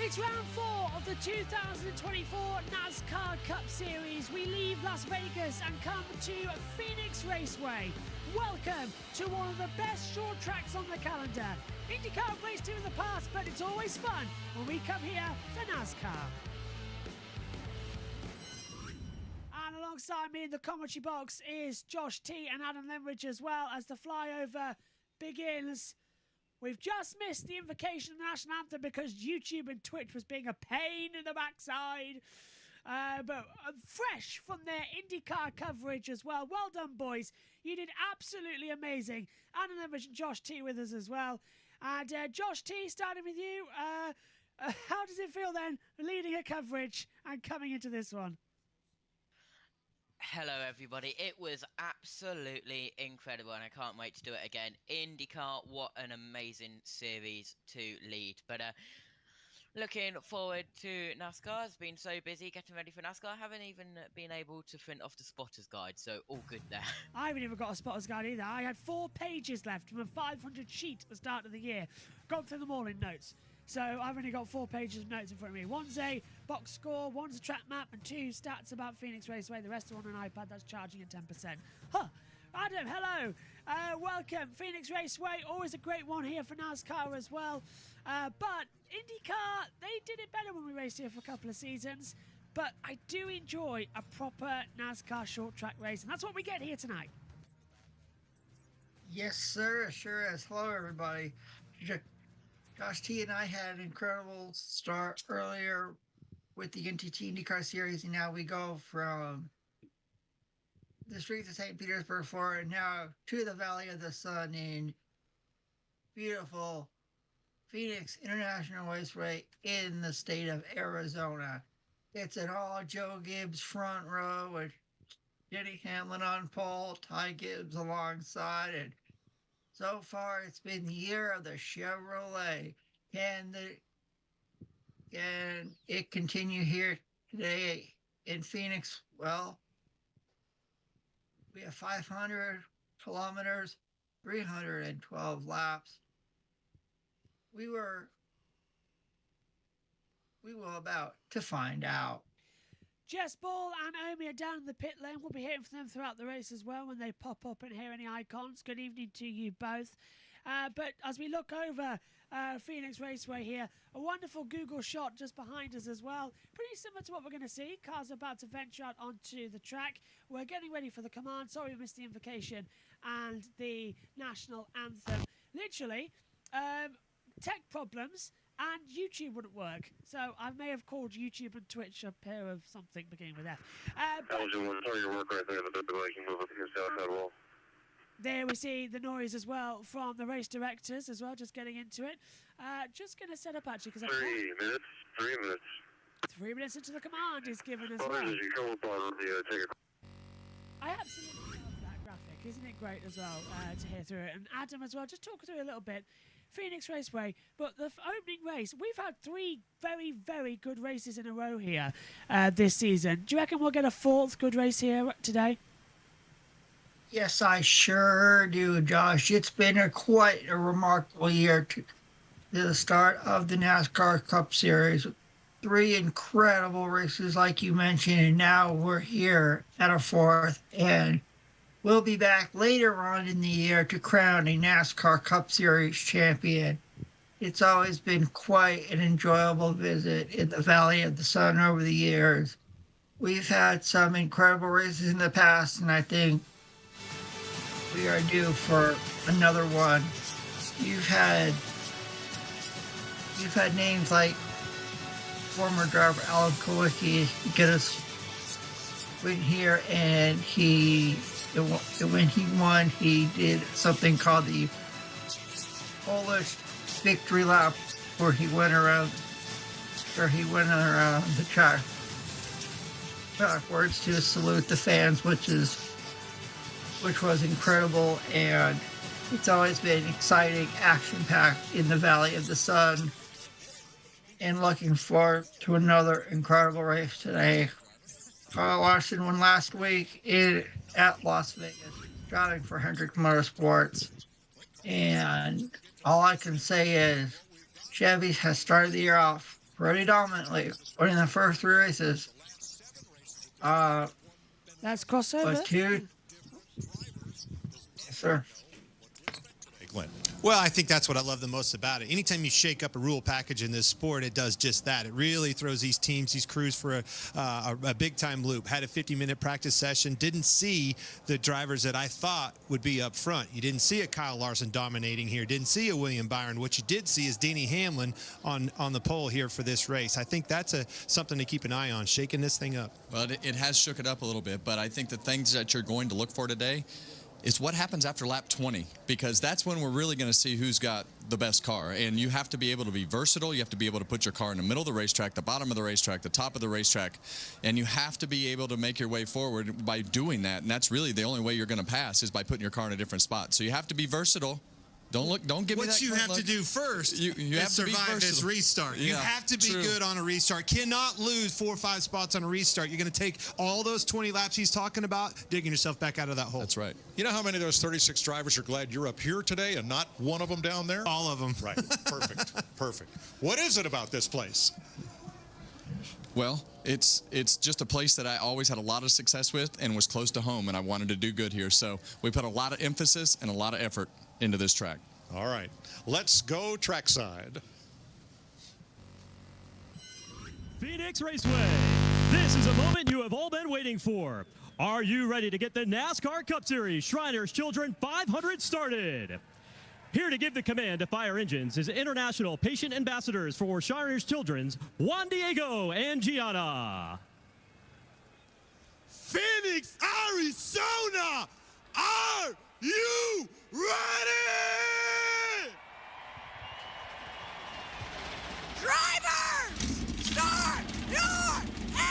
It's round 4 of the 2024 NASCAR Cup Series. We leave Las Vegas and come to Phoenix Raceway. Welcome to one of the best short tracks on the calendar. IndyCar have raced here in the past, but it's always fun when we come here for NASCAR. And alongside me in the commentary box is Josh T and Adam Lemridge as well as the flyover begins. We've just missed the invocation of the national anthem because YouTube and Twitch was being a pain in the backside. But fresh from their IndyCar coverage as well. Well done, boys. You did absolutely amazing. Adam Lemridge and Josh T with us as well. And Josh T, starting with you. How does it feel then, leading a coverage and coming into this one? Hello everybody, it was absolutely incredible and I can't wait to do it again. IndyCar, what an amazing series to lead. But looking forward to NASCAR. It's been so busy getting ready for NASCAR. I haven't even been able to print off the spotter's guide, so all good there. I haven't even got a spotter's guide either. I had 4 pages left from a 500 sheet at the start of the year. Gone through them all in notes. So I've only got 4 pages of notes in front of me. One's a box score, one's a track map, and 2 stats about Phoenix Raceway. The rest are on an iPad that's charging at 10%. Huh. Adam, hello. Welcome. Phoenix Raceway, always a great one here for NASCAR as well. But IndyCar, they did it better when we raced here for a couple of seasons. But I do enjoy a proper NASCAR short track race, and that's what we get here tonight. Yes, sir. Sure is. Hello, everybody. Josh T and I had an incredible start earlier with the NTT IndyCar Series, and now we go from the streets of St. Petersburg, Florida, now to the Valley of the Sun in beautiful Phoenix International Raceway in the state of Arizona. It's an all Joe Gibbs front row with Denny Hamlin on pole, Ty Gibbs alongside, and so far, it's been the year of the Chevrolet. Can it continue here today in Phoenix? Well, we have 500 kilometers, 312 laps. We will about to find out. Jess Ball and Omi are down in the pit lane. We'll be hearing from them throughout the race as well when they pop up and hear any icons. Good evening to you both. But as we look over Phoenix Raceway here, a wonderful Google shot just behind us as well. Pretty similar to what we're going to see. Cars are about to venture out onto the track. We're getting ready for the command. Sorry we missed the invocation and the national anthem. Literally, tech problems. And YouTube wouldn't work. So I may have called YouTube and Twitch a pair of something beginning with F. There we see the noise as well from the race directors as well, just getting into it. Just going to set up actually. 3 minutes. 3 minutes. 3 minutes into the command is given as well. I absolutely love that graphic. Isn't it great as well to hear through it? And Adam as well, just talk through a little bit. Phoenix Raceway, but the opening race, we've had 3 very, very good races in a row here this season. Do you reckon we'll get a 4th good race here today? Yes, I sure do, Josh. It's been quite a remarkable year to the start of the NASCAR Cup Series. 3 incredible races, like you mentioned, and now we're here at a 4th, and we'll be back later on in the year to crown a NASCAR Cup Series champion. It's always been quite an enjoyable visit in the Valley of the Sun over the years. We've had some incredible races in the past, and I think we are due for another one. You've had names like former driver Alan Kowicki get us win here, and when he won, he did something called the Polish victory lap, where he went around the track backwards to salute the fans, which was incredible, and it's always been exciting, action-packed in the Valley of the Sun, and looking forward to another incredible race today. Kyle Larson won last week at Las Vegas, driving for Hendrick Motorsports. And all I can say is Chevy has started the year off pretty dominantly winning the first 3 races. That's crossover. But 2. Yes, sir. Hey, Glenn. Well, I think that's what I love the most about it. Anytime you shake up a rule package in this sport, it does just that. It really throws these teams, these crews for a big-time loop. Had a 50-minute practice session. Didn't see the drivers that I thought would be up front. You didn't see a Kyle Larson dominating here. Didn't see a William Byron. What you did see is Denny Hamlin on the pole here for this race. I think that's something to keep an eye on, shaking this thing up. Well, it has shook it up a little bit, but I think the things that you're going to look for today is what happens after lap 20, because that's when we're really going to see who's got the best car. And you have to be able to be versatile. You have to be able to put your car in the middle of the racetrack, the bottom of the racetrack, the top of the racetrack, and you have to be able to make your way forward by doing that. And that's really the only way you're going to pass, is by putting your car in a different spot. So you have to be versatile. Don't give me that. What you have to do first you have is to be survive this versatile. restart. You Yeah, have to be true. good on a restart. Cannot lose 4 or 5 spots on a restart. You're going to take all those 20 laps he's talking about, digging yourself back out of that hole. That's right. You know how many of those 36 drivers are glad you're up here today and not one of them down there? All of them. Right. Perfect. Perfect. What is it about this place? Well, it's just a place that I always had a lot of success with and was close to home, and I wanted to do good here. So we put a lot of emphasis and a lot of effort into this track. All right. Let's go trackside. Phoenix Raceway. This is a moment you have all been waiting for. Are you ready to get the NASCAR Cup Series Shriners Children 500 started? Here to give the command to fire engines is international patient ambassadors for Shriners Children's Juan Diego and Gianna. Phoenix, Arizona, are you ready? Driver, start your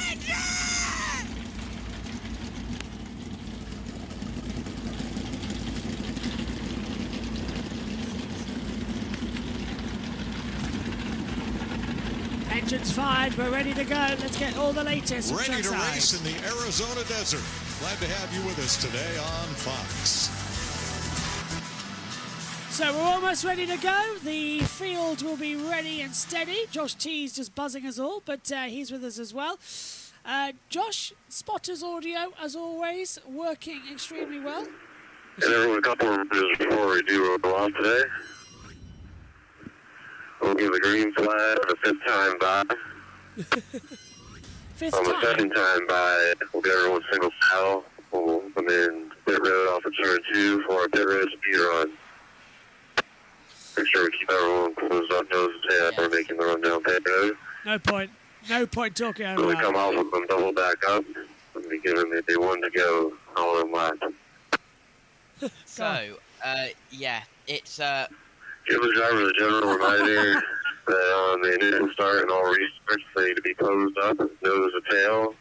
engine! Engines fired. We're ready to go. Let's get all the latest. from Ready to trackside. race in the Arizona desert. Glad to have you with us today on Fox. So we're almost ready to go. The field will be ready and steady. Josh T's just buzzing us all, but he's with us as well. Josh, Spotter's audio, as always, working extremely well. And everyone, a couple of minutes before we do go off today. We'll give the green flag the 5th time by. Fifth On the time. 2nd time by, we'll get everyone single foul. We'll come in pit road off of turn 2 for our pit road speed run. Make sure we keep everyone closed up, nose to tail. We're making the run down pit road. No point. No point talking over When we that. come off with them, double back up. And be giving maybe 1 to go all in lap. So, yeah, it's Give the driver the general reminder that on the initial start and all restarts, they need to be closed up, nose to tail.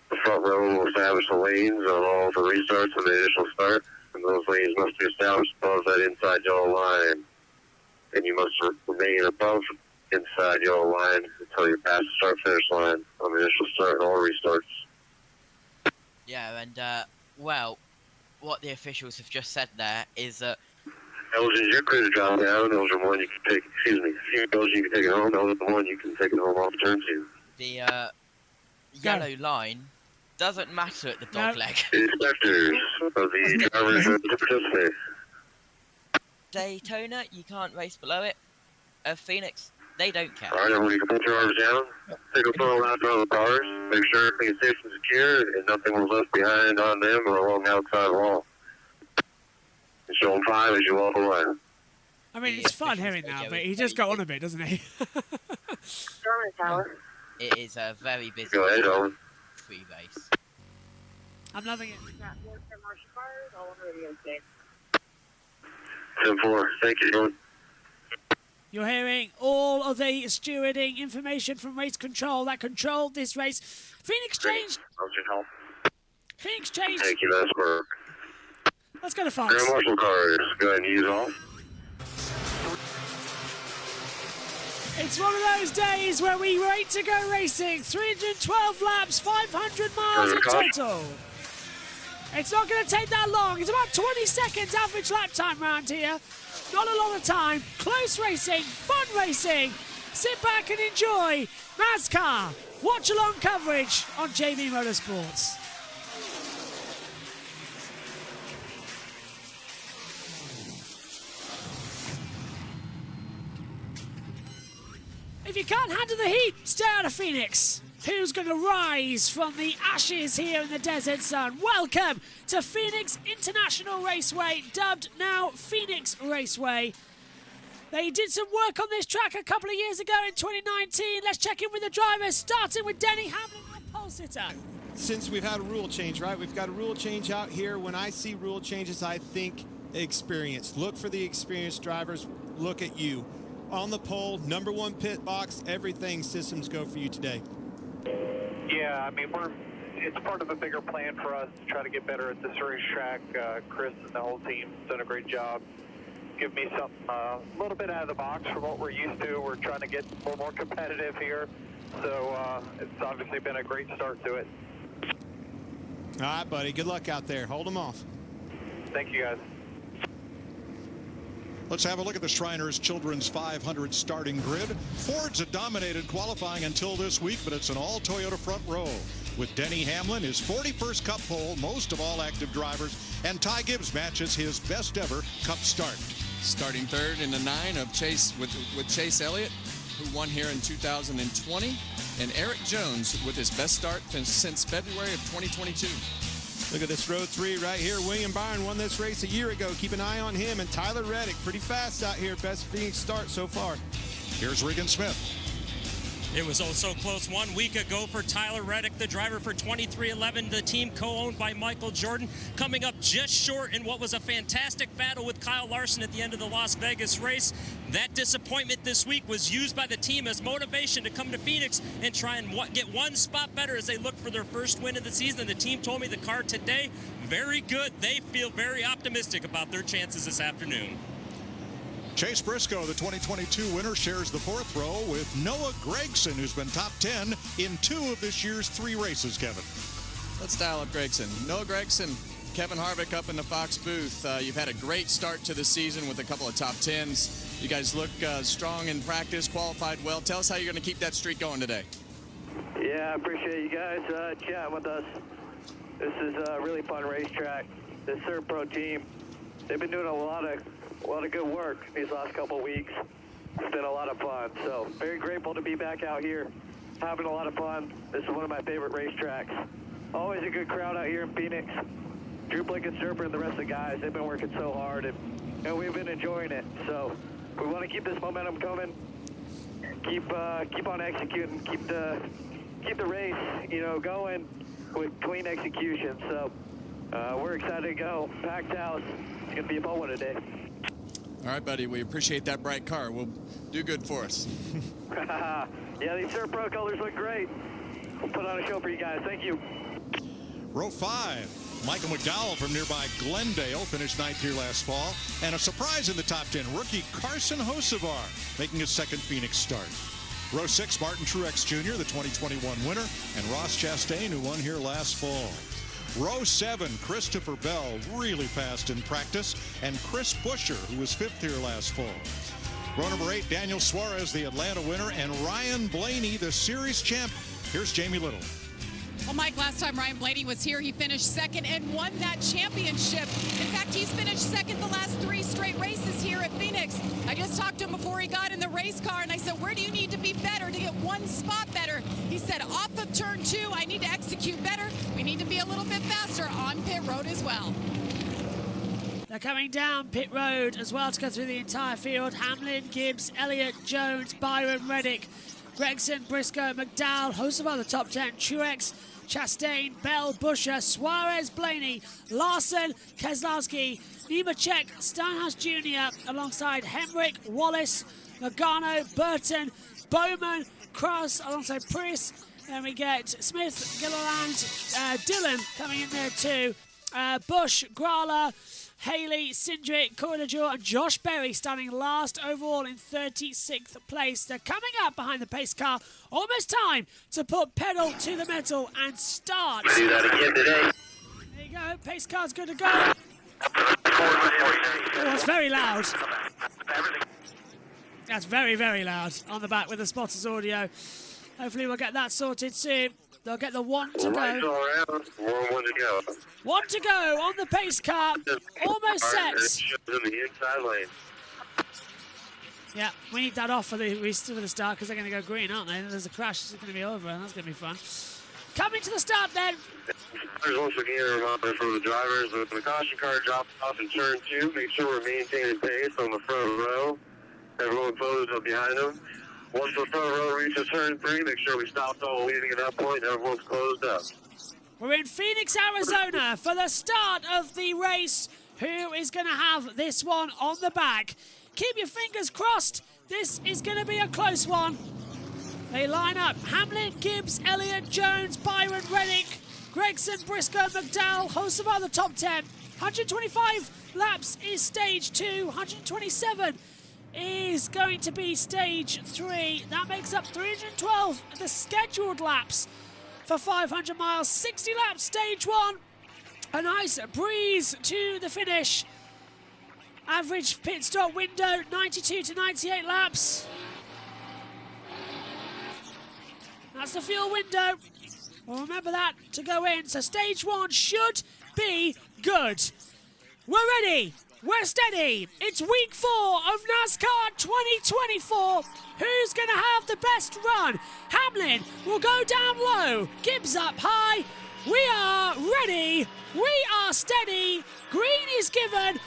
The front row will establish the lanes on all the restarts on the initial start, and those lanes must be established above that inside yellow line. And you must remain above inside yellow line until you're past the start-finish line on the initial start and all restarts. yeah, and well, what the officials have just said there is that Elgin, you're clear to drop down. Elgin 1, you can take, Elgin, you can take it home. Elgin 1, you can take it home off turn 2. the yellow line doesn't matter at the dog leg. The inspectors of the drivers to participate. Daytona, you can't race below it. Phoenix, they don't care. All right, everyone, you can put your arms down. Take a photo around the cars. Make sure everything is safe and secure and nothing was left behind on them or along the outside wall. And show them 5 as you walk away. I mean, The it's fun officials hearing say that, go but with he just got on a bit, doesn't he? It is a very busy Go ahead, Owen. pre-race. I'm loving it. 10-4. Thank you, Owen. You're hearing all of the stewarding information from race control that controlled this race. Phoenix changed. Elgin, help. Phoenix changed. Thank you, that's work. Let's go to Fox. Grand Marshal cars, go ahead and use off. It's one of those days where we rate to go racing. 312 laps, 500 miles in total. It's not going to take that long. It's about 20 seconds average lap time round here. Not a lot of time. Close racing, fun racing. sit back and enjoy NASCAR watch-along coverage on JB Motorsports. If you can't handle the heat, stay out of Phoenix. Who's going to rise from the ashes here in the desert sun? Welcome to Phoenix International Raceway, dubbed now Phoenix Raceway. They did some work on this track a couple of years ago in 2019. Let's check in with the drivers, starting with Denny Hamlin, our pole sitter. Since we've had a rule change, right? We've got a rule change out here. When I see rule changes, I think experience. Look for the experienced drivers. Look at you. On the pole, number one pit box, everything systems go for you today. Yeah, I mean, it's part of a bigger plan for us to try to get better at this racetrack. Chris and the whole team done a great job. Give me something a little bit out of the box from what we're used to. We're trying to get a little more competitive here. So it's obviously been a great start to it. All right, buddy. Good luck out there. Hold them off. Thank you, guys. Let's have a look at the Shriners Children's 500 starting grid. Ford's had dominated qualifying until this week, but it's an all-Toyota front row. With Denny Hamlin, his 41st Cup pole, most of all active drivers, and Ty Gibbs matches his best ever Cup start. Starting third in the 9 of Chase with Chase Elliott, who won here in 2020, and Eric Jones with his best start since February of 2022. Look at this row 3 right here. William Byron won this race a year ago. Keep an eye on him. And Tyler Reddick, pretty fast out here. Best Phoenix start so far. Here's Regan Smith. It was oh so close 1 week ago for Tyler Reddick, the driver for 2311, the team co-owned by Michael Jordan, coming up just short in what was a fantastic battle with Kyle Larson at the end of the Las Vegas race. That disappointment this week was used by the team as motivation to come to Phoenix and try and get one spot better as they look for their first win of the season. The team told me the car today, very good. They feel very optimistic about their chances this afternoon. Chase Briscoe, the 2022 winner, shares the 4th row with Noah Gragson, who's been top 10 in 2 of this year's 3 races, Kevin. Let's dial up Gragson. Noah Gragson, Kevin Harvick up in the Fox booth. You've had a great start to the season with a couple of top 10s. You guys look strong in practice, qualified well. Tell us how you're going to keep that streak going today. Yeah, I appreciate you guys chatting with us. This is a really fun racetrack. This Third Pro team, they've been doing a lot of good work these last couple of weeks. It's been a lot of fun. So very grateful to be back out here, having a lot of fun. This is one of my favorite racetracks. Always a good crowd out here in Phoenix. Drew Blinkensurfer and the rest of the guys, they've been working so hard, and we've been enjoying it. So we want to keep this momentum coming, keep on executing, keep the race, going with clean execution. So we're excited to go. Packed house. It's going to be a fun one today. All right, buddy. We appreciate that bright car. Will do good for us. Yeah, these Third Pro colors look great. We'll put on a show for you guys. Thank you. Row 5, Michael McDowell from nearby Glendale finished 9th here last fall. And a surprise in the top 10, rookie Carson Hocevar making his second Phoenix start. Row 6, Martin Truex Jr., the 2021 winner, and Ross Chastain, who won here last fall. Row 7, Christopher Bell, really fast in practice, and Chris Buescher, who was 5th here last fall. Row number 8, Daniel Suarez, the Atlanta winner, and Ryan Blaney, the series champ. Here's Jamie Little. Well, Mike, last time Ryan Blaney was here, he finished second and won that championship. In fact, he's finished second the last 3 straight races here at Phoenix. I just talked to him before he got in the race car, and I said, where do you need to be better to get one spot better? He said, off of turn 2, I need to execute better. We need to be a little bit faster on pit road as well. They're coming down pit road as well to go through the entire field. Hamlin, Gibbs, Elliott, Jones, Byron, Reddick, Gregson, Briscoe, McDowell, Hocevar the top 10, Truex, Chastain, Bell, Buescher, Suarez, Blaney, Larson, Keselowski, Nemechek, Steinhaus Jr. alongside Hemrick, Wallace, Logano, Burton, Bowman, Cross alongside Price. Then we get Smith, Gilliland, Dillon coming in there too. Busch, Grala, Haley, Cindric, Cordiger, and Josh Berry standing last overall in 36th place. They're coming up behind the pace car. Almost time to put pedal to the metal and start. Do that again today. There you go. Pace car's good to go. Oh, it's very loud. That's very, very loud on the back with the spotters audio. Hopefully we'll get that sorted soon. They'll get the one to go. Lights all around. One to go. One to go on the pace car. Almost set. In the inside lane. Yeah, we need that off for the start because they're going to go green, aren't they? There's a crash. It's going to be over, and that's going to be fun. Coming to the start then. Once again, a reminder for the drivers, when the caution car drops off in turn 2, make sure we're maintaining pace on the front row. Everyone closed up behind them. Once the front row reaches turn 3, make sure we stop all leading at that point. Everyone's closed up. We're in Phoenix, Arizona for the start of the race. Who is going to have this one on the back? Keep your fingers crossed. This is going to be a close one. They line up Hamlin, Gibbs, Elliott, Jones, Byron, Reddick, Gregson, Briscoe, McDowell, Hocevar, the top 10. 125 laps is stage 2. 127 is going to be stage 3. That makes up 312 the scheduled laps for 500 miles. 60 laps stage 1. A nice breeze to the finish. Average pit stop window 92 to 98 laps. That's the fuel window. Well, remember that to go in. So stage 1 should be good. We're ready. We're steady. It's week 4 of NASCAR 2024. Who's going to have the best run? Hamlin will go down low. Gibbs up high. We are ready. We are steady. Green is given.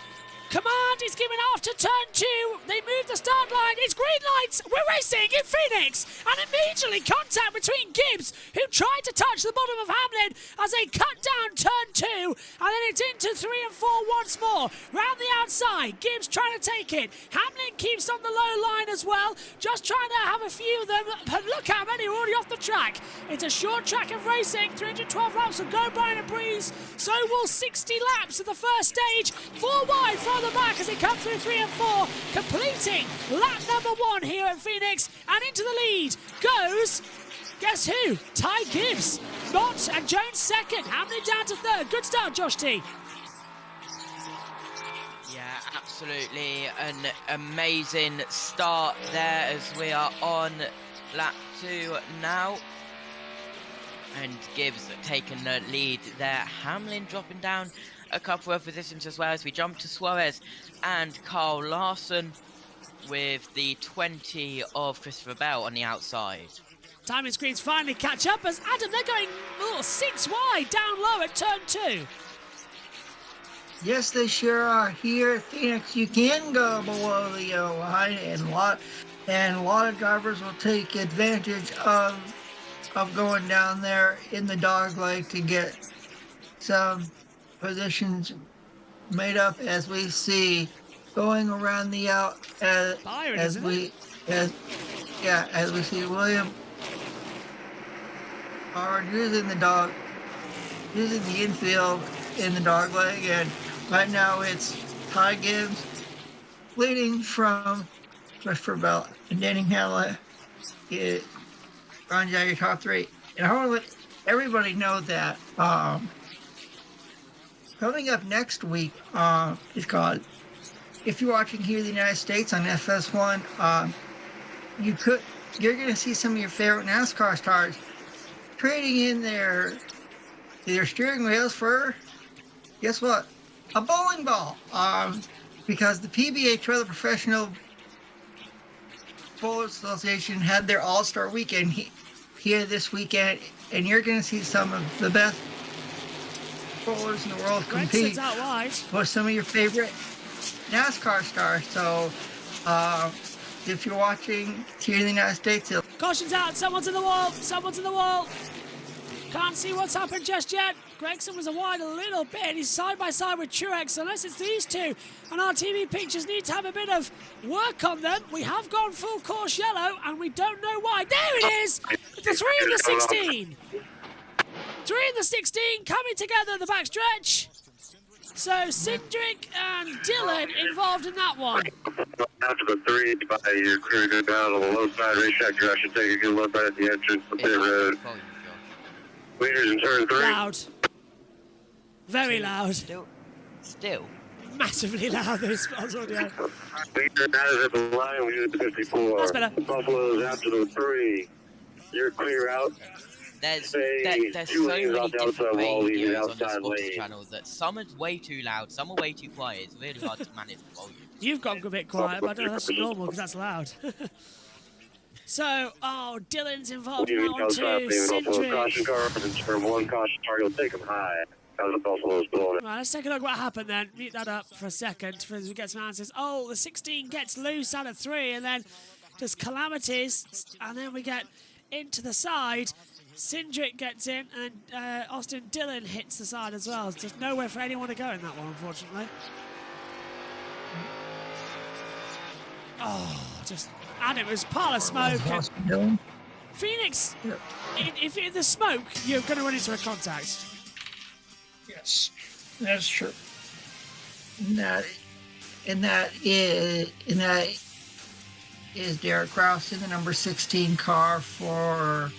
Command is given after turn 2. They move the start line. It's green lights. We're racing in Phoenix. And immediately contact between Gibbs, who tried to touch the bottom of Hamlin as they cut down turn 2. And then it's into 3 and 4 once more. Round the outside. Gibbs trying to take it. Hamlin keeps on the low line as well. Just trying to have a few of them. But look how many are already off the track. It's a short track of racing. 312 laps will go by in a breeze. So will 60 laps of the first stage. 4 wide from the back as they come through 3 and 4, completing lap number 1 here at Phoenix, and into the lead goes, guess who? Ty Gibbs. Mott and Jones second, Hamlin down to third. Good start, Josh T. Yeah, absolutely an amazing start there as we are on lap 2 now. And Gibbs taking the lead there. Hamlin dropping down a couple of positions as well as we jump to Suarez and Carl Larson with the 20 of Christopher Bell on the outside. Timing screens finally catch up as Adam, they're going 6 wide down low at turn 2. Yes, they sure are. Here at Phoenix, you can go below the yellow line, and a lot of drivers will take advantage of going down there in the dog leg to get some positions made up, as we see going around the out as we see William are using the infield in the dog leg, and right now it's Ty Gibbs leading from Christopher Bell and Danny Hamlin. Round out your top 3, and I want to let everybody know that coming up next week is called, if you're watching here in the United States on FS1, you're going to see some of your favorite NASCAR stars trading in their steering wheels for, guess what, a bowling ball, because the PBA Trailer Professional Bowlers Association had their All-Star Weekend here this weekend, and you're going to see some of the best bowlers in the world compete with some of your favorite NASCAR stars. So if you're watching here in the United States, caution's out. Someone's in the wall. Someone's in the wall. Can't see what's happened just yet. Gregson was wide a little bit. He's side by side with Truex, unless it's these two. And our TV pictures need to have a bit of work on them. We have gone full course yellow, and we don't know why. There it is! The 3 and the 16. 3 and the 16 coming together in the backstretch. So Cindric and Dillon involved in that one. After the 3 by your crew go down on the low side racetrack, you should take a good look right at the entrance to pit road. Leaders in turn 3. Loud. Very loud. Still. massively loud, this Spurs audio. Peter, that is at the line. We did the 54. That's better. Buffalo's after the 3. You're clear out. There's Stay so 2 many lanes off the different outside wall, leaving radios on the outside Spotters lane. channel that some are way too loud, some are way too quiet. It's really hard to manage the volume. You've gone a bit quiet, but I don't know, that's normal because that's loud. So, Dylan's involved in that one too. Caution car, turn 1, caution car, you'll take him high. As the Buffalo's blowing it. Right, let's take a look what happened then. Mute that up for a second as we get some answers. Oh, the 16 gets loose out of 3 and then just calamities. And then we get into the side. Cindric gets in and Austin Dillon hits the side as well. There's just nowhere for anyone to go in that one, unfortunately. And it was pile of smoke. And Phoenix, if in the smoke, you're going to run into a contact. Yes, that's true. And that is Derek Krause in the number 16 car for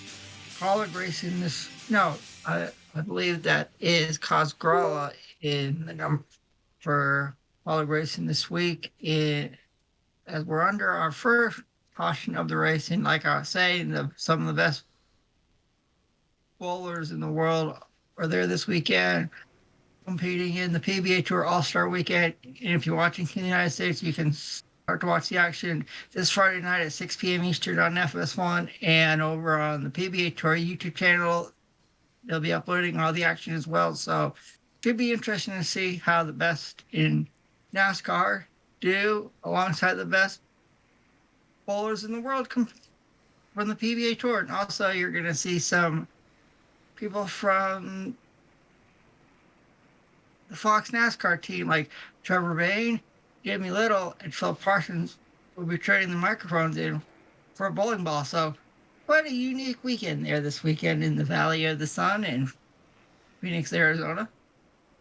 Pollard Racing this. No, I believe that is Cosgralla in the number for Pollard Racing this week. As we're under our first caution of the racing, like I was saying, some of the best bowlers in the world are there this weekend, competing in the PBA Tour All-Star Weekend. And if you're watching in the United States, you can start to watch the action this Friday night at 6 p.m. Eastern on FS1 and over on the PBA Tour YouTube channel. They'll be uploading all the action as well. So it should be interesting to see how the best in NASCAR do alongside the best bowlers in the world come from the PBA Tour. And also you're going to see some people from the Fox NASCAR team like Trevor Bayne, Jamie Little, and Phil Parsons will be trading the microphones in for a bowling ball. So quite a unique weekend there this weekend in the Valley of the Sun in Phoenix, Arizona.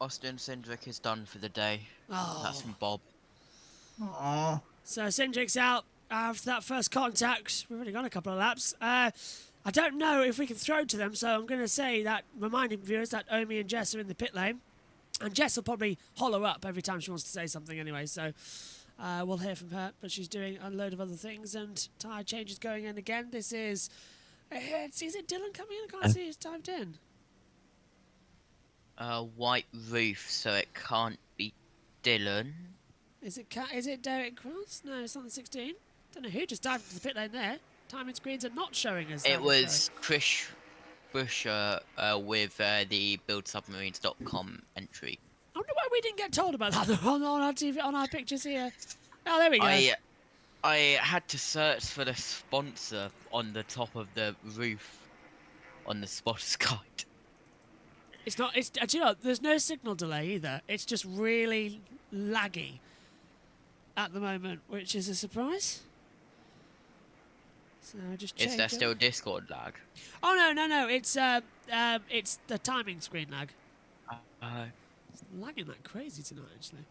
Austin Cindric is done for the day. Oh. That's from Bob. Aww. So Cindric's out after that first contact. We've only gone a couple of laps. I don't know if we can throw to them, so I'm going to say that, reminding viewers that Omi and Jess are in the pit lane. And Jess will probably hollow up every time she wants to say something anyway, so we'll hear from her. But she's doing a load of other things, and tyre change is going in again. This is it Dylan coming in? I can't see who's typed in. White roof, so it can't be Dylan. Is it Derek Cross? No, it's not the 16. Don't know who just dived into the pit lane there. Timing screens are not showing us. It was Chris Busher with the buildsubmarines.com entry. I wonder why we didn't get told about that on our TV, on our pictures here. Oh, there we go. I had to search for the sponsor on the top of the roof on the spotter's guide. It's not. Do you know? There's no signal delay either. It's just really laggy at the moment, which is a surprise. So I just checked. Is there still Discord lag? Oh no! It's the timing screen lag. It's lagging like crazy tonight, actually.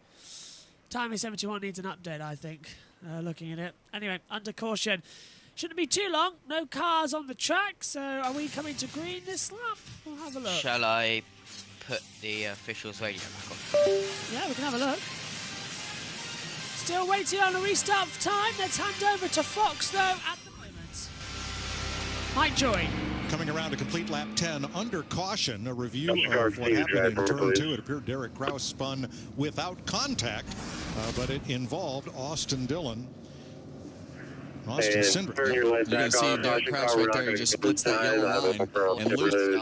Timing 71 needs an update, I think. Looking at it. Anyway, under caution. Shouldn't be too long. No cars on the track. So are we coming to green this lap? We'll have a look. Shall I put the officials radio back on? Yeah, we can have a look. Still waiting on a restart of time. Let's hand over to Fox, though, at the moment. Mike Joy. Coming around to complete lap 10 under caution. A review of what happened in turn 2. It appeared Derek Krause spun without contact, but it involved Austin Dillon. Austin Cindric. You're going to see Derek Krause right there. He just splits that yellow line and loses.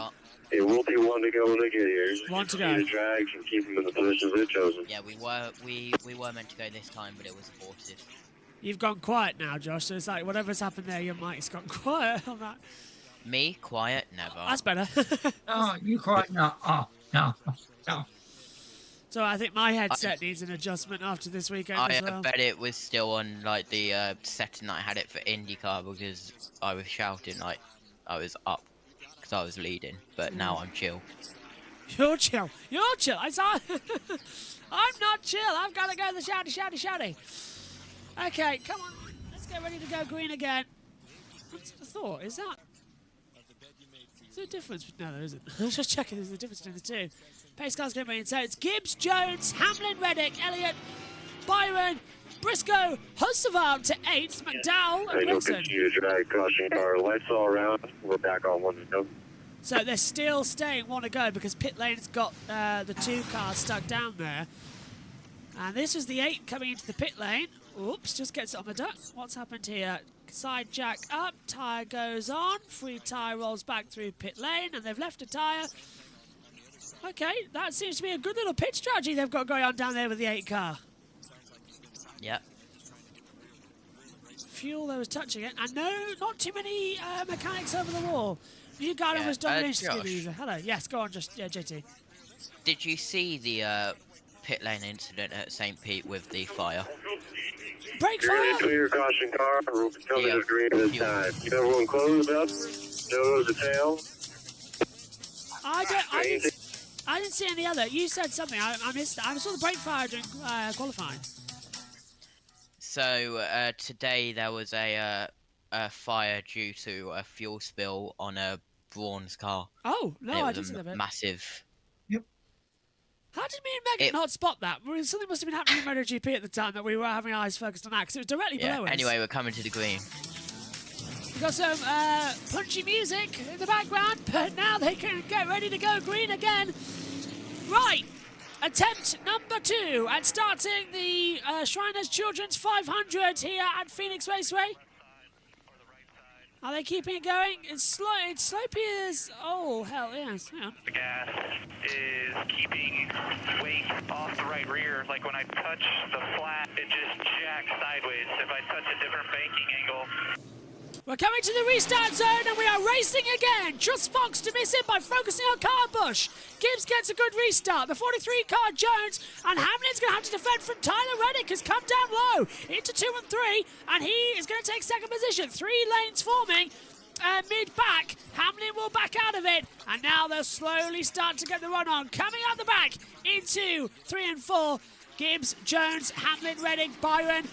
It will be one to go when they get here. One to go. The drags and keep them in the positions they've chosen. Yeah, we were meant to go this time, but it was aborted. You've gone quiet now, Josh, so it's like whatever's happened there, your mic's gone quiet on that. Me? Quiet? Never. That's better. Oh, you quiet? No. Oh, no. So I think my headset needs an adjustment after this weekend as well. I bet it was still on like the setting that I had it for IndyCar because I was shouting like I was up because I was leading, but now I'm chill. You're chill. You're chill. I'm not chill. I've got to go the shouty. Okay, come on. Let's get ready to go green again. What's the thought? Is there a difference? No, there isn't. I was just checking there's a difference between the two. Pace cars going in. So it's Gibbs, Jones, Hamlin, Reddick, Elliott, Byron, Briscoe, Hocevar up to 8th, McDowell and Gregson. Confused, drag, caution car, lights all around. We're back on 1 to go. So they're still staying 1 to go because pit lane's got the 2 cars stuck down there. And this was the 8 coming into the pit lane. Oops, just gets it on the duck. What's happened here? Side jack up, tyre goes on, free tyre rolls back through pit lane, and they've left a tyre. Okay, that seems to be a good little pit strategy they've got going on down there with the 8 car. Yep. Fuel, there was touching it, and no, not too many mechanics over the wall. New Garden was dominating. Hello, yes, go on, just JT. Did you see the pit lane incident at St. Pete with the fire? Brake fire! Clear, caution car, we're coming to green this time. Keep everyone closed up, nose to tail. I didn't see any other. You said something, I missed that. I saw the brake fire during qualifying. So today there was a fire due to a fuel spill on a Braun's car. Oh, no, I didn't see that bit. Massive. Yep. How did me and Megan not spot that? Something must have been happening in MotoGP at the time that we were having eyes focused on that, because it was directly below us. Anyway, we're coming to the green. We've got some punchy music in the background, but now they can get ready to go green again. Right. Attempt number 2 and starting the Shriners Children's 500 here at Phoenix Raceway. Are they keeping it going? It's slopey as... Oh, hell, yes. Hang on. The gas is keeping weight off the right rear. Like when I touch the flat, it just jacks sideways. If I touch a different banking angle... We're coming to the restart zone and we are racing again. Trust Fox to miss it by focusing on Kyle Busch. Gibbs gets a good restart. The 43 car Jones and Hamlin's going to have to defend from Tyler Reddick, has come down low into 2 and 3, and he is going to take second position. 3 lanes forming. Mid-back, Hamlin will back out of it, and now they'll slowly start to get the run on. Coming out the back into 3 and 4, Gibbs, Jones, Hamlin, Reddick, Byron,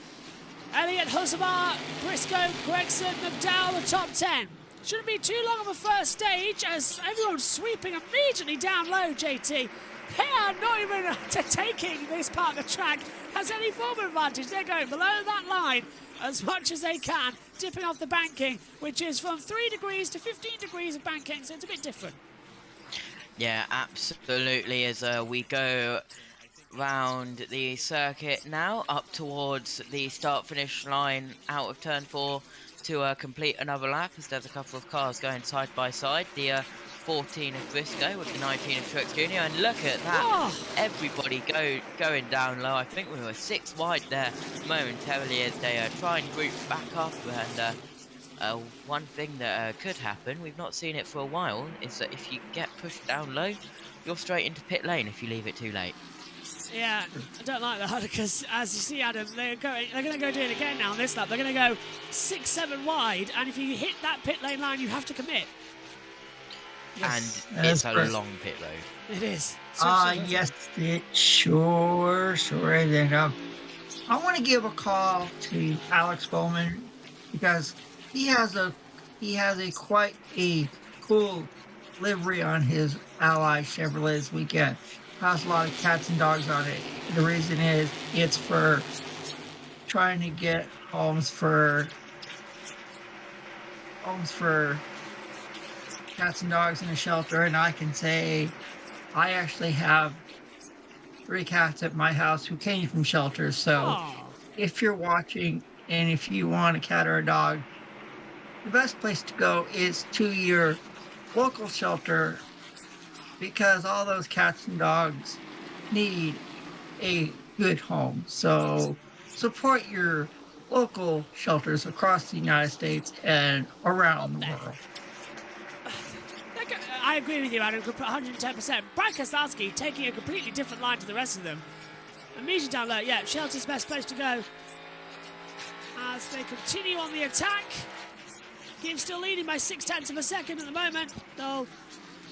Elliott, Hocevar, Briscoe, Gregson, McDowell, the top 10. Shouldn't be too long of a first stage as everyone's sweeping immediately down low, JT. They are not even taking this part of the track as any form of advantage. They're going below that line as much as they can, dipping off the banking, which is from 3 degrees to 15 degrees of banking, so it's a bit different. Yeah, absolutely, as we go round the circuit now, up towards the start-finish line out of turn 4 to complete another lap, as there's a couple of cars going side by side. The 14 of Briscoe with the 19 of Truex Jr. And look at that, everybody going down low. I think we were 6 wide there momentarily as they try and group back up. And one thing that could happen, we've not seen it for a while, is that if you get pushed down low, you're straight into pit lane if you leave it too late. Yeah, I don't like that because, as you see, Adam, they're going to go do it again now on this lap. They're going to go 6-7 wide, and if you hit that pit lane line, you have to commit. Yes. And it's a long pit road. It is. Yes, it sure is. And I want to give a call to Alex Bowman because he has a quite a cool livery on his Ally Chevrolet this weekend. Has a lot of cats and dogs on it. The reason is it's for trying to get homes for cats and dogs in a shelter, and I can say I actually have 3 cats at my house who came from shelters. So if you're watching and if you want a cat or a dog, the best place to go is to your local shelter, because all those cats and dogs need a good home. So support your local shelters across the United States and around the world. I agree with you, Adam, 110%. Brad Keselowski taking a completely different line to the rest of them. Immediately down low, yeah, shelter's best place to go. As they continue on the attack. Gibbs still leading by 0.6 of a second at the moment. They'll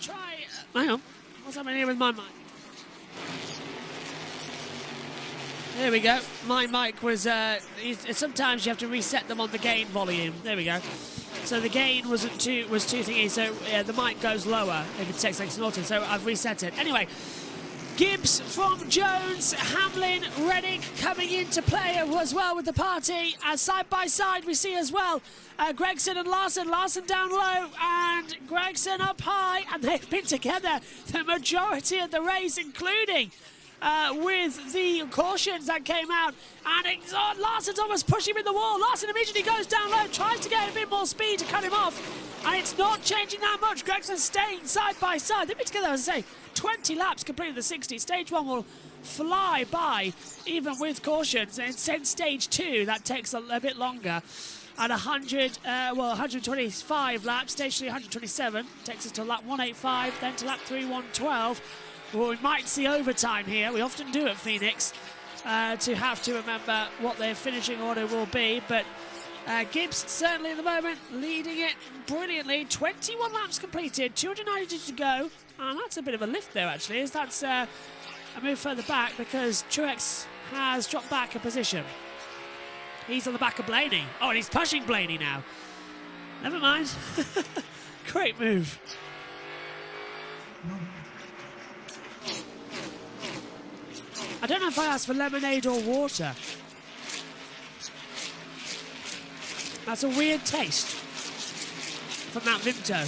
try... hang on. What's happening here with my mic? There we go. My mic was... sometimes you have to reset them on the gain volume. There we go. So the gain was two thingy. So the mic goes lower if it takes seconds auto. So I've reset it. Anyway, Gibbs from Jones, Hamlin, Reddick coming into play as well with the party. Side by side we see as well Gregson and Larson. Larson down low and Gregson up high, and they've been together the majority of the race, including with the cautions that came out. And Larson's almost pushing him in the wall. Larson immediately goes down low, tries to get a bit more speed to cut him off, and it's not changing that much. Gregson's staying side by side. They've been together, as I say, 20 laps completed the 60. Stage 1 will fly by, even with cautions, and since stage 2 that takes a bit longer. At 125 laps, stage 3 127, takes us to lap 185, then to lap 3 112. Well, we might see overtime here. We often do at Phoenix, to have to remember what their finishing order will be. But Gibbs certainly at the moment leading it brilliantly. 21 laps completed, 292 to go. And that's a bit of a lift there, actually, as that's a move further back because Truex has dropped back a position. He's on the back of Blaney. Oh, and he's pushing Blaney now. Never mind. Great move. I don't know if I asked for lemonade or water. That's a weird taste from that Vimto.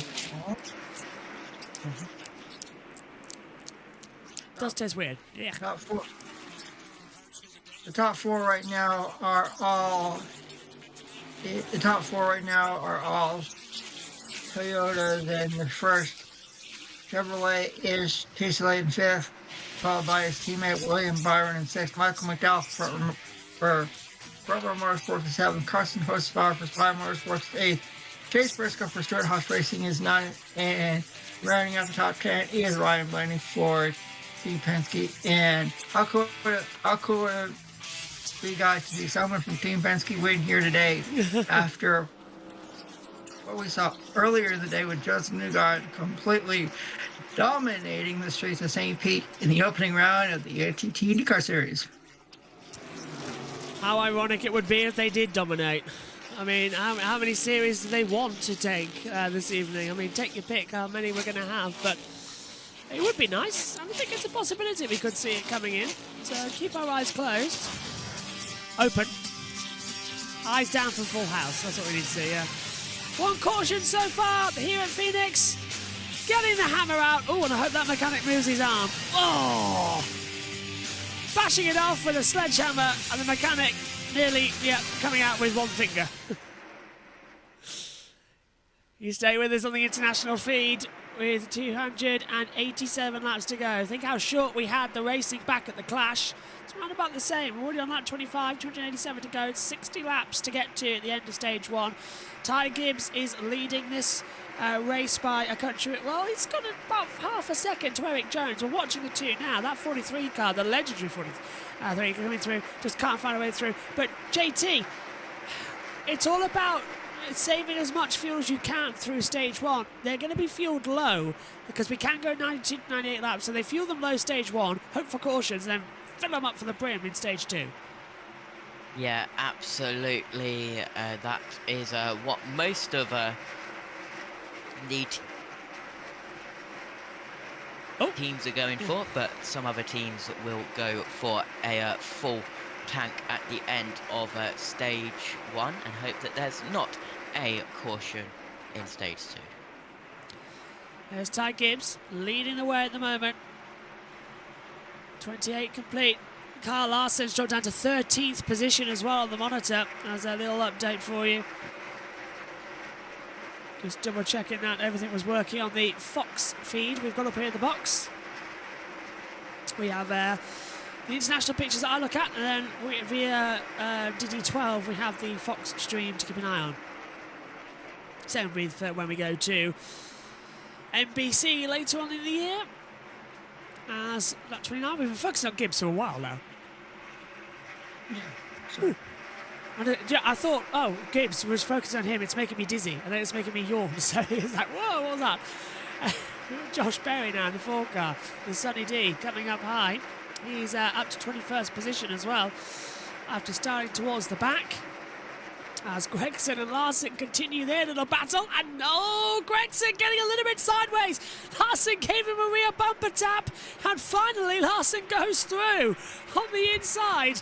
Does taste weird. Yeah. The top four right now are all. The top four right now are all Toyotas, and the first Chevrolet is Casey Lane in fifth, followed by his teammate William Byron in sixth. Michael McDowell for Motorsports is seventh. Carson Hocevar for Spy Motorsports is eighth. Chase Briscoe for Stuart Haas Racing is ninth, and rounding out the top 10 is Ryan Blaney for Team Penske. And how cool would it be, guys, to see someone from Team Penske win here today after what we saw earlier in the day with Justin Newgarden completely dominating the streets of St. Pete in the opening round of the ATT IndyCar Series. How ironic it would be if they did dominate. I mean, how many series do they want to take this evening? I mean, take your pick how many we're going to have, but it would be nice. I think it's a possibility we could see it coming in. So keep our eyes closed. Open. Eyes down for full house. That's what we need to see, yeah. One caution so far here at Phoenix. Getting the hammer out. Oh, and I hope that mechanic moves his arm. Oh! Bashing it off with a sledgehammer, and the mechanic nearly, coming out with one finger. You stay with us on the international feed with 287 laps to go. Think how short we had the racing back at the Clash. It's around about the same. We're already on lap 25, 287 to go. It's 60 laps to get to at the end of stage 1. Ty Gibbs is leading this race by a country. Well, he's got about half a second to Eric Jones. We're watching the two now. That 43 car, the legendary 43 coming through, just can't find a way through. But JT, it's all about saving as much fuel as you can through stage 1. They're going to be fueled low because we can go 92 to 98 laps. So they fuel them low stage 1, hope for cautions, and then fill them up for the brim in stage 2. Yeah, absolutely. That is what most of the teams are going for, but some other teams will go for a full tank at the end of stage 1 and hope that there's not a caution in stage 2. There's Ty Gibbs leading the way at the moment. 28 complete. Kyle Larson's dropped down to 13th position as well on the monitor. As a little update for you. Just double checking that everything was working on the Fox feed we've got up here in the box. We have the international pictures that I look at, and then via DD12 we have the Fox stream to keep an eye on. Same with when we go to NBC later on in the year. As lap 29, we've been focusing on Gibbs for a while now. Yeah. I thought, oh, Gibbs was focused on him, it's making me dizzy, and then it's making me yawn. So it's like, whoa, what was that? Josh Berry now in the 4 car. The Sonny D coming up high. He's up to 21st position as well after starting towards the back. as Gregson and Larson continue their little battle. And Gregson getting a little bit sideways. Larson gave him a rear bumper tap, and finally Larson goes through on the inside.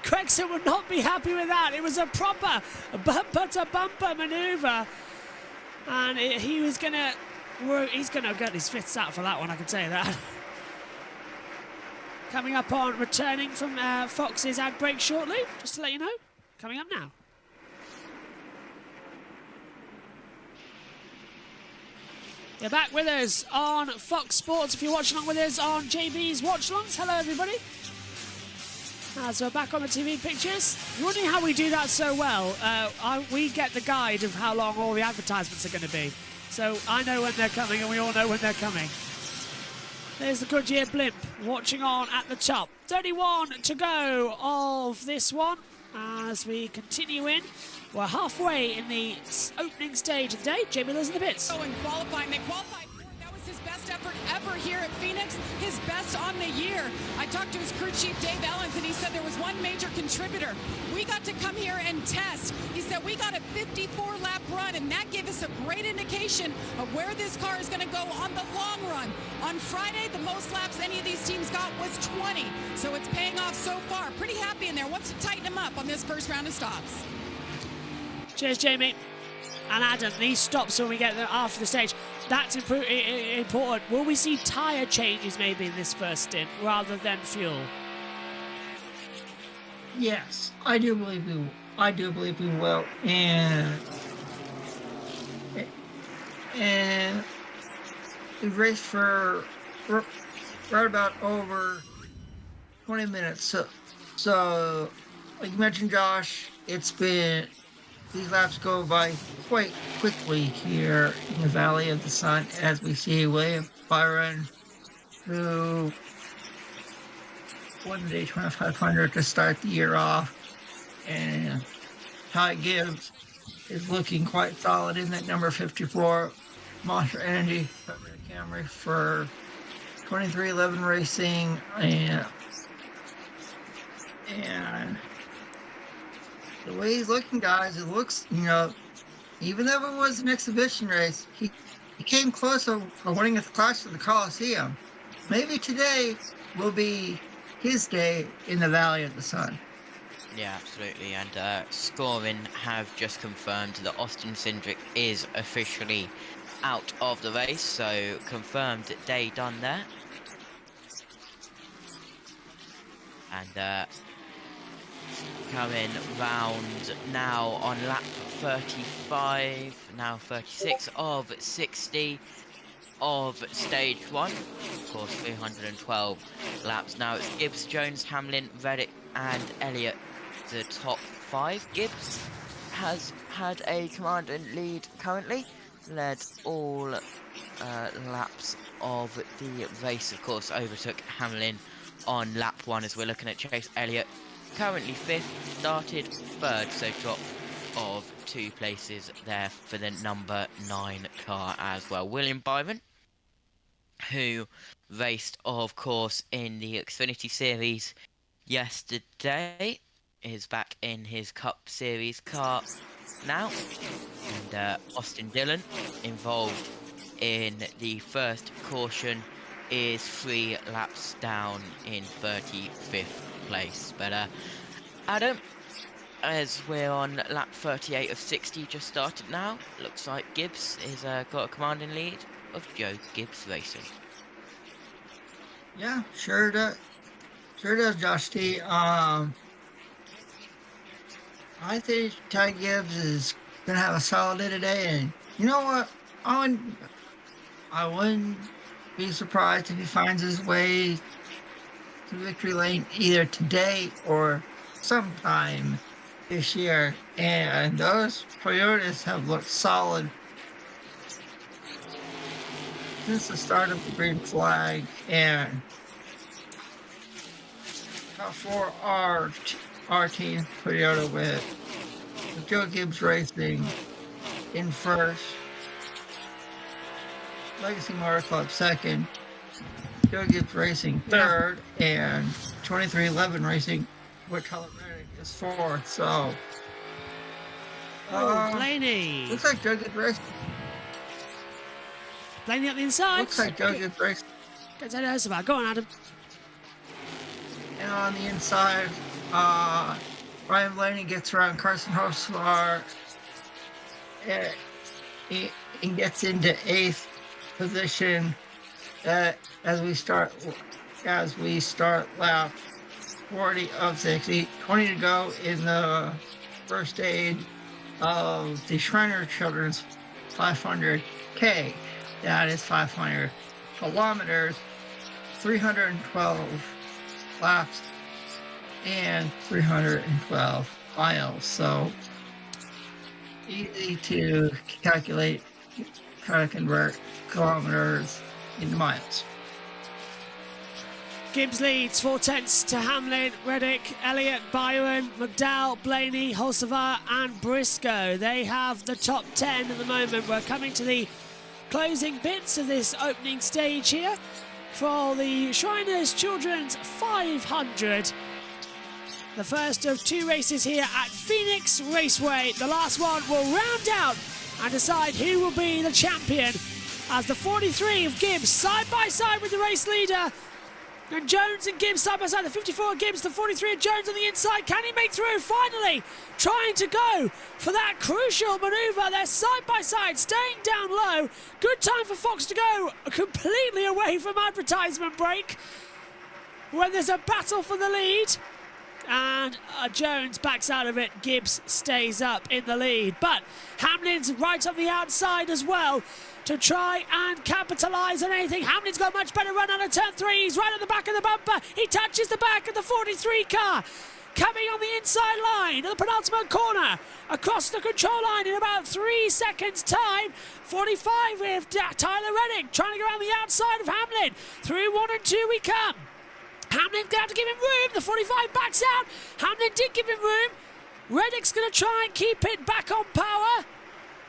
Gregson would not be happy with that. It was a proper bumper-to-bumper manoeuvre, and he's gonna get his fists out for that one, I can tell you that. Coming up on returning from Fox's ad break shortly, just to let you know. Coming up now. You're back with us on Fox Sports. If you're watching along with us on JB's watch-alongs, hello everybody. So we're back on the TV pictures. If you're wondering how we do that so well, we get the guide of how long all the advertisements are going to be. So I know when they're coming, and we all know when they're coming. There's the Goodyear blimp watching on at the top. 31 to go of this one as we continue in. We're halfway in the opening stage of the day. Jamie Miller's in the pits. In qualifying, they qualified fourth. That was his best effort ever here at Phoenix, his best on the year. I talked to his crew chief, Dave Ellens, and he said there was one major contributor. We got to come here and test. He said we got a 54-lap run, and that gave us a great indication of where this car is going to go on the long run. On Friday, the most laps any of these teams got was 20, so it's paying off so far. Pretty happy in there. Wants to tighten them up on this first round of stops. Cheers, Jamie. And Adam, these stops when we get after the stage, that's important. Will we see tyre changes maybe in this first stint rather than fuel? Yes, I do believe we will. And we raced for right about over 20 minutes. So like you mentioned, Josh, these laps go by quite quickly here in the Valley of the Sun, as we see William Byron, who won the Daytona 500 to start the year off, and Ty Gibbs is looking quite solid in that number 54 Monster Energy Camry for 2311 Racing, and the way he's looking, guys, it looks, even though it was an exhibition race, he came close to winning the Clash of the Coliseum. Maybe today will be his day in the Valley of the Sun. Yeah, absolutely. And scoring have just confirmed that Austin Cindric is officially out of the race, so confirmed day done there. And coming round now on lap 35, now 36 of 60 of stage 1. Of course, 312 laps. Now it's Gibbs, Jones, Hamlin, Reddick and Elliott, the top 5. Gibbs has had a commanding lead currently, led all laps of the race. Of course, overtook Hamlin on lap 1 as we're looking at Chase Elliott. Currently 5th, started 3rd, so drop of 2 places there for the number 9 car as well. William Byron, who raced, of course, in the Xfinity Series yesterday, is back in his Cup Series car now. And Austin Dillon, involved in the first caution, is 3 laps down in 35th place. But Adam, as we're on lap 38 of 60, just started now, looks like Gibbs has got a commanding lead of Joe Gibbs Racing. Yeah, sure does. Sure does, Josh T. I think Ty Gibbs is gonna have a solid day today, and you know what? I wouldn't be surprised if he finds his way to victory lane either today or sometime this year. And those Toyotas have looked solid since the start of the green flag, and top 4 our team Toyota with Joe Gibbs Racing in first, Legacy Motor Club second, Joe Gibbs Racing third, and 2311 Racing with Tyler Reddick is fourth. So Blaney. Looks like Joe gets raced. Blaney up the inside. Looks like Joe gets raced. Gets ahead of Hocevar. Go on, Adam. And on the inside, Ryan Blaney gets around Carson Hocevar. He gets into 8th position as we start lap 40 of 60. 20 to go in the first stage of the Shriner Children's 500K. That is 500 kilometers, 312 laps, and 312 miles. So easy to calculate how to convert kilometers into miles. Gibbs leads 4/10 to Hamlin, Reddick, Elliott, Byron, McDowell, Blaney, Hocevar and Briscoe. They have the top 10 at the moment. We're coming to the closing bits of this opening stage here for the Shriners Children's 500. The first of 2 races here at Phoenix Raceway. The last one will round out and decide who will be the champion as the 43 of Gibbs side by side with the race leader. And Jones and Gibbs side by side, the 54 of Gibbs, the 43 of Jones on the inside. Can he make through? Finally, trying to go for that crucial manoeuvre. They're side by side, staying down low. Good time for Fox to go completely away from advertisement break when there's a battle for the lead. And Jones backs out of it. Gibbs stays up in the lead. But Hamlin's right on the outside as well to try and capitalise on anything. Hamlin's got a much better run out of turn 3. He's right at the back of the bumper. He touches the back of the 43 car. Coming on the inside line of the penultimate corner. Across the control line in about 3 seconds time. 45 with Tyler Reddick trying to go around the outside of Hamlin. Through 1 and 2 we come. Hamlin's going to have to give him room. The 45 backs out. Hamlin did give him room. Reddick's going to try and keep it back on power.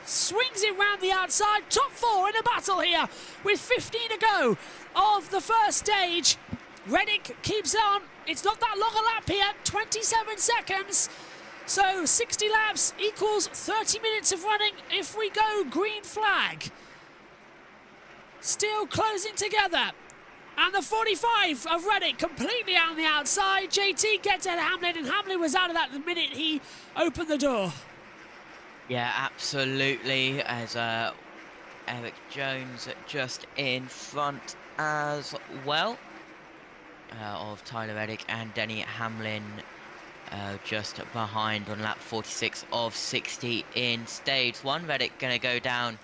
Swings it round the outside. Top 4 in a battle here with 15 to go of the first stage. Reddick keeps on. It's not that long a lap here. 27 seconds. So 60 laps equals 30 minutes of running if we go green flag. Still closing together. And the 45 of Reddick completely out on the outside. JT gets ahead of Hamlin, and Hamlin was out of that the minute he opened the door. Yeah, absolutely. As Eric Jones just in front as well of Tyler Reddick, and Denny Hamlin just behind on lap 46 of 60 in stage 1. Reddick going to go down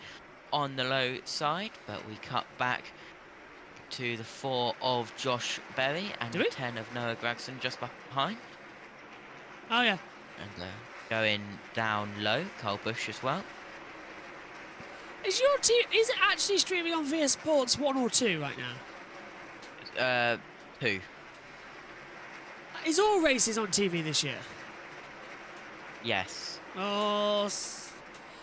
on the low side, but we cut back to the 4 of Josh Berry and the 10 of Noah Gregson just behind. Oh yeah. And going down low, Carl Busch as well. Is your team? Is it actually streaming on VS Sports 1 or 2 right now? 2. Is all races on TV this year? Yes. Oh.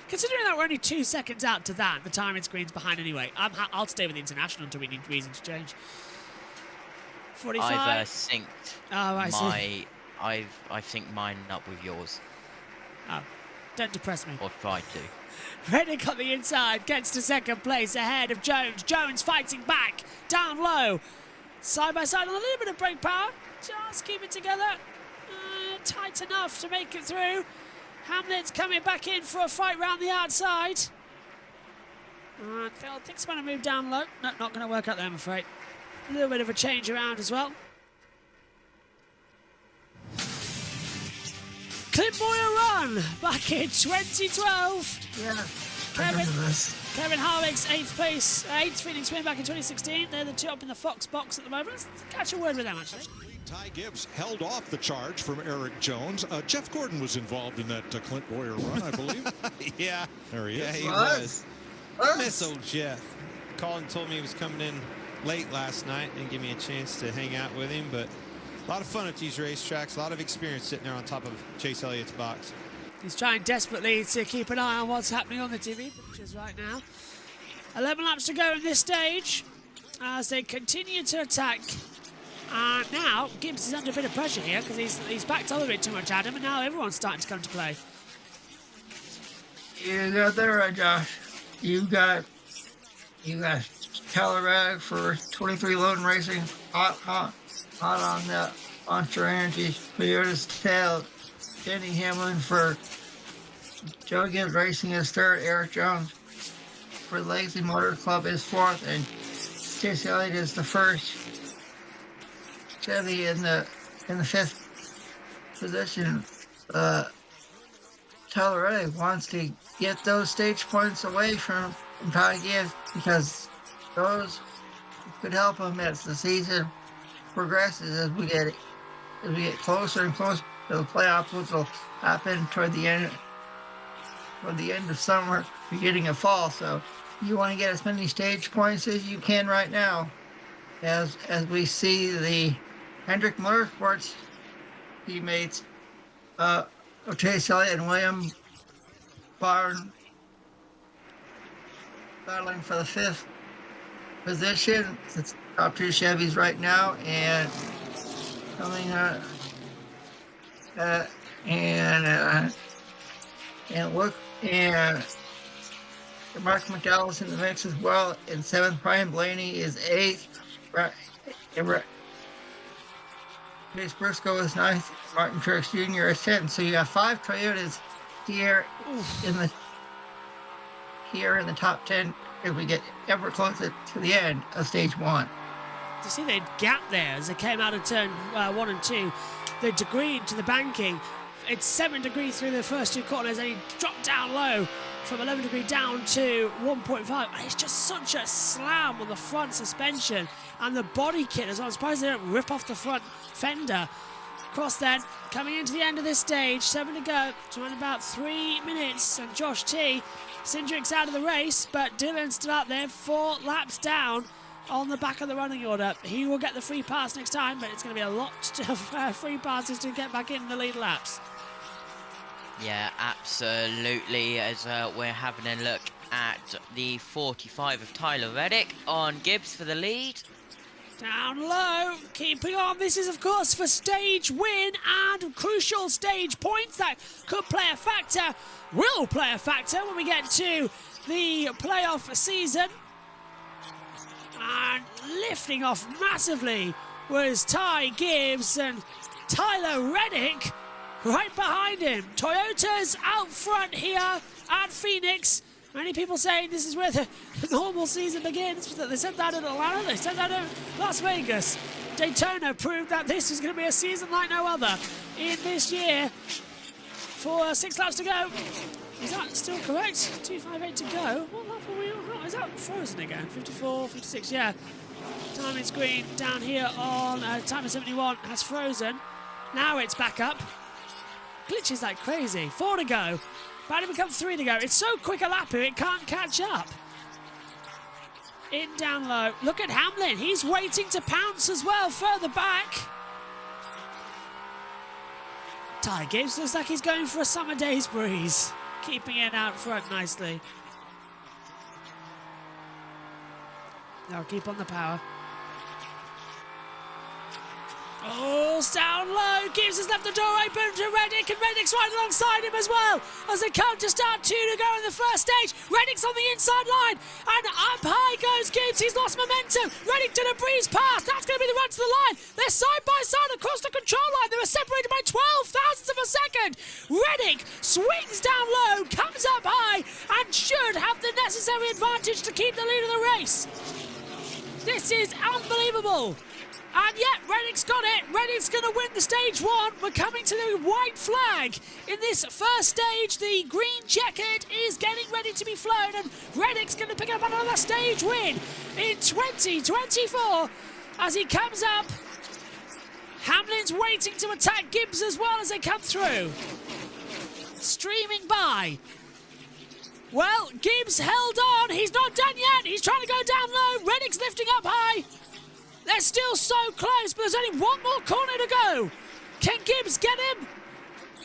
Considering that we're only 2 seconds out to that, the timing screen's behind anyway. I'll stay with the international until we need reason to change. 45. I've synced see. I've synced mine up with yours. Oh, don't depress me. Or tried to. Reddick on the inside gets to second place ahead of Jones. Jones fighting back, down low. Side by side on a little bit of brake power. Just keep it together. Tight enough to make it through. Hamlin's coming back in for a fight round the outside. Phil thinks going to move down low. No, not going to work out there, I'm afraid. A little bit of a change around as well. Clint Boyer run back in 2012. Yeah. Kevin Harvick's 8th place, 8th Phoenix win back in 2016. They're the 2 up in the Fox box at the moment. Let's catch a word with them, actually. Ty Gibbs held off the charge from Eric Jones. Jeff Gordon was involved in that Clint Boyer run, I believe. Yeah. There he is. Yeah, he was. Miss old Jeff. Colin told me he was coming in late last night. Didn't give me a chance to hang out with him, but a lot of fun at these racetracks. A lot of experience sitting there on top of Chase Elliott's box. He's trying desperately to keep an eye on what's happening on the TV pictures right now. 11 laps to go in this stage as they continue to attack. And now Gibbs is under a bit of pressure here because he's backed a little bit too much, Adam, and now everyone's starting to come to play. You got that right, Josh. You got Tyler Reddick for 23 Loading Racing, hot on the Monster Energy Toyota's tail. Denny Hamlin for Joe Gibbs Racing is third. Eric Jones for Legacy Motor Club is fourth, and Chase Elliott is the first. Chevy in the fifth position. Tyler Reddick wants to get those stage points away from Ty Gibbs because those could help him as the season progresses, as we get closer and closer to the playoffs, which will happen toward the end of summer, beginning of fall. So you want to get as many stage points as you can right now, as we see the Hendrick Motorsports teammates Chase Elliott and William Byron battling for the fifth position. It's top two Chevys right now, and coming Mark McDowell's in the mix as well. In seventh, Brian Blaney is eighth. Chase Briscoe is ninth. Martin Truex Jr. is 10th. So you have five Toyotas here in the top 10 if we get ever closer to the end of stage one. You see the gap there as they came out of turn 1 and 2. The degree to the banking, it's 7 degrees through the first two corners, and he dropped down low from 11 degree down to 1.5. And it's just such a slam on the front suspension and the body kit as well. I'm surprised they don't rip off the front fender. Cross then, coming into the end of this stage, 7 to go, to run about 3 minutes, and Josh T. Cindric's out of the race, but Dylan's still out there, 4 laps down on the back of the running order. He will get the free pass next time, but it's going to be a lot of free passes to get back in the lead laps. Yeah, absolutely, as we're having a look at the 45 of Tyler Reddick on Gibbs for the lead. Down low, keeping on. This is, of course, for stage win and crucial stage points that could play a factor, will play a factor when we get to the playoff season. And lifting off massively was Ty Gibbs, and Tyler Reddick right behind him. Toyota's out front here at Phoenix. Many people saying this is where the normal season begins. They said that in Atlanta, they said that in Las Vegas. Daytona proved that this is going to be a season like no other in this year. For 6 laps to go. Is that still correct? 2:58 to go. What lap are we on? Is that frozen again? 54, 56, yeah. Timing screen down here on timer 71 has frozen. Now it's back up. Glitches like crazy. 4 to go. About to become 3 to go. It's so quick a lap here, it can't catch up. In down low. Look at Hamlin. He's waiting to pounce as well, further back. Ty Gibbs looks like he's going for a summer day's breeze. Keeping it out front nicely. Now keep on the power. Oh, down low. Gibbs has left the door open to Reddick, and Reddick's right alongside him as well as they come to start 2 to go in the first stage. Reddick's on the inside line, and up high goes Gibbs. He's lost momentum. Reddick did a breeze pass. That's going to be the run to the line. They're side by side across the control line. They were separated by 12 thousandths of a second. Reddick swings down low, comes up high, and should have the necessary advantage to keep the lead of the race. This is unbelievable. And yet, Reddick's got it. Reddick's going to win the stage one. We're coming to the white flag. In this first stage, the green checkered is getting ready to be flown, and Reddick's going to pick up another stage win in 2024 as he comes up. Hamlin's waiting to attack Gibbs as well as they come through. Streaming by. Well, Gibbs held on. He's not done yet. He's trying to go down low. Reddick's lifting up high. They're still so close, but there's only one more corner to go. Can Gibbs get him?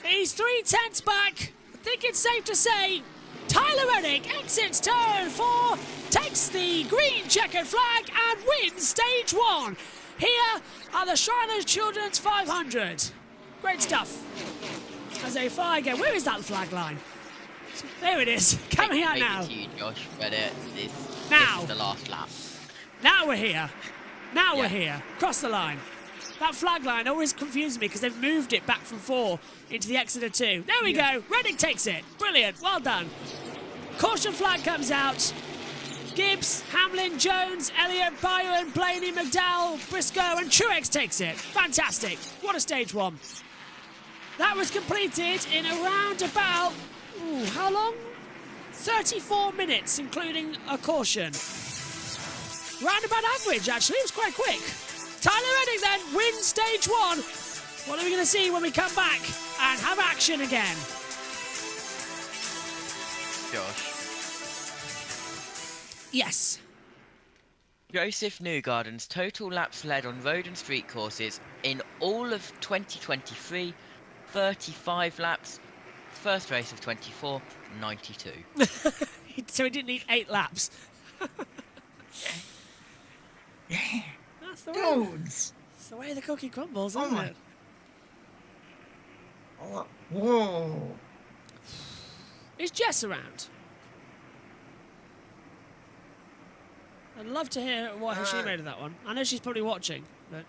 He's 3/10 back. I think it's safe to say Tyler Reddick exits turn 4, takes the green checkered flag, and wins stage one. Here are the Shriners Children's 500. Great stuff. As they fly again. Where is that flag line? There it is. Coming out now. To you, Josh, but this Now. is the last lap. Now we're here. Now we're Yeah. here. Cross the line. That flag line always confuses me because they've moved it back from 4 into the exit of 2. There we go. Reddick takes it. Brilliant. Well done. Caution flag comes out. Gibbs, Hamlin, Jones, Elliott, Byron, Blaney, McDowell, Briscoe and Truex takes it. Fantastic. What a stage 1. That was completed in around about, how long? 34 minutes, including a caution. Roundabout average, actually. It was quite quick. Tyler Reddick then wins stage 1. What are we going to see when we come back and have action again? Josh. Yes. Joseph Newgarden's total laps led on road and street courses in all of 2023, 35 laps. First race of 24, 92. So he didn't need 8 laps. That's the way. Dudes. It's the way the cookie crumbles, Oh isn't my. it? Oh, whoa. Is Jess around? I'd love to hear what she made of that one. I know she's probably watching, but...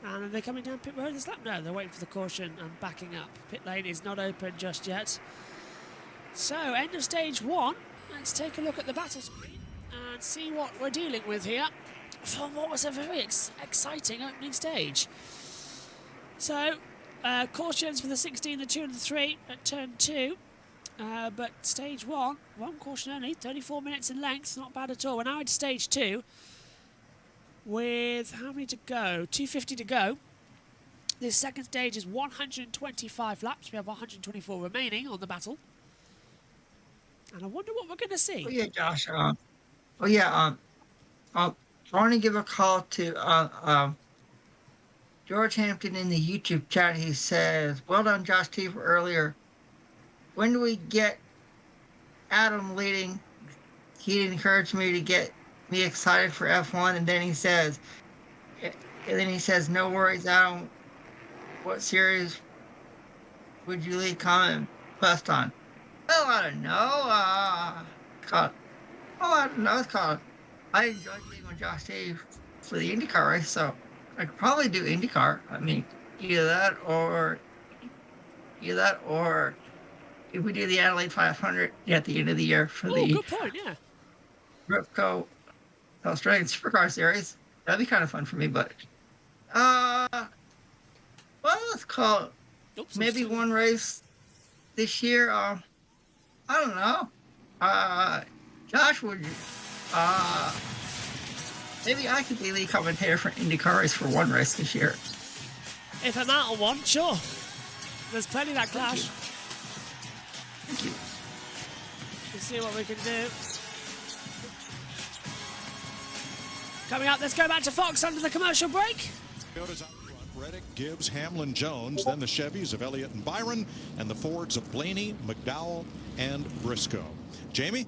And are they coming down pit road this lap? No, they're waiting for the caution and backing up. Pit lane is not open just yet. So, end of stage 1. Let's take a look at the battle screen and see what we're dealing with here from what was a very exciting opening stage. So, cautions for the 16, the 2 and the 3 at turn 2. But stage 1, one caution only, 34 minutes in length, not bad at all. We're now into stage 2 with how many to go? 250 to go. This second stage is 125 laps. We have 124 remaining on the battle. And I wonder what we're going to see. Oh, yeah, Josh. I want to give a call to George Hampton in the YouTube chat. He says, well done, Josh T, for earlier. When do we get Adam leading? He encouraged me to get me excited for F1, and then he says, no worries, Adam. What series would you lead comment best on? Well, I don't know. It's called. I enjoyed being with Josh T for the IndyCar race, so I could probably do IndyCar. I mean, either that or if we do the Adelaide 500 at the end of the year for the good point, yeah. Ripco Australian Supercar Series, that'd be kind of fun for me. But well, let's call it maybe one race this year. I don't know. Josh, would you? Maybe I could be the commentator for IndyCar race for one race this year. If I'm out on one, sure. There's plenty of that clash. Thank you. Let's see what we can do. Coming up, let's go back to Fox under the commercial break. Toyota's out front. Reddick, Gibbs, Hamlin, Jones, then the Chevys of Elliott and Byron, and the Fords of Blaney, McDowell, and Briscoe. Jamie?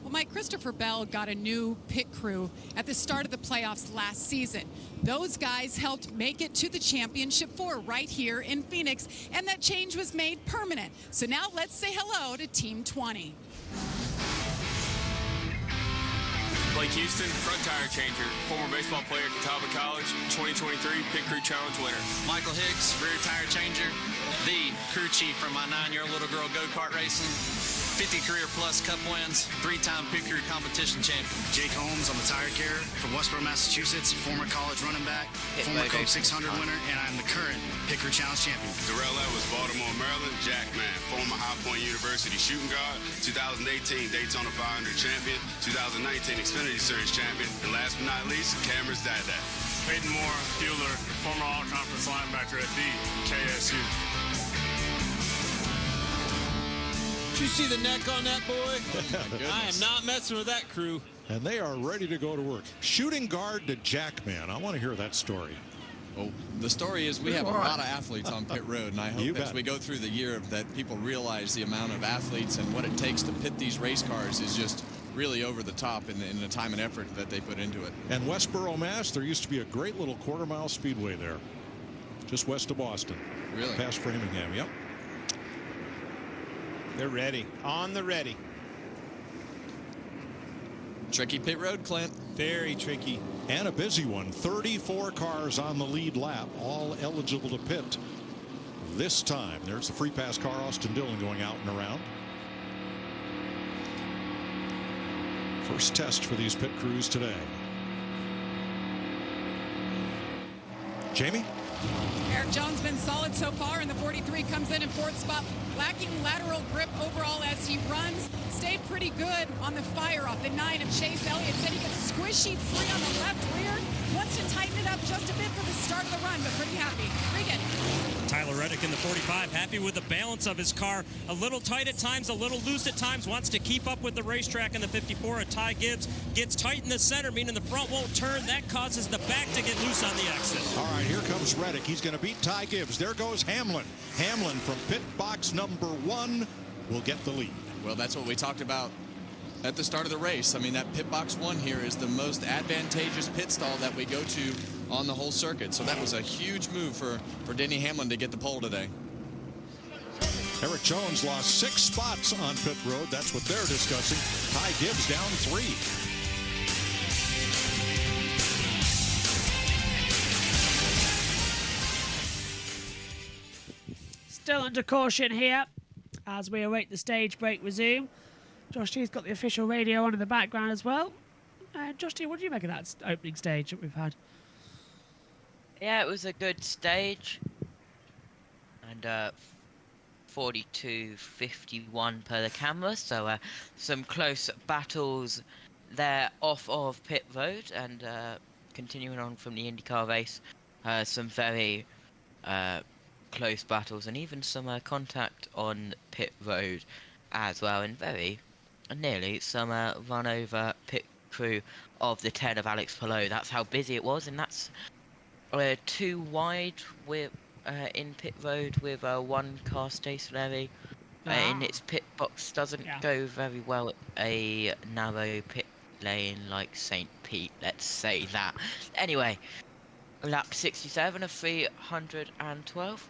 Well, Mike, Christopher Bell got a new pit crew at the start of the playoffs last season. Those guys helped make it to the championship 4 right here in Phoenix, and that change was made permanent. So now let's say hello to Team 20. Blake Houston, front tire changer, former baseball player at Catawba College, 2023 Pit Crew Challenge winner. Michael Hicks, rear tire changer, the crew chief from my 9-year-old little girl go-kart racing, 50 career plus cup wins, 3-time Pit Crew competition champion. Jake Holmes, I'm a tire carrier from Westboro, Massachusetts, former college running back, former Coke 600 winner, and I'm the current Pit Crew Challenge champion. Darrell Evans, Baltimore, Maryland, Jackman, former High Point University shooting guard, 2018 Daytona 500 champion, 2019 Xfinity Series champion, and last but not least, Cameron's dad. Peyton Moore, Bueller, former all-conference linebacker at the KSU. Did you see the neck on that boy? I am not messing with that crew. And they are ready to go to work. Shooting guard to Jackman. I want to hear that story. Oh, the story is we have a lot of athletes on pit road, and I hope as we go through the year that people realize the amount of athletes and what it takes to pit these race cars is just really over the top in the time and effort that they put into it. And Westboro, Mass, there used to be a great little quarter-mile speedway there, just west of Boston. Really? Past Framingham, yep. They're ready. On the ready. Tricky pit road, Clint. Very tricky. And a busy one. 34 cars on the lead lap, all eligible to pit this time. There's the free pass car, Austin Dillon, going out and around. First test for these pit crews today. Jamie? Eric Jones been solid so far in the 43, comes in fourth spot, lacking lateral grip overall as he runs. Stayed pretty good on the fire off the 9 of Chase Elliott. Said he gets squishy free on the left rear. Wants to tighten it up just a bit for the start of the run, but pretty happy. Regan. Tyler Reddick in the 45, happy with the balance of his car. A little tight at times, a little loose at times, wants to keep up with the racetrack in the 54. Ty Gibbs gets tight in the center, meaning the front won't turn. That causes the back to get loose on the exit. All right, here comes Reddick. He's going to beat Ty Gibbs. There goes Hamlin. Hamlin from pit box number 1 will get the lead. Well, that's what we talked about at the start of the race. I mean, that pit box 1 here is the most advantageous pit stall that we go to on the whole circuit. So that was a huge move for Denny Hamlin to get the pole today. Eric Jones lost 6 spots on pit road. That's what they're discussing. Ty Gibbs down 3. Still under caution here as we await the stage break resume. Josh T's got the official radio on in the background as well. Josh T, what do you make of that opening stage that we've had? Yeah, it was a good stage. And 42.51 per the camera, so some close battles there off of pit road, and continuing on from the IndyCar race, some very close battles and even some contact on pit road as well, and nearly some run over pit crew of the 10 of Alex Palou. That's how busy it was, and that's 2 wide with in pit road with 1 car stationary in its pit box. Doesn't go very well at a narrow pit lane like St. Pete, let's say that. Anyway, lap 67 of 312.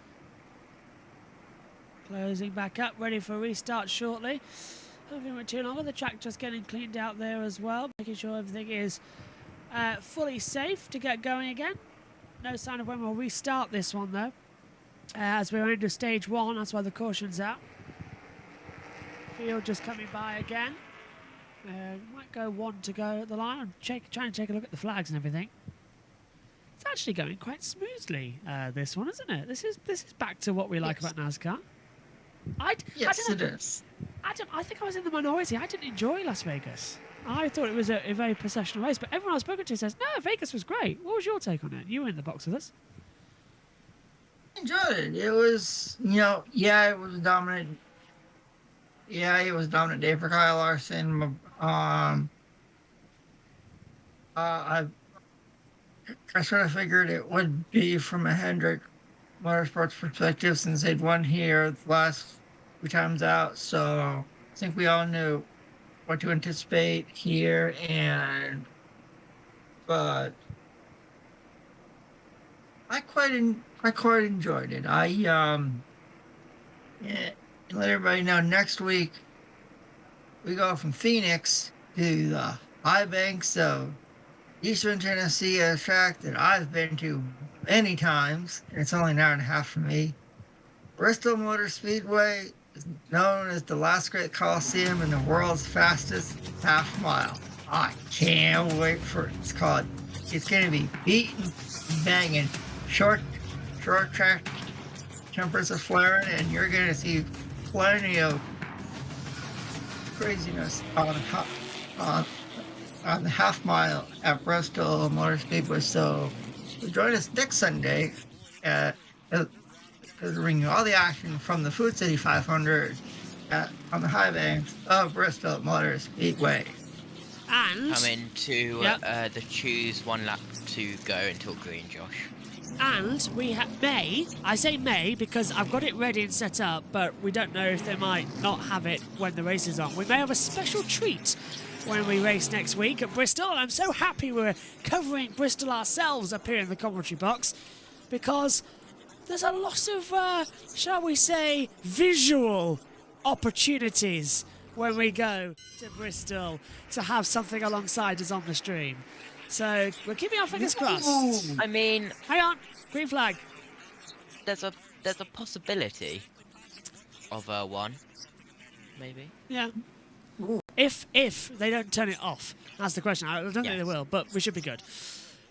Closing back up, ready for a restart shortly. Hopefully not too long, with the track just getting cleaned out there as well, making sure everything is fully safe to get going again. No sign of when we'll restart this one though, as we're into stage 1. That's why the caution's out. Field just coming by again. Might go 1 to go at the line. I'm trying to take a look at the flags and everything. It's actually going quite smoothly, this one, isn't it? This is back to what we like about NASCAR. Yes, it is. I think I was in the minority. I didn't enjoy Las Vegas. I thought it was a very processional race, but everyone I've spoken to says, no, Vegas was great. What was your take on it? You were in the box with us. I enjoyed it. It was, it was dominant. Yeah, it was a dominant day for Kyle Larson. I sort of figured it would be from a Hendrick Motorsports perspective, since they'd won here the last 2 times out. So I think we all knew what to anticipate here, but I quite enjoyed it. Let everybody know, next week we go from Phoenix to the high banks of Eastern Tennessee, a track that I've been to many times, and it's only an hour and a half from me. Bristol Motor Speedway is known as the last great Coliseum and the world's fastest half mile. I can't wait for it. It's going to be beating, banging, short track tempers are flaring, and you're going to see plenty of craziness on the half mile at Bristol Motor Speedway. So join us next Sunday to bring you all the action from the Food City 500 on the high banks of Bristol Motor Speedway. And coming to the choose 1 lap to go until green, Josh. And we I say may because I've got it ready and set up, but we don't know if they might not have it when the race is on. We may have a special treat when we race next week at Bristol. I'm so happy we're covering Bristol ourselves up here in the commentary box, because there's a lot of, shall we say, visual opportunities when we go to Bristol to have something alongside us on the stream. So we're keeping our fingers crossed. I mean, hang on, green flag. There's a possibility of one, maybe. Yeah. If they don't turn it off, that's the question. I don't think they will, but we should be good.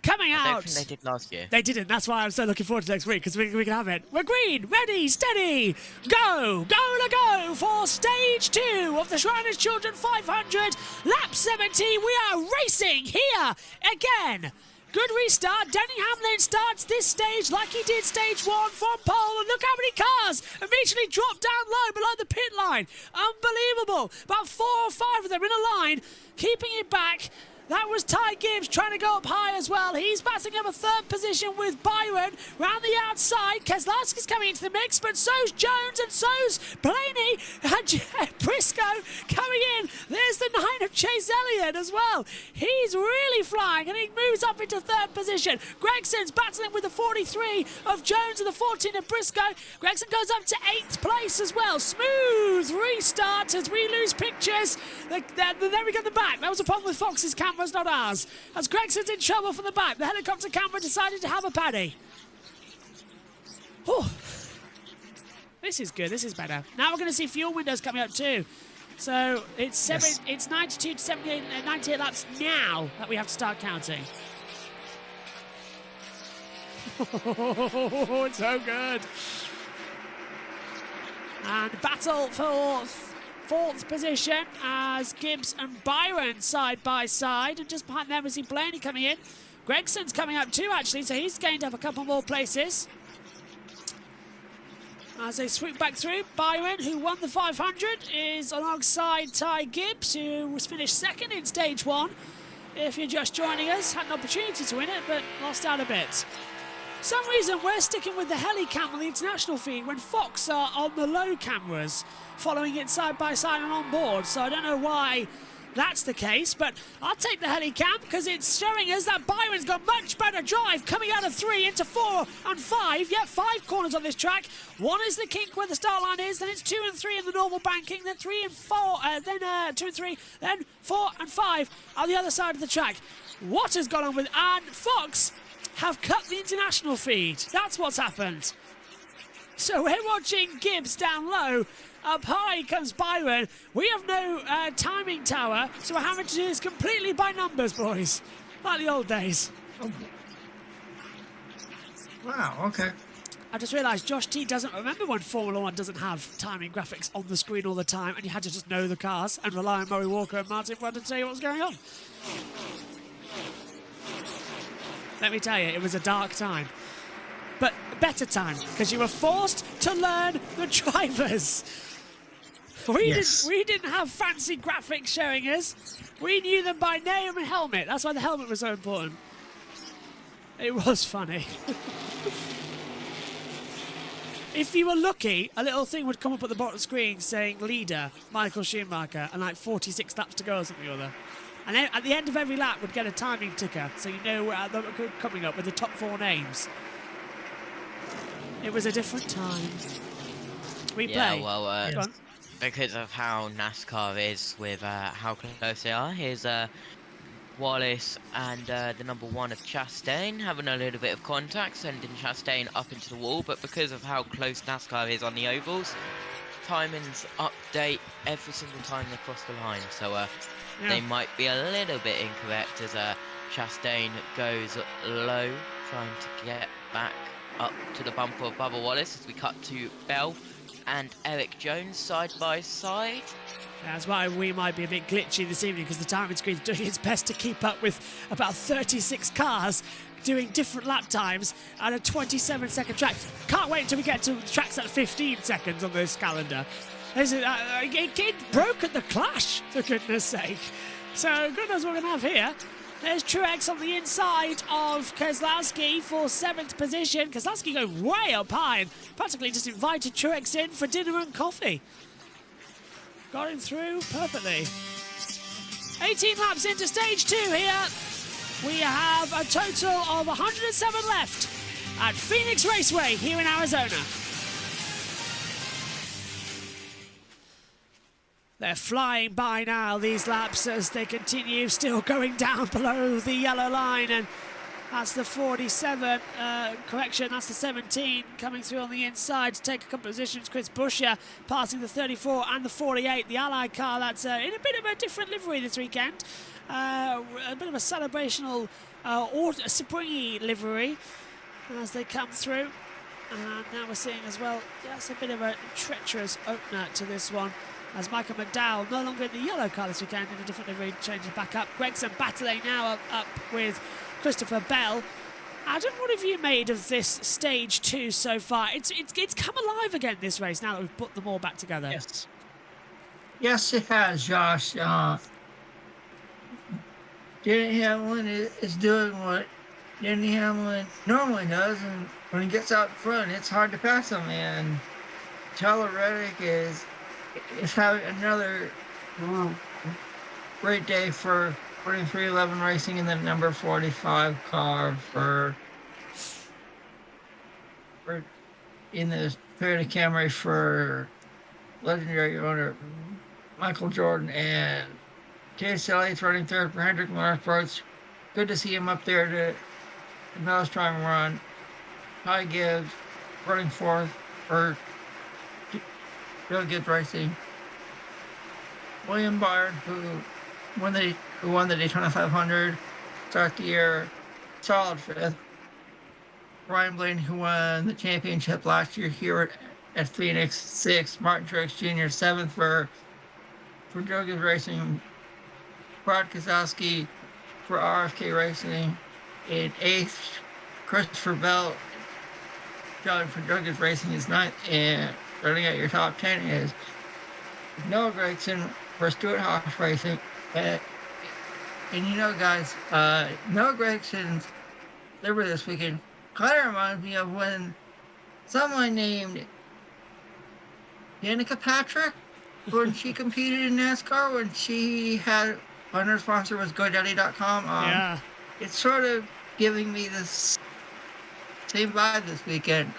Coming out. I don't think they did last year. They didn't. That's why I'm so looking forward to next week, because we can have it. We're green, ready, steady, go, go for stage 2 of the Shriners Children 500, lap 70. We are racing here again. Good restart. Danny Hamlin starts this stage like he did stage 1 from pole. And look how many cars immediately dropped down low below the pit line. Unbelievable. About 4 or 5 of them in a line, keeping it back. That was Ty Gibbs trying to go up high as well. He's batting up a 3rd position with Byron round the outside. Keselowski's coming into the mix, but so's Jones and so's Blaney. And Briscoe coming in. There's the 9 of Chase Elliott as well. He's really flying, and he moves up into 3rd position. Gregson's battling with the 43 of Jones and the 14 of Briscoe. Gregson goes up to 8th place as well. Smooth restart as we lose pictures. There we go in the back. That was a problem with Fox's camera. Not ours. As Gregson's in trouble from the back, the helicopter camera decided to have a paddy. Whew. This is good. This is better. Now we're going to see fuel windows coming up too. So it's 92 to 78, 98 laps now that we have to start counting. Oh, it's so good. And battle for 4th position as Gibbs and Byron side by side, and just behind them we see Blaney coming in. Gregson's coming up too, actually, so he's gained up a couple more places. As they sweep back through, Byron, who won the 500, is alongside Ty Gibbs, who was finished 2nd in stage 1. If you're just joining us, had an opportunity to win it, but lost out a bit. For some reason, we're sticking with the heli cam on the international feed when Fox are on the low cameras, following it side by side and on board. So I don't know why that's the case, but I'll take the heli cam because it's showing us that Byron's got much better drive coming out of 3 into 4 and 5. Yeah, 5 corners on this track. 1 is the kink where the start line is, then it's 2 and 3 in the normal banking, then 3 and 4, then 2 and 3, then 4 and 5 on the other side of the track. What has gone on with... And Fox have cut the international feed. That's what's happened. So we're watching Gibbs down low. Up high comes Byron. We have no timing tower, so we're having to do this completely by numbers, boys. Like the old days. Oh. Wow, okay. I just realised Josh T doesn't remember when Formula 1 doesn't have timing graphics on the screen all the time, and you had to just know the cars and rely on Murray Walker and Martin Flood to tell you what was going on. Let me tell you, it was a dark time. But a better time, because you were forced to learn the drivers. We didn't have fancy graphics showing us. We knew them by name and helmet. That's why the helmet was so important. It was funny. If you were lucky, a little thing would come up at the bottom of the screen saying leader, Michael Schumacher, and like 46 laps to go or something or other. And then at the end of every lap would get a timing ticker, so you know they're coming up with the top 4 names. It was a different time. Replay. Yeah, well, because of how NASCAR is with how close they are, here's Wallace and the number 1 of Chastain having a little bit of contact, sending Chastain up into the wall, but because of how close NASCAR is on the ovals, timings update every single time they cross the line, so they might be a little bit incorrect as Chastain goes low, trying to get back up to the bumper of Bubba Wallace as we cut to Bell and Eric Jones side by side. That's why we might be a bit glitchy this evening, because the timing screen's doing its best to keep up with about 36 cars doing different lap times at a 27-second track. Can't wait until we get to tracks at 15 seconds on this calendar. It broke at the Clash, for goodness sake. So, good knows what we're going to have here. There's Truex on the inside of Keselowski for 7th position. Keselowski going way up high and practically just invited Truex in for dinner and coffee. Got him through perfectly. 18 laps into stage 2 here. We have a total of 107 left at Phoenix Raceway here in Arizona. They're flying by now, these laps, as they continue still going down below the yellow line. And that's the 47, correction, that's the 17 coming through on the inside to take a couple of positions. Chris Buescher passing the 34 and the 48. The Allied car that's in a bit of a different livery this weekend. A bit of a celebrational springy livery as they come through. And now we're seeing as well, that's a bit of a treacherous opener to this one, as Michael McDowell, no longer in the yellow car this weekend, in a different livery, changing back up. Gregson battling now up with Christopher Bell. Adam, what have you made of this stage 2 so far? It's come alive again, this race, now that we've put them all back together. Yes. Yes, it has, Josh. Denny Hamlin is doing what Denny Hamlin normally does, and when he gets out front, it's hard to pass him. And Tyler Reddick is having another great day for 4311 Racing in the number 45 car for in the Toyota Camry for legendary owner Michael Jordan. And Chase Elliott's running third for Hendrick Motorsports. Good to see him up there to another strong run. Ty Gibbs running fourth for Real Gibbs Racing. William Byron, who won the Daytona 500, start the year, solid fifth. Ryan Blaney, who won the championship last year here at Phoenix, sixth. Martin Truex Jr., seventh for Real Gibbs Racing. Brad Keselowski for RFK Racing in eighth. Christopher Bell, driving for Real Gibbs Racing, is ninth. And running out your top 10 is Noah Gragson for Stuart Haas Racing. And you know, guys, Noah Gregson's livery this weekend kind of reminds me of when someone named Danica Patrick, when she competed in NASCAR, when her sponsor was GoDaddy.com. Yeah. It's sort of giving me this same vibe this weekend.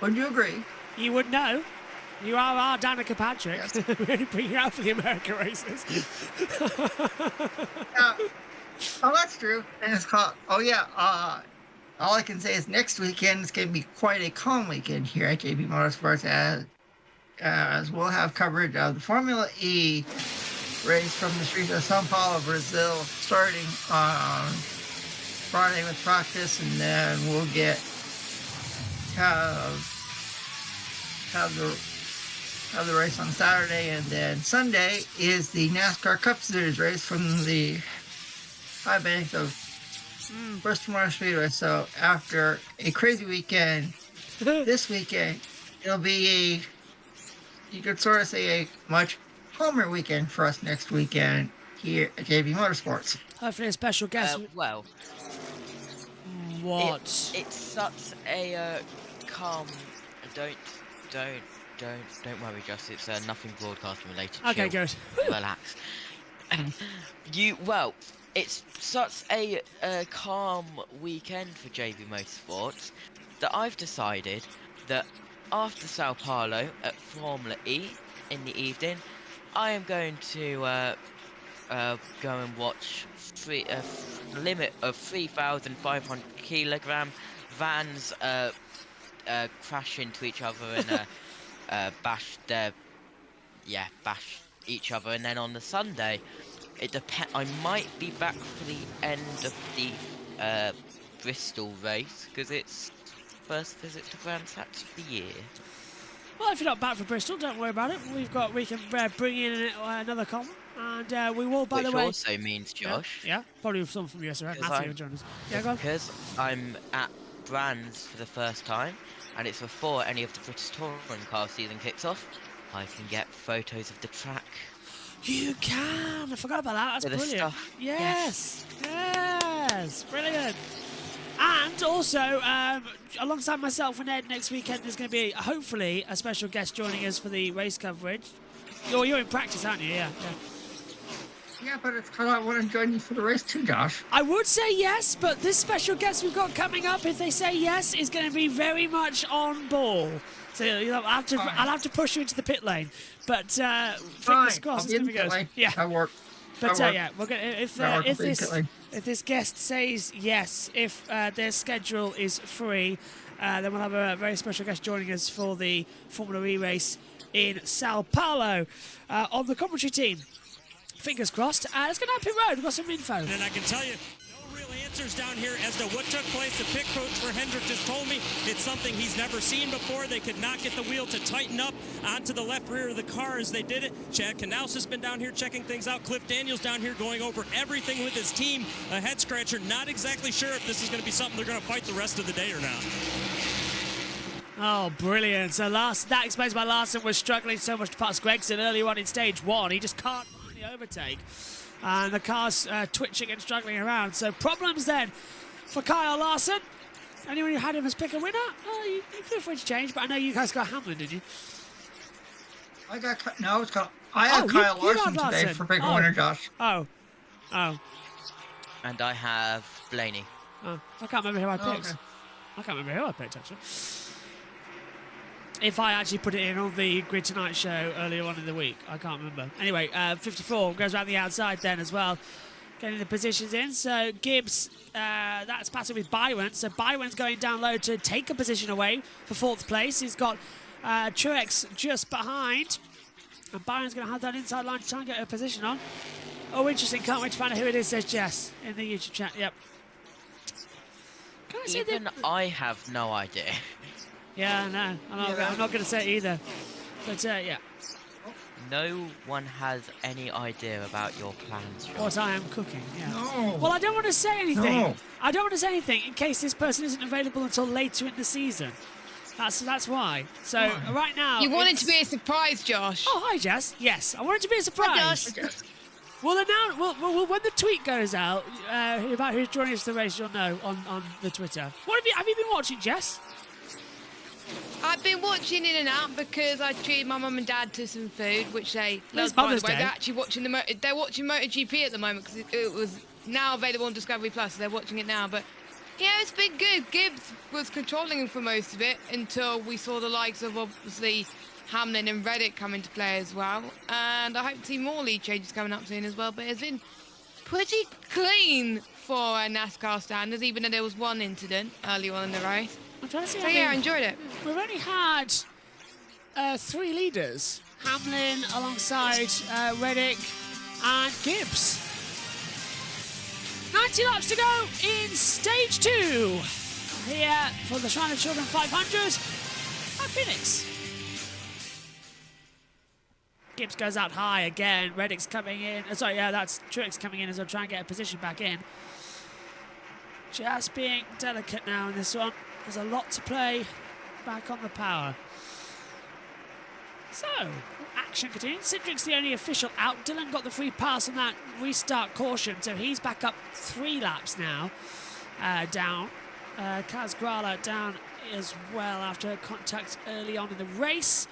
Would you agree? You would know. You are our Danica Patrick. Yes. Really bring you out for the American races. Oh, that's true. And it's called, all I can say is next weekend is going to be quite a calm weekend here at JB Motorsports, as we'll have coverage of the Formula E race from the streets of Sao Paulo, Brazil, starting on Friday with practice, and then we'll have the race on Saturday, and then Sunday is the NASCAR Cup Series race from the high banks of Bristol Motor Speedway. So after a crazy weekend, this weekend it'll be you could sort of say a much calmer weekend for us next weekend here at JB Motorsports. Hopefully a special guest. Well, what? It's such a calm. Don't worry, Just. It's nothing broadcasting related. Okay, Chill. good. Relax. It's such a calm weekend for JB Motorsports that I've decided that after Sao Paulo at Formula E in the evening, I am going to go and watch a limit of 3,500 kilogram vans crash into each other and bash each other. And then on the Sunday, I might be back for the end of the Bristol race, because it's first visit to Brands Hatch of the year. Well, if you're not back for Bristol, don't worry about it. We can bring in another comp, and we will. By the way, which also means, Josh. Yeah, probably some from US, right? Matthew will join us. Yeah, go on. Because I'm at Brands for the first time, and it's before any of the British Touring car season kicks off, I can get photos of the track. You can. I forgot about that. That's brilliant. Yes. Brilliant. And also, alongside myself and Ed, next weekend there's going to be hopefully a special guest joining us for the race coverage. You're in practice, aren't you? Yeah. Yeah, but it's kind of I want to join you for the race too, Josh. I would say yes, but this special guest we've got coming up, if they say yes, is going to be very much on ball. So I'll have to push you into the pit lane. But fingers crossed, it's going to be good. Yeah, that works. But yeah, we're gonna if this guest says yes, if their schedule is free, then we'll have a very special guest joining us for the Formula E race in Sao Paulo on the commentary team. Fingers crossed. Let's go down pit road. We've got some info. And I can tell you, no real answers down here as to what took place. The pit coach for Hendrick just told me it's something he's never seen before. They could not get the wheel to tighten up onto the left rear of the car as they did it. Chad Knaus has been down here checking things out. Cliff Daniels down here going over everything with his team. A head scratcher. Not exactly sure if this is going to be something they're going to fight the rest of the day or not. Oh, brilliant. So that explains why Larson was struggling so much to pass Gregson earlier on in stage 1. He just can't find the overtake. And the car's twitching and struggling around. So problems then for Kyle Larson. Anyone who had him as pick a winner? You feel free to change, but I know you guys got Hamlin, did you? I had Kyle Larson today for pick a winner, Josh. Oh. And I have Blaney. Oh, I can't remember who I picked. Okay. I can't remember who I picked, actually. If I actually put it in on the Grid Tonight show earlier on in the week. I can't remember. Anyway, 54 goes around the outside then as well. Getting the positions in. So Gibbs, that's passing with Byron. So Byron's going down low to take a position away for 4th place. He's got Truex just behind. And Byron's going to have that inside line to try and get a position on. Oh, interesting. Can't wait to find out who it is, says Jess in the YouTube chat. Yep. Can I say Even I have no idea. Yeah, no. I'm not going to say it either. But, yeah. No one has any idea about your plans, John. What I am cooking, yeah. No. Well, I don't want to say anything. No. I don't want to say anything in case this person isn't available until later in the season. That's why. So, right now... You want it to be a surprise, Josh. Oh, hi, Jess. Yes, I want it to be a surprise. Hi, Josh. We'll announce... Well, when the tweet goes out about who's joining us for the race, you'll know on the Twitter. Have you been watching, Jess? I've been watching in and out because I treated my mum and dad to some food, which they love, by the way. They're actually watching they're watching MotoGP at the moment because it was now available on Discovery Plus, so they're watching it now. But yeah, it's been good. Gibbs was controlling him for most of it until we saw the likes of obviously Hamlin and Reddick come into play as well. And I hope to see more lead changes coming up soon as well. But it's been pretty clean for NASCAR standards, even though there was one incident early on in the race. I'm trying to see. So yeah, I enjoyed it. We've only had 3 leaders. Hamlin alongside Reddick and Gibbs. 90 laps to go in stage 2. Here for the Shrine of Children 500 at Phoenix. Gibbs goes out high again. Reddick's coming in. That's Truex coming in as well, trying to get a position back in. Just being delicate now in this one. There's a lot to play back on the power. So, action continues. Cindric's the only official out. Dylan got the free pass on that restart caution, so he's back up 3 laps now. Down. Kaz Grala down as well after contact early on in the race.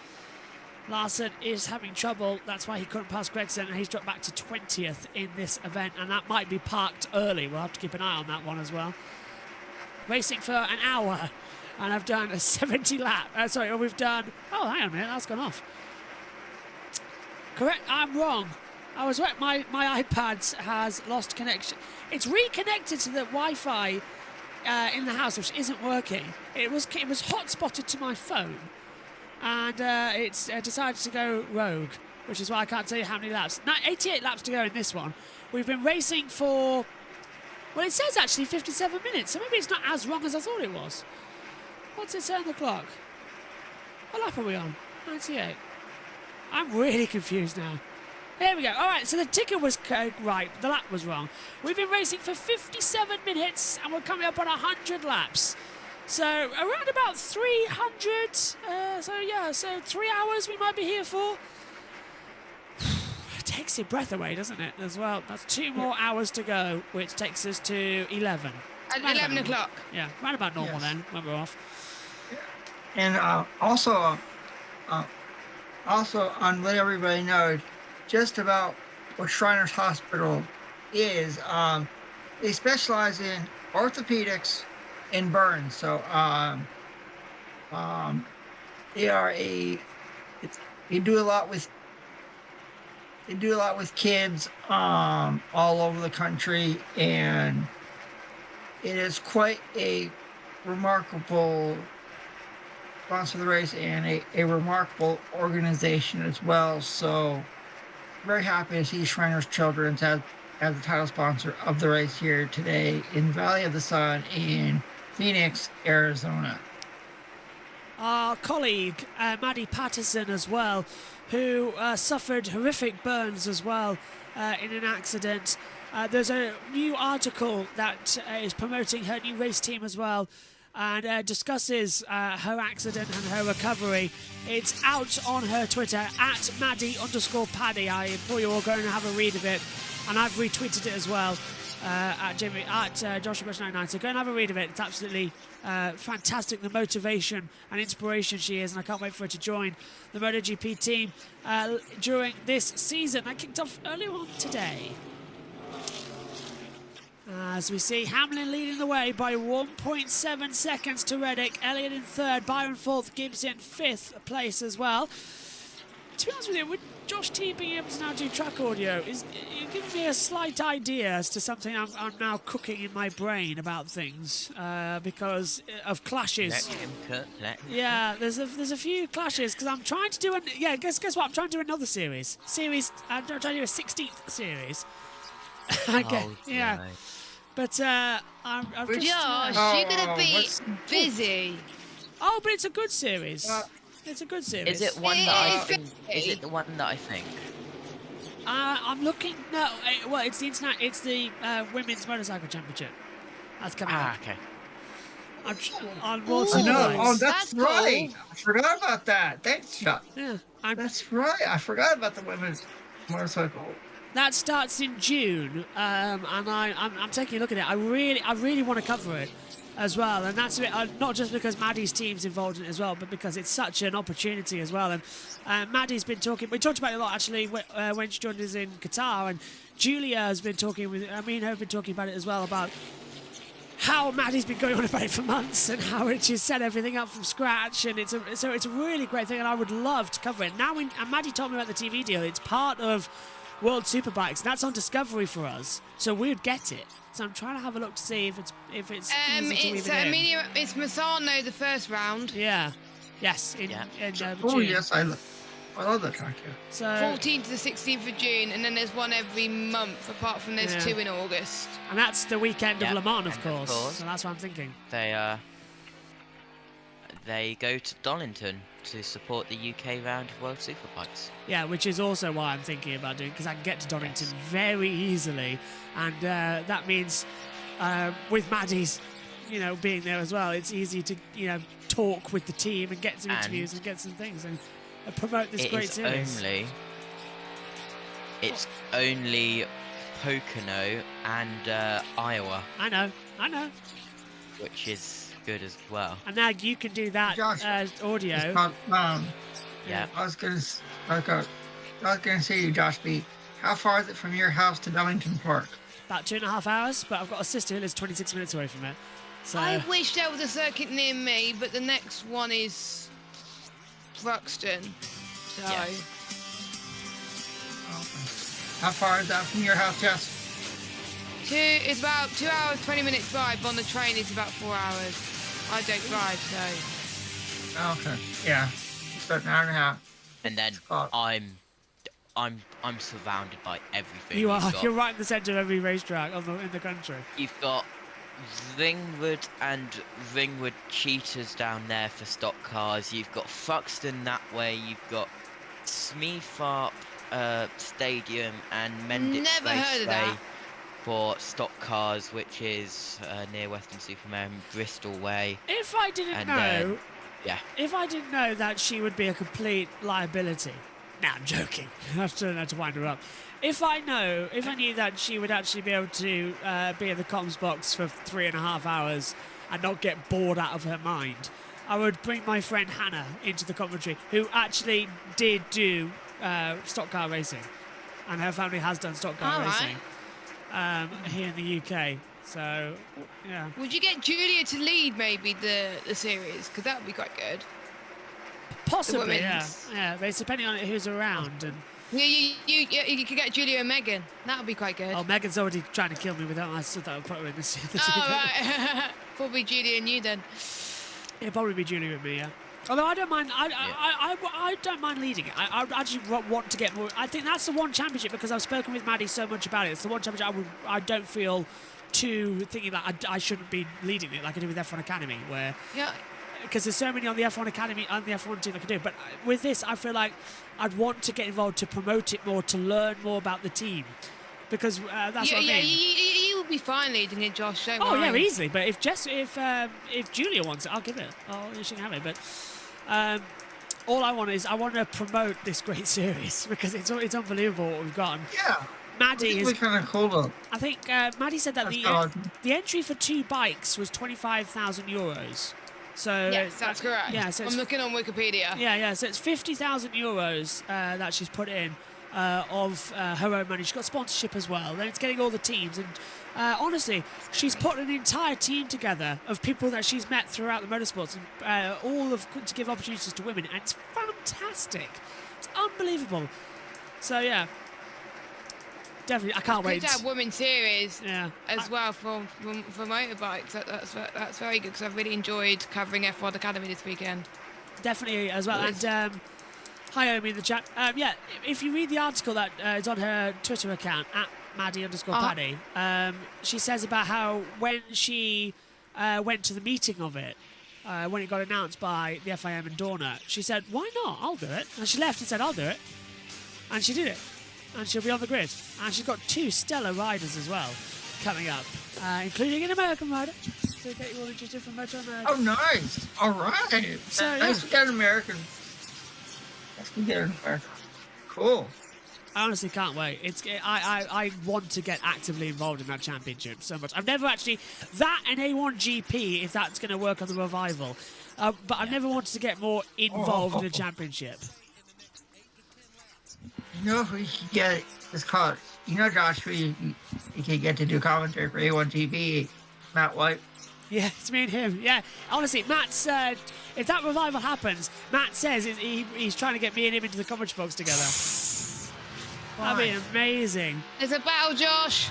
Larson is having trouble. That's why he couldn't pass Gregson, and he's dropped back to 20th in this event, and that might be parked early. We'll have to keep an eye on that one as well. Racing for an hour, and I've done a 70 lap. We've done... Oh, hang on a minute, that's gone off. Correct, I'm wrong. I was right, my iPad has lost connection. It's reconnected to the Wi-Fi in the house, which isn't working. It was hotspotted to my phone, and it's decided to go rogue, which is why I can't tell you how many laps. Now, 88 laps to go in this one. We've been racing for... Well, it says actually 57 minutes, so maybe it's not as wrong as I thought it was. What's it say on the clock? What lap are we on? 98. I'm really confused now. There we go. All right, so the ticker was right. The lap was wrong. We've been racing for 57 minutes, and we're coming up on 100 laps. So around about 300. So 3 hours we might be here for. Takes your breath away, doesn't it, as well? That's 2 more hours to go, which takes us to 11. At 11 o'clock. Yeah, right about normal then, when we're off. And also, let everybody know, just about what Shriners Hospital is. They specialize in orthopedics and burns. So they are they do a lot with kids all over the country, and it is quite a remarkable sponsor of the race and a remarkable organization as well. So very happy to see Shriners Children's as the title sponsor of the race here today in Valley of the Sun in Phoenix, Arizona. Our colleague, Maddie Patterson as well, who suffered horrific burns as well in an accident. There's a new article that is promoting her new race team as well, and discusses her accident and her recovery. It's out on her Twitter, at Maddie_Paddy. I implore you all go and have a read of it. And I've retweeted it as well at Joshua Bush 99. So go and have a read of it. It's absolutely fantastic, the motivation and inspiration she is, and I can't wait for her to join the MotoGP team during this season. That kicked off earlier on today. As we see Hamlin leading the way by 1.7 seconds to Reddick, Elliott in third, Byron fourth, Gibbs in fifth place as well. To be honest with you, with Josh T being able to now do track audio, you're giving me a slight idea as to something I'm now cooking in my brain about things because of clashes. Let him cut. Yeah, there's a few clashes because I'm trying to do guess what? I'm trying to do another series. I'm trying to do a 16th series. Okay, yeah. No. But I'm just... Josh, you're going to be busy. Oh, but it's a good series. It's a good series. Is it one that I think? Is it the one that I think? I'm looking. No, well, it's the internet. It's the Women's Motorcycle Championship. That's coming up. Okay. On World I know. Superbikes. Oh, that's right. Cool. I forgot about that. Thanks, Chuck. Yeah, that's right. I forgot about the Women's Motorcycle. That starts in June, and I'm taking a look at it. I really want to cover it as well, and that's not just because Maddie's team's involved in it as well, but because it's such an opportunity as well. And Maddie's been talking. We talked about it a lot actually when she joined us in Qatar, and Julia has been talking with. I mean, have been talking about it as well about how Maddie's been going on about it for months and how she's set everything up from scratch, and it's a really great thing, and I would love to cover it. Now, and Maddie told me about the TV deal. It's part of World Superbikes. That's on Discovery for us, so we'd get it. So I'm trying to have a look to see if it's easy to weave it in. It's Misano the first round. Yeah. Yes. Oh yes, I love that track. Yeah. So 14th to the 16th of June, and then there's one every month. Apart from there's two in August. And that's the weekend of Le Mans, of course. So that's what I'm thinking. They go to Donington to support the UK round of World Superbikes. Yeah, which is also why I'm thinking about doing, because I can get to Donington very easily, and that means with Maddie's, being there as well, it's easy to talk with the team and get some interviews and get some things and promote this great series. It's only Pocono and Iowa. I know. Which is good as well. And now you can do that audio. Yeah. I was gonna say to you, Josh B, how far is it from your house to Donington Park? About 2.5 hours, but I've got a sister who lives 26 minutes away from it. So I wish there was a circuit near me, but the next one is Thruxton. So how far is that from your house, Jess? It's about 2 hours, 20-minute drive. On the train, it's about 4 hours. I don't drive, so. Okay. Yeah. It's about an hour and a half. And then I'm surrounded by everything. You are. You're right in the centre of every racetrack in the country. You've got Ringwood and Ringwood Cheetahs down there for stock cars. You've got Thruxton that way. You've got Smeethorpe Stadium and Mendip Never heard of that. For stock cars, which is near Western-super-Mare, Bristol Way. If I didn't know that she would be a complete liability. Nah, I'm joking. I have to wind her up. If I knew that she would actually be able to be in the comms box for 3.5 hours and not get bored out of her mind, I would bring my friend Hannah into the commentary, who actually did do stock car racing. and her family has done stock car racing here in the UK. So, yeah. Would you get Julia to lead maybe the series? Because that would be quite good. Possibly, yeah. Yeah, but it's depending on who's around. And you could get Julia and Megan. That would be quite good. Oh, Megan's already trying to kill me with that. I thought that would put her in this. Oh, right. Probably Julia and you then. It'll probably be Julia and me, yeah. Although I don't mind, I don't mind leading it. I actually want to get more. I think that's the one championship, because I've spoken with Maddie so much about it. It's the one championship I don't feel too thinking that I shouldn't be leading it like I do with F1 Academy, where because there's so many on the F1 Academy and the F1 team I can do. But with this, I feel like I'd want to get involved to promote it more, to learn more about the team, because that's what I mean. You will be fine leading it, Josh. Don't worry. Yeah, easily. But if Julia wants it, I'll give it. She can have it. But all I want is I want to promote this great series, because it's unbelievable what we've got. Yeah. Maddie is kind of cool though. I think Maddie said that the entry for 2 bikes was €25,000. So yes, that's correct. Yeah, so I'm looking on Wikipedia. Yeah. So it's €50,000 that she's put in of her own money. She's got sponsorship as well. Then it's getting all the teams, and honestly, she's put an entire team together of people that she's met throughout the motorsports, and to give opportunities to women, and it's fantastic. It's unbelievable. So yeah. Definitely, I can't wait. Good to have women's series as well for motorbikes. That's very good, because I've really enjoyed covering F1 Academy this weekend. Definitely as well. And hi, Omi in the chat. If you read the article that is on her Twitter account at Maddie_Paddy, she says about how when she went to the meeting of it, when it got announced by the FIM and Dorna, she said, "Why not? I'll do it." And she left and said, "I'll do it," and she did it. And she'll be on the grid. And she's got 2 stellar riders as well coming up, including an American rider. So get you all interested from Motor America. Oh, nice. All right. So, nice to get an American. Nice to get an American. Cool. I honestly can't wait. I want to get actively involved in that championship so much. I've never actually... That and A1 GP, if that's going to work on the revival. But I've never wanted to get more involved in a championship. You know who you can get? It's called. You know, Josh, who you can get to do commentary for A1TV, Matt White. Yeah, it's me and him. Yeah, honestly, Matt's. If that revival happens, Matt says he's trying to get me and him into the commentary box together. That'd be amazing. There's a battle, Josh.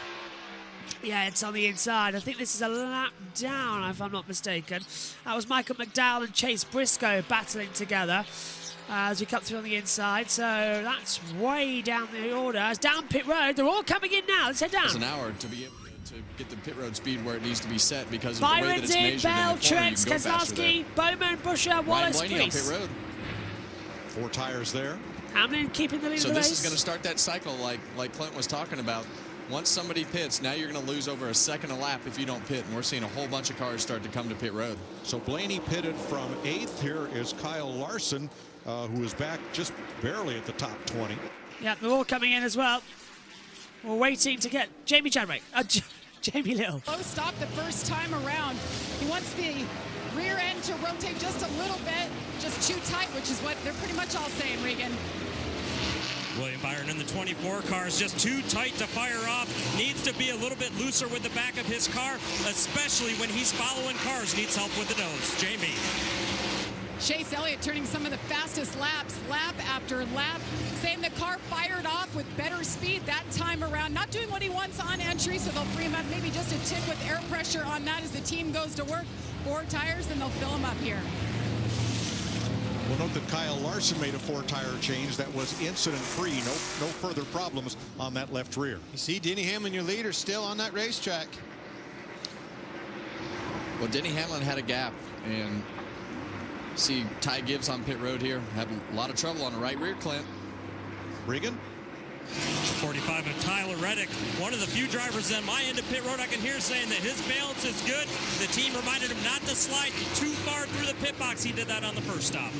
Yeah, it's on the inside. I think this is a lap down, if I'm not mistaken. That was Michael McDowell and Chase Briscoe battling together. As we cut through on the inside, so that's way down the order. It's down pit road. They're all coming in now. Let's head down. It's an hour to be able to get the pit road speed where it needs to be set because of the way that Byron's it's in, measured Bell, in the corner. Trent, Keselowski, Bowman, Busher, Wallace, Priest. Pit road. 4 tires there. Hamlin keeping the lead of the race. So this is going to start that cycle like Clint was talking about. Once somebody pits, now you're going to lose over a second a lap if you don't pit, and we're seeing a whole bunch of cars start to come to pit road. So Blaney pitted from 8th. Here is Kyle Larson, who is back just barely at the top 20. Yeah, they're all coming in as well. We're waiting to get Jamie Chadwick. Jamie Little. Low stop the first time around. He wants the rear end to rotate just a little bit, just too tight, which is what they're pretty much all saying, Regan. William Byron in the 24 car is just too tight to fire off. Needs to be a little bit looser with the back of his car, especially when he's following cars. Needs help with the nose. Jamie. Chase Elliott turning some of the fastest laps, lap after lap, saying the car fired off with better speed that time around. Not doing what he wants on entry, so they'll free him up maybe just a tick with air pressure on that as the team goes to work. 4 tires, and they'll fill him up here. We'll note that Kyle Larson made a 4-tire change that was incident-free. No further problems on that left rear. You see Denny Hamlin, your leader, still on that racetrack. Well, Denny Hamlin had a gap, and see Ty Gibbs on pit road here. Had a lot of trouble on the right rear, Clint. Regan? 45 of Tyler Reddick, one of the few drivers on my end of pit road I can hear saying that his balance is good. The team reminded him not to slide too far through the pit box. He did that on the first stop.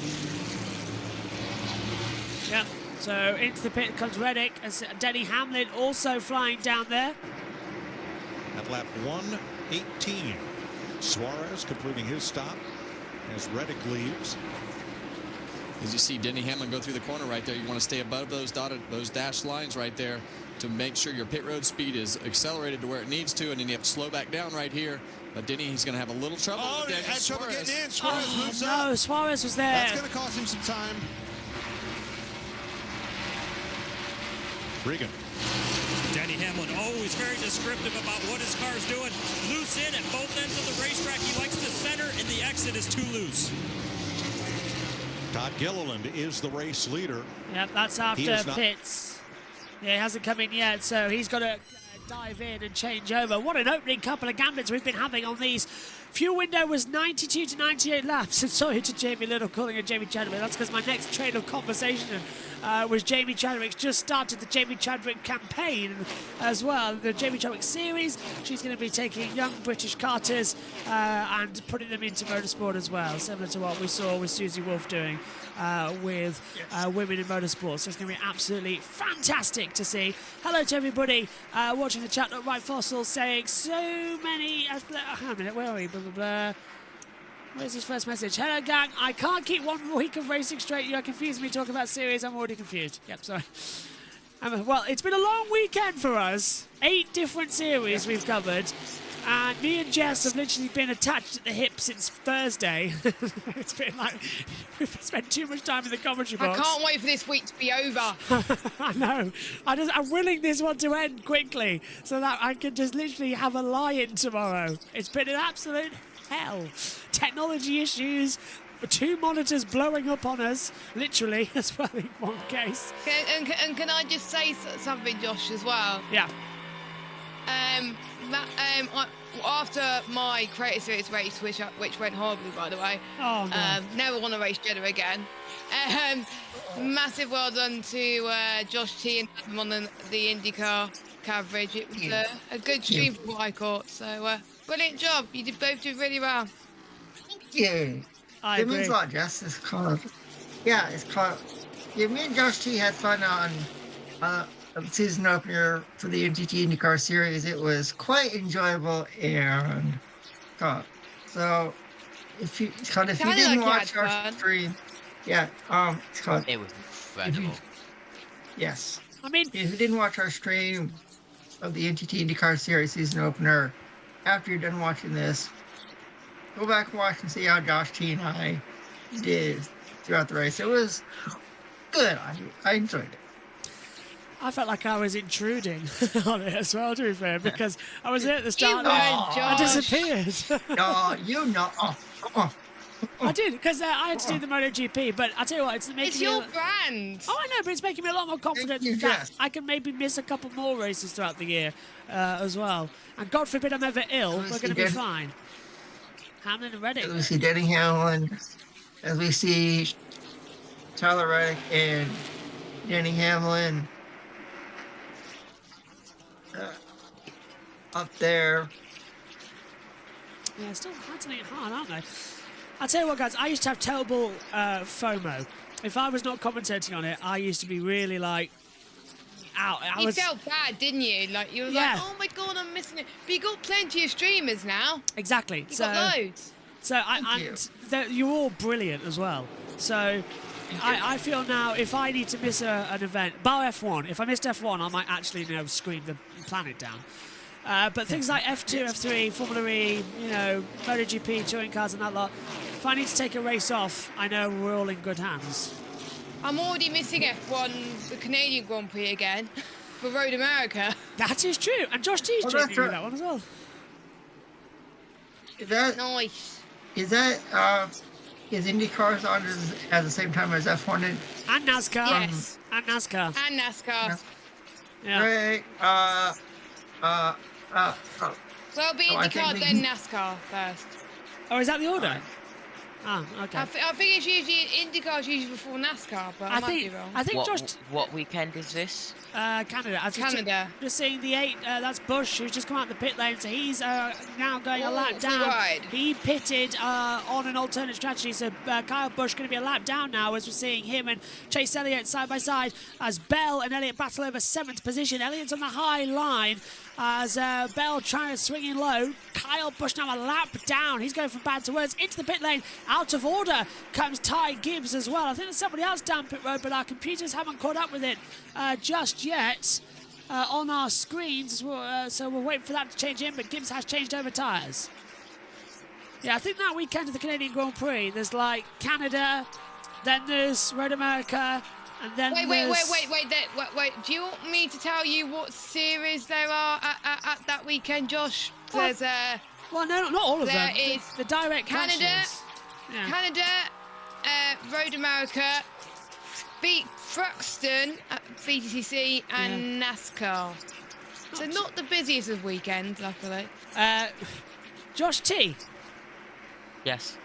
Yeah, so into the pit comes Reddick as Denny Hamlin also flying down there. At lap 1:18, Suarez completing his stop as Reddick leaves. As you see Denny Hamlin go through the corner right there, you want to stay above those dashed lines right there to make sure your pit road speed is accelerated to where it needs to, and then you have to slow back down right here. But Denny, he's going to have a little trouble. Oh, with he had trouble Suarez. getting in. Suarez moves up. No, Suarez was there. That's going to cost him some time. Regan. Denny Hamlin always very descriptive about what his car's doing. Loose in at both ends of the racetrack. He likes to center, and the exit is too loose. Todd Gilliland is the race leader. Yep, that's after pits. Yeah, he hasn't come in yet, so he's got to dive in and change over. What an opening couple of gambits we've been having on these. Fuel window was 92 to 98 laps. And sorry to Jamie Little calling her Jamie Chadwick. That's because my next train of conversation was Jamie Chadwick's just started the Jamie Chadwick campaign as well. The Jamie Chadwick series. She's going to be taking young British karters and putting them into motorsport as well, similar to what we saw with Susie Wolf doing with women in motorsport. So it's going to be absolutely fantastic to see. Hello to everybody watching the chat. Right Fossil saying so many. Hang on a minute, where are we? Blah, blah, blah. Where's his first message? Hello, gang. I can't keep 1 week of racing straight. You are confusing me talking about series. I'm already confused. Yep, sorry. Well, it's been a long weekend for us. 8 different series we've covered. And me and Jess have literally been attached at the hip since Thursday. It's been like, we've spent too much time in the commentary box. I can't wait for this week to be over. I know. I'm willing this one to end quickly so that I can just literally have a lie-in tomorrow. It's been an absolute hell. Technology issues, 2 monitors blowing up on us, literally, as well in one case. And can I just say something, Josh, as well? Yeah. After my Creator Series race, which went horribly, by the way, never want to race Jeddah again. Massive well done to Josh T and Adam on the IndyCar coverage. It was a good stream from what I caught. So brilliant job. You both did really well. Yeah, I it agree. means a lot, Jess. It's called. Yeah, me and Josh T had fun on the season opener for the NTT IndyCar series. It was quite enjoyable and so if you didn't watch our stream, it was incredible. Yes. I mean, if you didn't watch our stream of the NTT IndyCar series season opener, after you're done watching this, go back and watch and see how Josh T and I did throughout the race. It was good. I enjoyed it. I felt like I was intruding on it as well, to be fair, because I was here at the start and I disappeared. No, you know. I did, because I had to do the MotoGP, but I tell you what, it's making It's me... your brand. Oh, I know, but it's making me a lot more confident that I can maybe miss a couple more races throughout the year as well. And God forbid I'm ever ill, we're going to be fine. Hamlin and Reddick. As we see Denny Hamlin, as we see Tyler Reddick and Denny Hamlin up there. Yeah, still handling it hard, aren't they? I'll tell you what, guys, I used to have terrible FOMO. If I was not commentating on it, I used to be really like out. You felt bad, didn't you? Like you were like, oh my god, I'm missing it. But you got plenty of streamers now. Exactly. You got loads. So you're all brilliant as well. So I feel now if I need to miss an event, bar F1, if I missed F1, I might actually scream the planet down. But things like F2, F3, Formula E, MotoGP, touring cars and that lot, if I need to take a race off, I know we're all in good hands. I'm already missing F1, the Canadian Grand Prix again, for Road America. That is true. And Josh T's joining that one as well. Is that nice? Is IndyCars on at the same time as F1 and NASCAR? Yes. And NASCAR. And NASCAR. Yeah. Great. Well, it'll be IndyCar, then NASCAR first. Oh, is that the order? Oh, okay. I think it's usually IndyCar's usually before NASCAR, but I might be wrong. I think what weekend is this? Canada. Canada. Just seeing the 8. That's Busch, who's just come out the pit lane, so he's now going a lap down. Right. He pitted on an alternate strategy, so Kyle Busch going to be a lap down now, as we're seeing him and Chase Elliott side by side as Bell and Elliott battle over 7th position. Elliott's on the high line. as Bell trying to swing in low. Kyle pushed now a lap down. He's going from bad to worse into the pit lane. Out of order comes Ty Gibbs as well. I think there's somebody else down pit road, but our computers haven't caught up with it just yet on our screens. So we'll wait for that to change in, but Gibbs has changed over tyres. Yeah, I think that weekend of the Canadian Grand Prix, there's like Canada, then there's Road America, and then Wait. Do you want me to tell you what series there are at that weekend, Josh? There's well, no, not all of them. There is the direct Canada, yeah. Canada, Road America, Thruxton, VTCC, and NASCAR. So not the busiest of weekends, luckily. Josh T. Yes.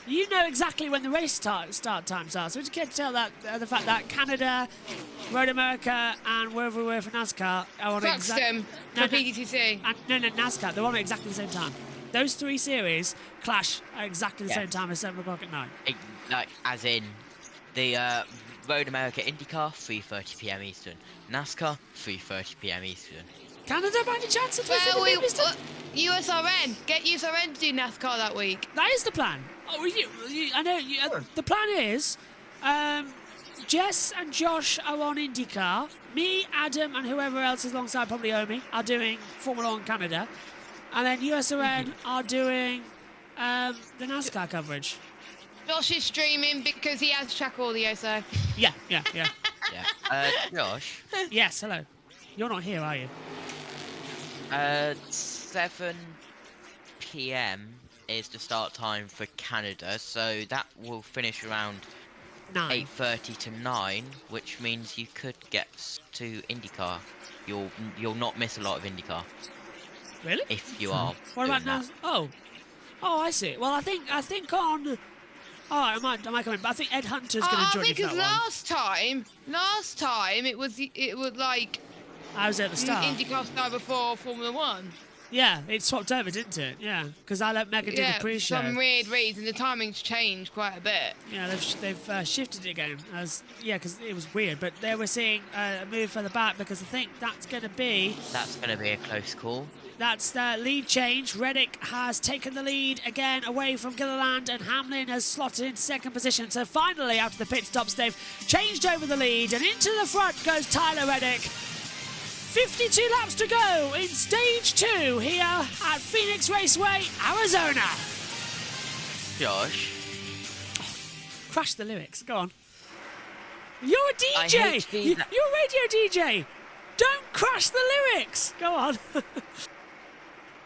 You know exactly when the race start times are, so would you care to tell that the fact that Canada, Road America, and wherever we were for NASCAR are on Thruxton for PDTC. No, NASCAR. They're on at exactly the same time. Those three series clash at exactly the same time as 7 o'clock at night. Like, as in the Road America IndyCar, 3:30 p.m. Eastern. NASCAR, 3:30 p.m. Eastern. Canada, by any chance? USRN. Get USRN to do NASCAR that week. That is the plan. Oh, I know. The plan is Jess and Josh are on IndyCar. Me, Adam, and whoever else is alongside, probably Omi, are doing Formula 1 Canada. And then USRN are doing the NASCAR coverage. Josh is streaming because he has track audio, so... Yeah. Josh? Yes, hello. You're not here, are you? 7 p.m. is the start time for Canada, so that will finish around 8:30 to 9, which means you could get to IndyCar. You'll not miss a lot of IndyCar. Really? If you are. What about now? Oh, I see. Well, I think on. Oh, I might come in, but I think Ed Hunter's going to join you for that one. Last time it was like. I was at the start. IndyCar start before Formula 1. Yeah, it swapped over, didn't it? Yeah, because I let Megan do the pre-show. For some weird reason, the timing's changed quite a bit. Yeah, they've shifted it again. Because it was weird, but they were seeing a move further back because I think that's going to be a close call. That's the lead change. Reddick has taken the lead again away from Gilliland, and Hamlin has slotted into second position. So finally, after the pit stops, they've changed over the lead, and into the front goes Tyler Reddick. 52 laps to go in stage 2 here at Phoenix Raceway, Arizona. Josh. Crash the lyrics. Go on. You're a DJ. You're a radio DJ. Don't crash the lyrics. Go on.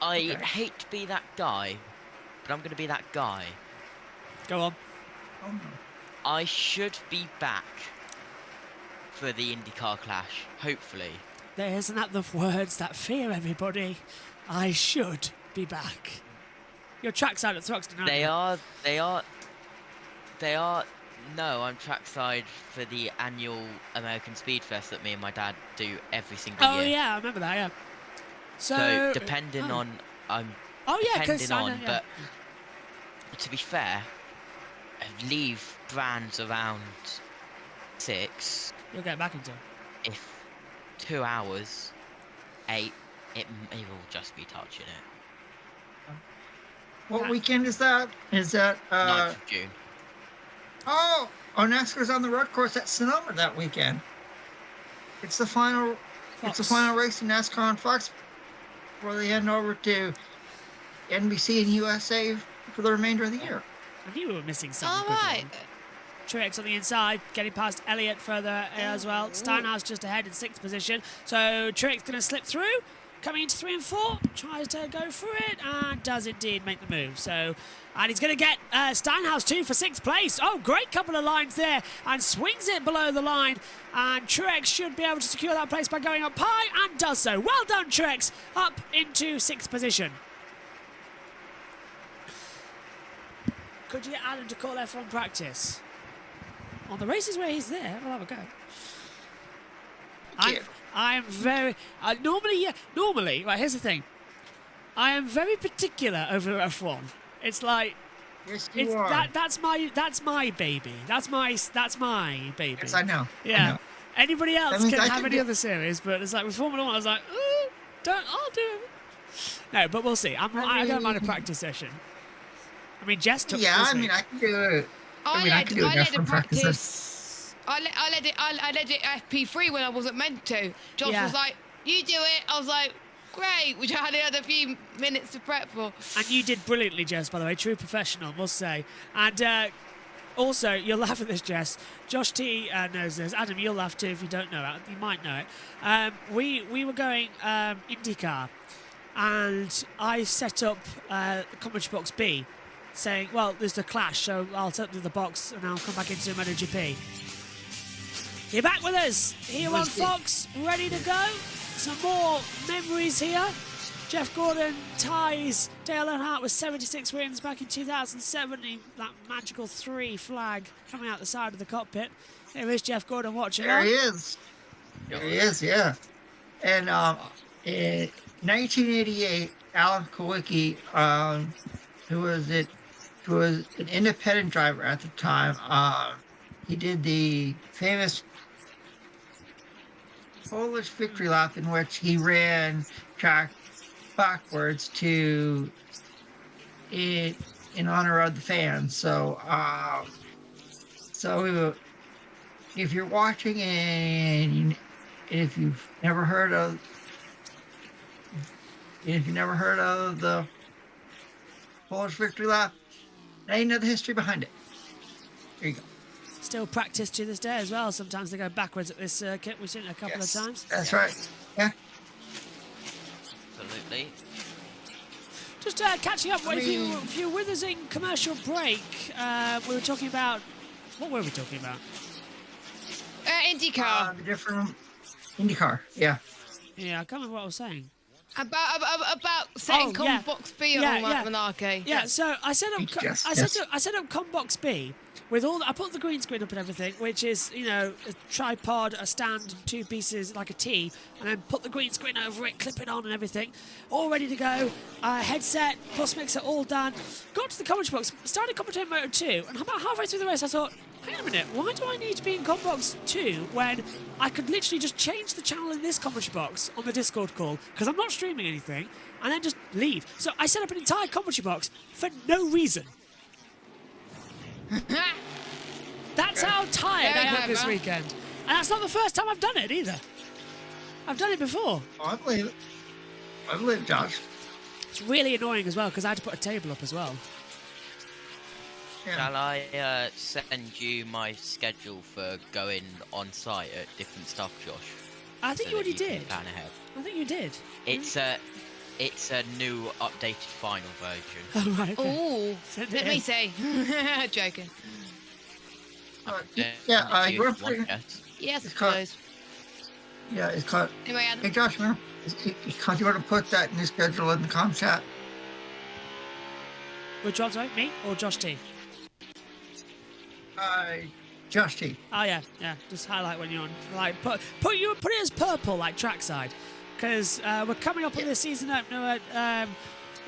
I hate to be that guy, but I'm going to be that guy. Go on. Oh, no. I should be back for the IndyCar clash, hopefully. Isn't that the words that fear everybody? I should be back. Your trackside at Thruxton, aren't you? They are. No, I'm trackside for the annual American Speed Fest that me and my dad do every single year. Oh yeah, I remember that. Yeah. So depending on, but to be fair, I leave brands around 6. You'll get back into. If 2 hours, 8, it will just be touching it. What weekend is that? Is that 9th of June. Oh, NASCAR's on the road course at Sonoma that weekend. It's the final. Fox. It's the final race in NASCAR on Fox before they head over to NBC and USA for the remainder of the year. I knew we were missing something. All right. Truex on the inside, getting past Elliott further as well. Steinhaus just ahead in 6th position. So Truex going to slip through. Coming into 3 and 4, tries to go through it and does indeed make the move. And he's going to get Steinhaus too for 6th place. Oh, great couple of lines there, and swings it below the line. And Truex should be able to secure that place by going up high, and does so. Well done, Truex, up into 6th position. Could you get Adam to call F1 practice? On the races where he's there, we'll have a go. I'm very normally right, here's the thing. I am very particular over F1. It's like yes, you are. That's my baby. That's my baby. Yes, I know. Yeah. I know. Anybody else means can I have can any do- other series, but it's like with Formula 1, I was like, ooh, I'll do it. No, but we'll see. I don't mind a practice session. I mean, Jess took Yeah, this I mean, week. I can do it. I can do I it led a from practice. practice. I led it FP3 when I wasn't meant to. Josh was like, "You do it." I was like, "Great," which I had a few minutes to prep for. And you did brilliantly, Jess, by the way. True professional, must say. And also, you'll laugh at this, Jess. Josh T knows this. Adam, you'll laugh too if you don't know it. You might know it. We were going IndyCar, and I set up the commentary box B, saying, well, there's the clash, so I'll set up the box and I'll come back into MotoGP. You're back with us here on Fox, ready to go. Some more memories here. Jeff Gordon ties Dale Earnhardt with 76 wins back in 2007. That magical 3 flag coming out the side of the cockpit. There is Jeff Gordon watching. There he is. There he is, yeah. And in 1988, Alan Kowicki, who was an independent driver at the time, he did the famous Polish victory lap in which he ran track backwards in honor of the fans. So if you're watching and if you've never heard of the Polish victory lap, now you know the history behind it. There you go. Still practice to this day as well. Sometimes they go backwards at this circuit. We've seen it a couple of times. That's right. Yeah. Absolutely. Just catching up. If you were with us in commercial break, we were talking about... What were we talking about? IndyCar. The different IndyCar, yeah. Yeah, I can't remember what I was saying. About setting Combox B on Malarkey. Yeah, so I set up Combox B with all. I put the green screen up and everything, which is a tripod, a stand, 2 pieces like a T, and then put the green screen over it, clip it on and everything, all ready to go. Headset, plus mixer, all done. Got to the commentary box, started commentating Moto 2, and about halfway through the race, I thought, hang on a minute, why do I need to be in Combox 2 when I could literally just change the channel in this commentary box on the Discord call, because I'm not streaming anything, and then just leave. So I set up an entire commentary box for no reason. That's how tired I am this weekend. And that's not the first time I've done it either. I've done it before. Oh, I believe it. I believe it, Josh. It's really annoying as well, because I had to put a table up as well. Shall I send you my schedule for going on site at different stuff, Josh? I think you already did. Plan ahead. I think you did. It's a new updated final version. Oh, right. Oh, let me say. Joking. You were putting... Yes, it's called... Yeah, it's called... Anyway, Adam. Hey, Josh, man. Because you want to put that in the schedule in the com chat. Which one, sorry? Me or Josh T? Josh T. Oh yeah. Just highlight when you're on. Like put it as purple, like trackside, because we're coming up on the season opener at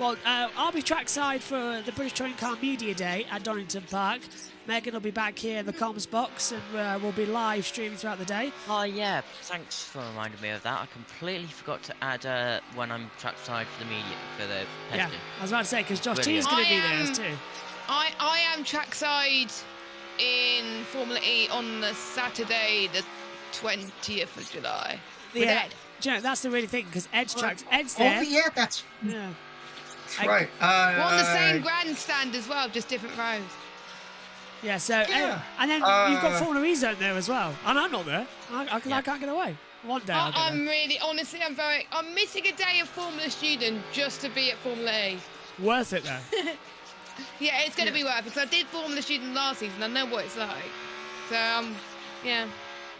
I'll be trackside for the British Touring Car Media Day at Donington Park. Megan will be back here in the comms box, and we'll be live streaming throughout the day. Oh yeah, thanks for reminding me of that. I completely forgot to add when I'm trackside for the media for the testing. Yeah, I was about to say because Josh T is going to be there too. I am trackside in Formula E on the Saturday, the 20th of July. With Ed. Do you know, that's the really thing, because Ed's there. Oh, yeah, that's... Yeah. That's right. We're on the same grandstand as well, just different rows. Yeah, so... and then you've got Formula E Zone there as well. And I'm not there, because I can't get away. One day I'm really... Honestly, I'm missing a day of Formula Student just to be at Formula E. Worth it, though. Yeah, it's going to be worth it, because I did Formula Student last season. I know what it's like. So, yeah.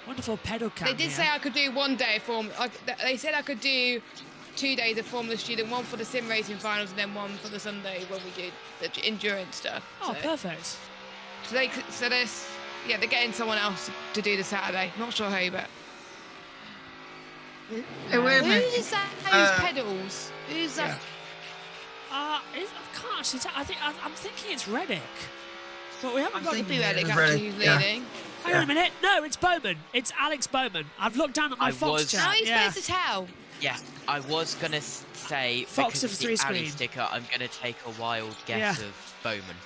Wonderful pedal cam. They did say I could do one day of Formula... They said I could do 2 days of Formula Student, one for the sim racing finals and then one for the Sunday when we did the endurance stuff. Oh, perfect. So they're getting someone else to do the Saturday. Not sure who, but... Hey, wait a minute. Who's that? Who's pedals? Who's that? I can't actually tell. I'm thinking it's Reddick. But we haven't got Could be Reddick, Reddick actually who's leading. Hang on a minute. No, it's Bowman. It's Alex Bowman. I've looked down at my Fox chat. How are you supposed to tell? Yeah, I was going to say, Fox because of of three the alley screen. sticker, I'm going to take a wild guess Yeah. of Bowman.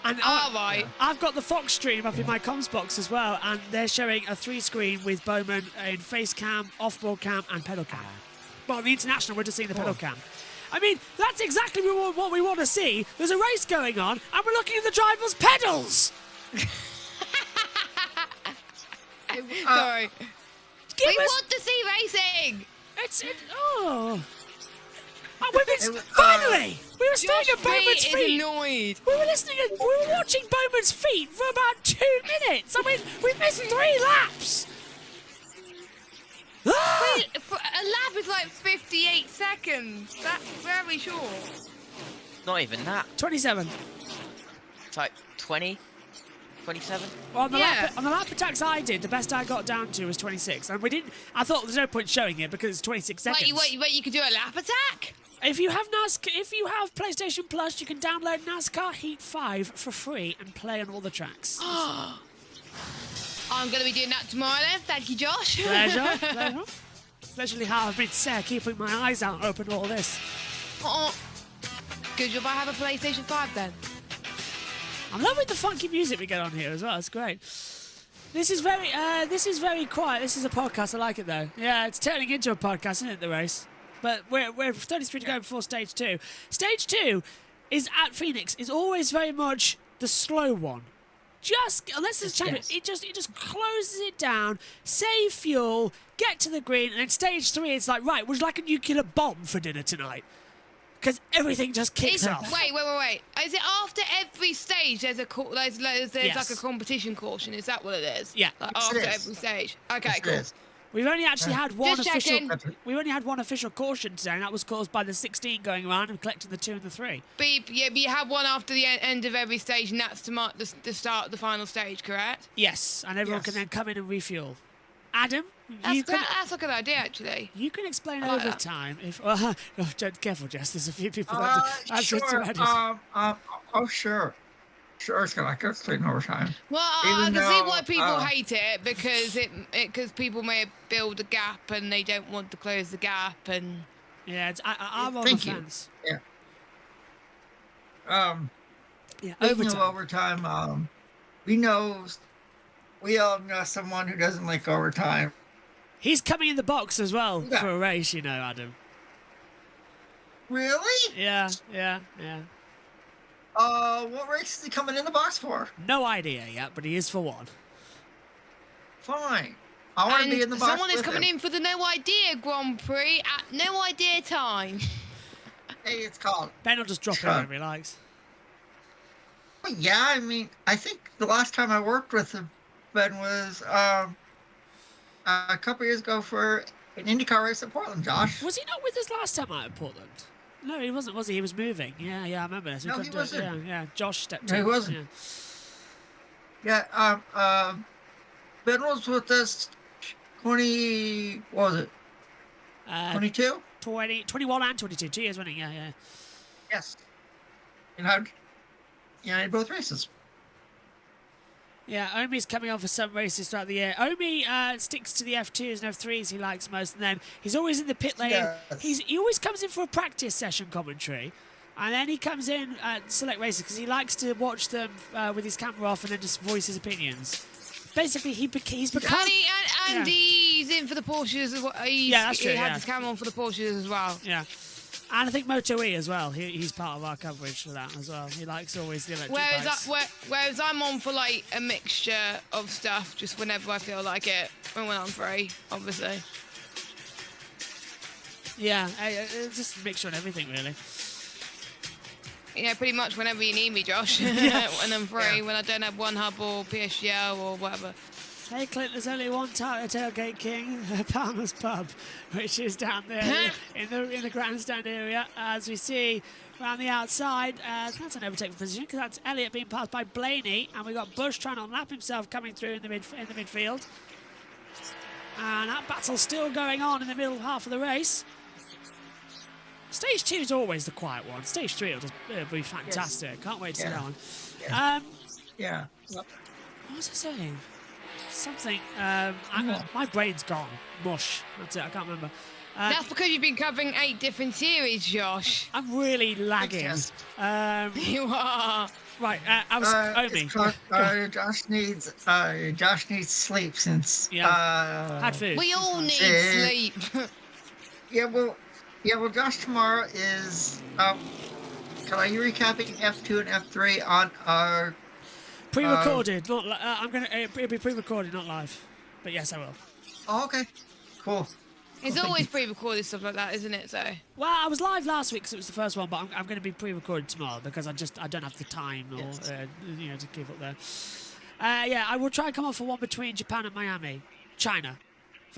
And I've got the Fox stream up in my comms box as well, and they're showing a 3-screen with Bowman in face cam, off-board cam, and pedal cam. Well, the international, we're just seeing the pedal cam. I mean, that's exactly what we want to see. There's a race going on, and we're looking at the driver's pedals. Sorry. We want to see racing. Finally! We were staring at Bowman's Josh feet. is annoyed. We were watching Bowman's feet for about 2 minutes. I mean, we've missed 3 laps. Wait, a lap is like 58 seconds. That's very short. Not even that. 27. It's like 20, 27. Well, on the lap attacks I did, the best I got down to was 26, and we didn't. I thought there's no point showing it because it's 26 seconds. Wait, you could do a lap attack? If you have PlayStation Plus, you can download NASCAR Heat 5 for free and play on all the tracks. I'm going to be doing that tomorrow then. Thank you, Josh. Pleasure. Especially how I've been keeping my eyes out open all this. Good job I have a PlayStation 5 then. I'm loving the funky music we get on here as well. It's great. This is very quiet. This is a podcast. I like it though. Yeah, it's turning into a podcast, isn't it? The race, but we're 33 to go before stage 2. Stage 2 is at Phoenix. Is always very much the slow one. Just unless there's a champion, it just closes it down, save fuel, get to the green, and then stage 3 it's like, right, would you like a nuclear bomb for dinner tonight? Because everything just kicks off. Wait. Is it after every stage there's there's like a competition caution? Is that what it is? Yeah. Like after every stage. Okay, cool. We've only actually had one Just official. checking. We've only had one official caution today, and that was caused by the 16 going around and collecting the 2 and the 3. But you have one after the end of every stage, and that's to mark the start of the final stage, correct? Yes, and everyone can then come in and refuel. Adam, That's a good idea, actually. You can explain I like that. overtime if. Careful, Jess. There's a few people Sure. Sure. Sure, it's gonna explain overtime. Well, I can see why people hate it because people may build a gap and they don't want to close the gap and. Yeah, I'm on the fence. Yeah. Yeah, speaking of overtime, we all know someone who doesn't like overtime. He's coming in the box as well for a race, you know, Adam. Really? Yeah. What race is he coming in the box for? No idea yet, but he is for one. Fine. I want to be in the box. Someone is coming in for the No Idea Grand Prix at No Idea time. Hey, it's called. Ben will just drop it whenever he likes. Yeah, I mean, I think the last time I worked with him, Ben, was a couple years ago for an IndyCar race at Portland, Josh. Was he not with us last time out at Portland? No, he wasn't, was he? He was moving. Yeah, I remember this. No, he wasn't. Yeah, Josh stepped No, in. he wasn't. Yeah, Ben was with us 20, what was it? 22? 21 and 22. 2 years winning, yeah. Yes. And in both races. Yeah, Omi's coming on for some races throughout the year. Omi sticks to the F2s and F3s he likes most, and then he's always in the pit lane. Yes. He always comes in for a practice session commentary, and then he comes in at select races because he likes to watch them with his camera off and then just voice his opinions. Basically, he's become... And he's in for the Porsches as well. That's true, He had his camera on for the Porsches as well. Yeah. And I think Moto E as well. He's part of our coverage for that as well. He likes always the electric bikes. Whereas I'm on for like a mixture of stuff just whenever I feel like it. And when I'm free, obviously. Yeah, just a mixture on everything really. Yeah, pretty much whenever you need me, Josh. When I'm free, when I don't have One Hub or PSGL or whatever. Hey Clint, there's only one tailgate king, Palmer's Pub, which is down there in the grandstand area. As we see around the outside, that's an overtaking position because that's Elliott being passed by Blaney, and we've got Bush trying to unlap himself coming through in the midfield. And that battle's still going on in the middle half of the race. Stage 2 is always the quiet one. Stage 3 will be fantastic. Yes. Can't wait to see that one. Yes. Yeah. What was I saying? Something. My brain's gone. Mush. That's it. I can't remember. That's because you've been covering 8 different series, Josh. I'm really lagging. You are. Right. I was Omi. Josh needs sleep since. Had food. We all need sleep. Well, Josh tomorrow is. Can I recapping F2 and F3 on our. Pre-recorded. Not. It'll be pre-recorded, not live. But yes, I will. Oh, okay. Cool. It's always pre-recorded stuff like that, isn't it? So. Well, I was live last week because it was the first one, but I'm going to be pre-recorded tomorrow because I don't have the time or to keep up there. I will try and come off for one between Japan and Miami, China,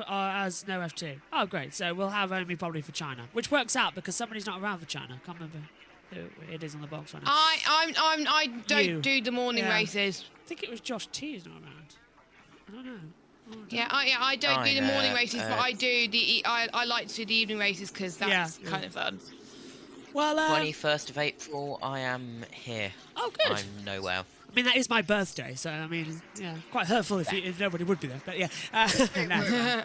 as no F2. Oh, great! So we'll have Omi probably for China, which works out because somebody's not around for China. I can't remember who it is on the box right now. I don't do the morning races. I think it was Josh T who's not around. I don't know. I don't do the morning races, but I do the. I like to do the evening races because that's kind of fun. Well, 21st of April, I am here. Oh, good. I'm nowhere. I mean, that is my birthday, so I mean, quite hurtful if nobody would be there. But no.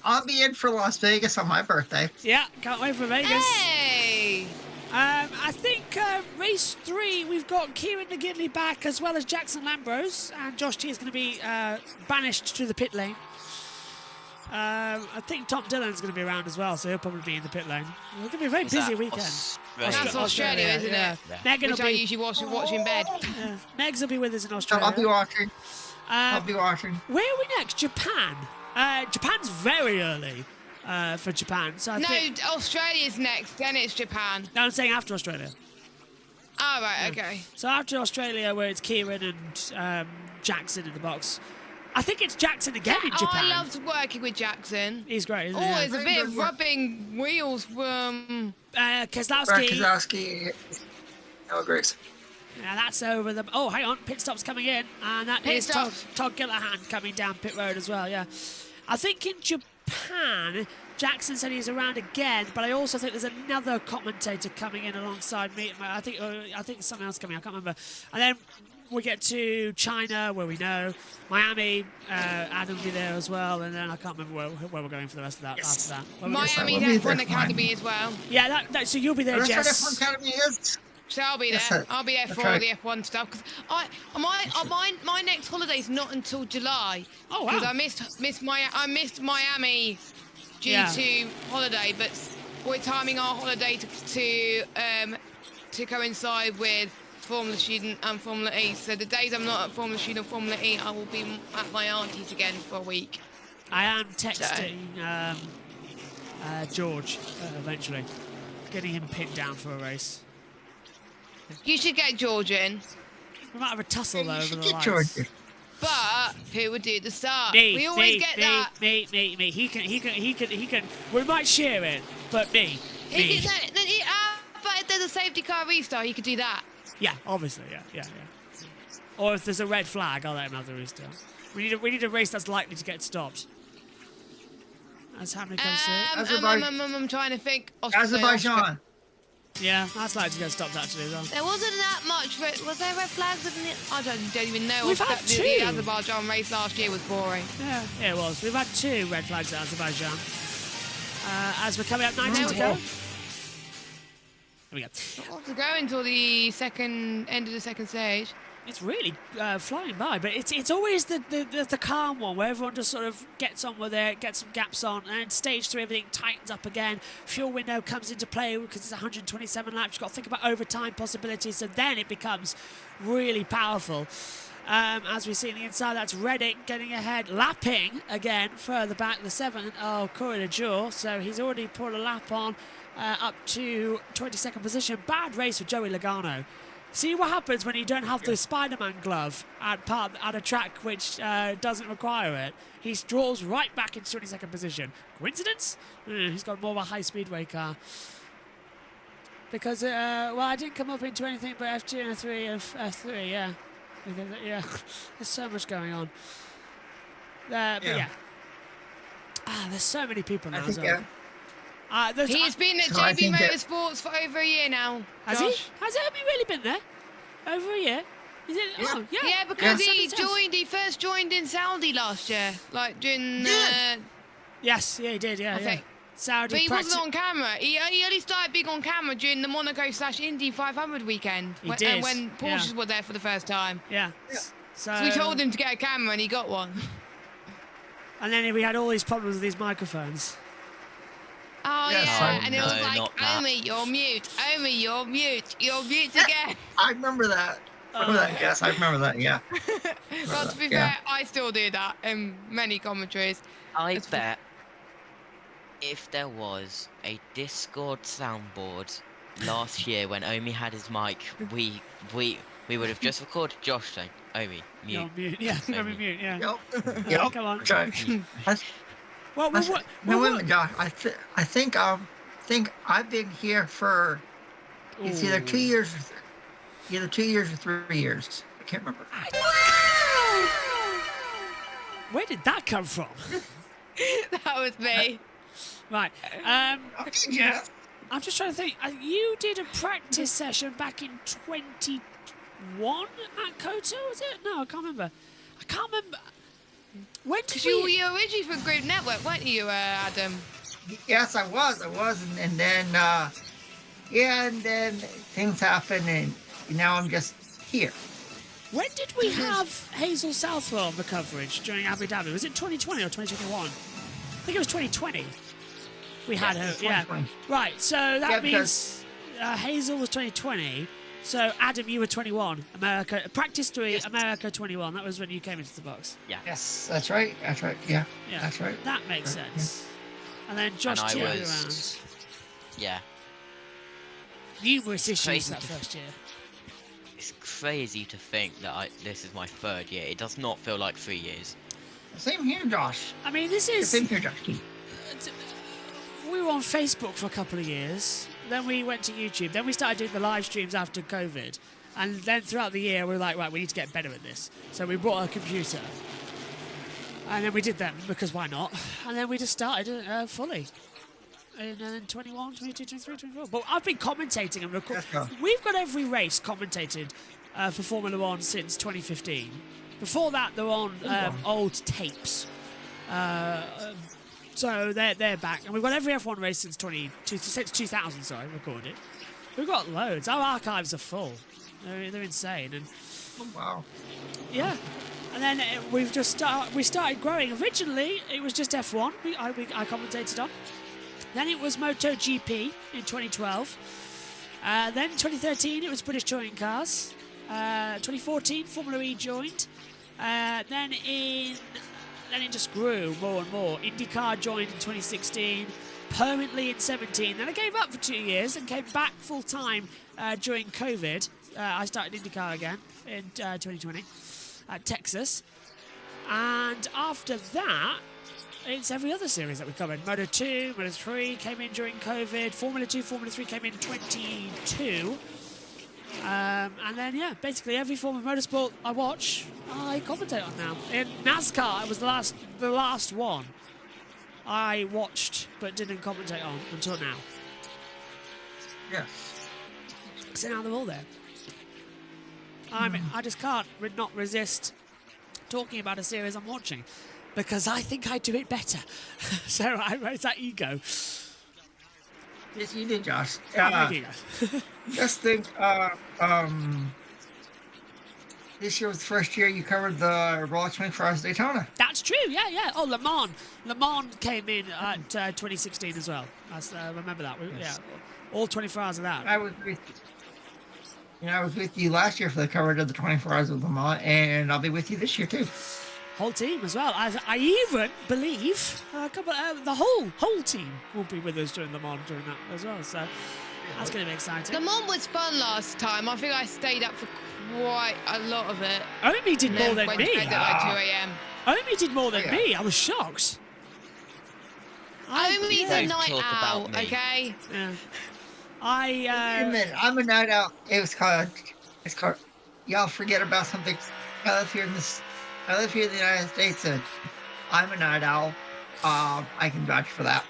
I'll be in for Las Vegas on my birthday. Yeah, can't wait for Vegas. Hey! I think race 3, we've got Kieran McGinley back as well as Jackson Lambrose, and Josh T is going to be banished to the pit lane. I think Tom Dillon's going to be around as well, so he'll probably be in the pit lane. It's going to be a very busy weekend. That's Australia, isn't it? Yeah. Megan Which I usually watch in bed. Megs will be with us in Australia. I'll be watching. I'll be watching. Where are we next? Japan. Japan's very early. For Japan. So I think Australia's next, then it's Japan. No, I'm saying after Australia. Oh, right, okay. So after Australia, where it's Kieran and Jackson in the box. I think it's Jackson again in Japan. I loved working with Jackson. He's great, isn't he? Always a bit of rubbing wheels from... Keselowski. Oh, Grace. Yeah, that's over the... Oh, hang on. Pit stop's coming in. And that is Todd Gillihan coming down pit road as well, yeah. I think in Japan, Jackson said he's around again, but I also think there's another commentator coming in alongside me. I think there's something else coming. I can't remember. And then we get to China, where we know Miami. Adam will be there as well, and then I can't remember where we're going for the rest of that. After that, Miami F1 Academy as well. Yeah, so you'll be there, Jess. F1 Academy is. So I'll be there. I'll be there for all the F1 stuff. Cause my next holiday's not until July. Oh wow! Because I missed Miami due to holiday, but we're timing our holiday to coincide with Formula Student and Formula E. So the days I'm not at Formula Student or Formula E, I will be at my auntie's again for a week. I am texting George eventually, getting him pinned down for a race. You should get George in. We might have a tussle though over the lights. George. But who would do the start? Me. We always get that. Me. He can. We might share it, but me. But if there's a safety car restart, he could do that. Yeah, obviously, yeah. Or if there's a red flag, I'll let him have the restart. We need a race that's likely to get stopped. As how many comes through? I'm trying to think. Azerbaijan. Yeah, that's likely to get stopped actually as well. There wasn't that much. Was there red flags? I don't even know. We've had 2. The Azerbaijan race last year was boring. Yeah, it was. We've had 2 red flags at Azerbaijan. As we're coming up 19 to go. Here we go. To go until the end of the second stage. It's really flying by, but it's always the calm one where everyone just sort of gets on with it, gets some gaps on, and stage 3 everything tightens up again. Fuel window comes into play because it's 127 laps. You've got to think about overtime possibilities, so then it becomes really powerful. As we see on the inside, that's Reddick getting ahead, lapping again further back the 7th. Oh, Corey LaJour, so he's already put a lap on up to 22nd position. Bad race for Joey Logano. See what happens when you don't have the Spider-Man glove at a track which doesn't require it. He draws right back into 22nd position. Coincidence? He's got more of a high speedway car. Because, I didn't come up into anything but F2 and F3, yeah. Yeah, there's so much going on. But yeah. There's so many people now. He's been at JBMotorsports for over a year now. Has he? Has he really been there? Over a year? Is it? Yeah. Oh, yeah. Yeah, because Yeah. he first joined in Saudi last year, like during Yes, yeah, he did. Yeah, I yeah. think. Saudi But he practice. wasn't on camera. He only started big on camera during the Monaco/Indy 500 weekend. He when, did, when Porsches were there for the first time. Yeah. So we told him to get a camera and he got one. And then we had all these problems with these microphones. Oh, Yes, yeah. I- And it was No, like, not that. Omi, you're mute. Omi, you're mute. You're mute again. I remember that. Yes, I remember that. Yeah. Well, to be Yeah. fair, I still do that in many commentaries. I bet if there was a Discord soundboard last year when Omi had his mic, we would have just recorded Josh saying, Omi, mute. You're mute. Yeah, Omi mute. Yeah. Yep. Come on. Well, Well, what? no, wait a minute, Josh. I think I've been here for it's either 2 years, either 2 years or 3 years. I can't remember. Where did that come from? That was me. Right. Yeah. I'm just trying to think. You did a practice session back in 21 at Koto, was it? No, I can't remember. I can't remember. When did Because we... you were originally for Group Network, weren't you, Adam? Yes, I was, and then and then things happened, and now I'm just here. When did we have Hazel Southwell on the coverage during Abu Dhabi? Was it 2020 or 2021? I think it was 2020. We had her, yeah. 2020. Right, so that Yeah, means Hazel was 2020. So Adam, you were 21. America practice 3, America 21. That was when you came into the box. Yeah. Yes, that's right. That's right. Yeah. Yeah, That's right. That makes Right, sense. And then Josh And I T around. was- Yeah. Numerous issues Crazy that to- first year. It's crazy to think that this is my 3rd year. It does not feel like 3 years. Same here, Josh. I mean, this is... Same here, Josh. We were on Facebook for a couple of years. Then we went to YouTube. Then we started doing the live streams after COVID. And then throughout the year, we were like, right, we need to get better at this. So we bought a computer. And then we did them, because why not? And then we just started fully. And then 21, 22, 23, 24. But I've been commentating and recording. We've got every race commentated for Formula One since 2015. Before that, they're on old tapes. So they're back. And we've got every F1 race since 2000, recorded. We've got loads. Our archives are full. They're insane. And wow. Yeah. And then we've just we started growing. Originally, it was just F1 I commentated on. Then it was MotoGP in 2012. Then 2013, it was British Touring Cars. 2014, Formula E joined. Then it just grew more and more. IndyCar joined in 2016, permanently in 17. Then I gave up for 2 years and came back full time during COVID. I started IndyCar again in 2020 at Texas. And after that, it's every other series that we covered. Moto 2, Moto 3 came in during COVID. Formula 2, Formula 3 came in 22. And then, yeah, basically every form of motorsport I watch, I commentate on now. In NASCAR, it was the last one I watched but didn't commentate on until now. Yes. So now they're all there. I just can't not resist talking about a series I'm watching because I think I do it better. So it's that ego. Yes, you did, Josh. Thank you. Just think, this year was the first year you covered the Raw 24 Hours of Daytona. That's true, yeah. Oh, Le Mans. Le Mans came in at 2016 as well. I remember that. Yeah, all 24 hours of that. I was with you last year for the coverage of the 24 Hours of Le Mans, and I'll be with you this year too. Whole team as well. I even believe the whole team will be with us during Le Mans during that as well. So that's going to be exciting. Le Mans was fun last time. I think I stayed up for quite a lot of it. Omi did more than me. Went at like 2 a.m. Omi did more than me. I was shocked. Omi's a night owl, okay? Yeah. Wait a minute, I'm a night owl. It's called. Y'all forget about something. I live here in the United States, and I'm a night owl. I can vouch for that.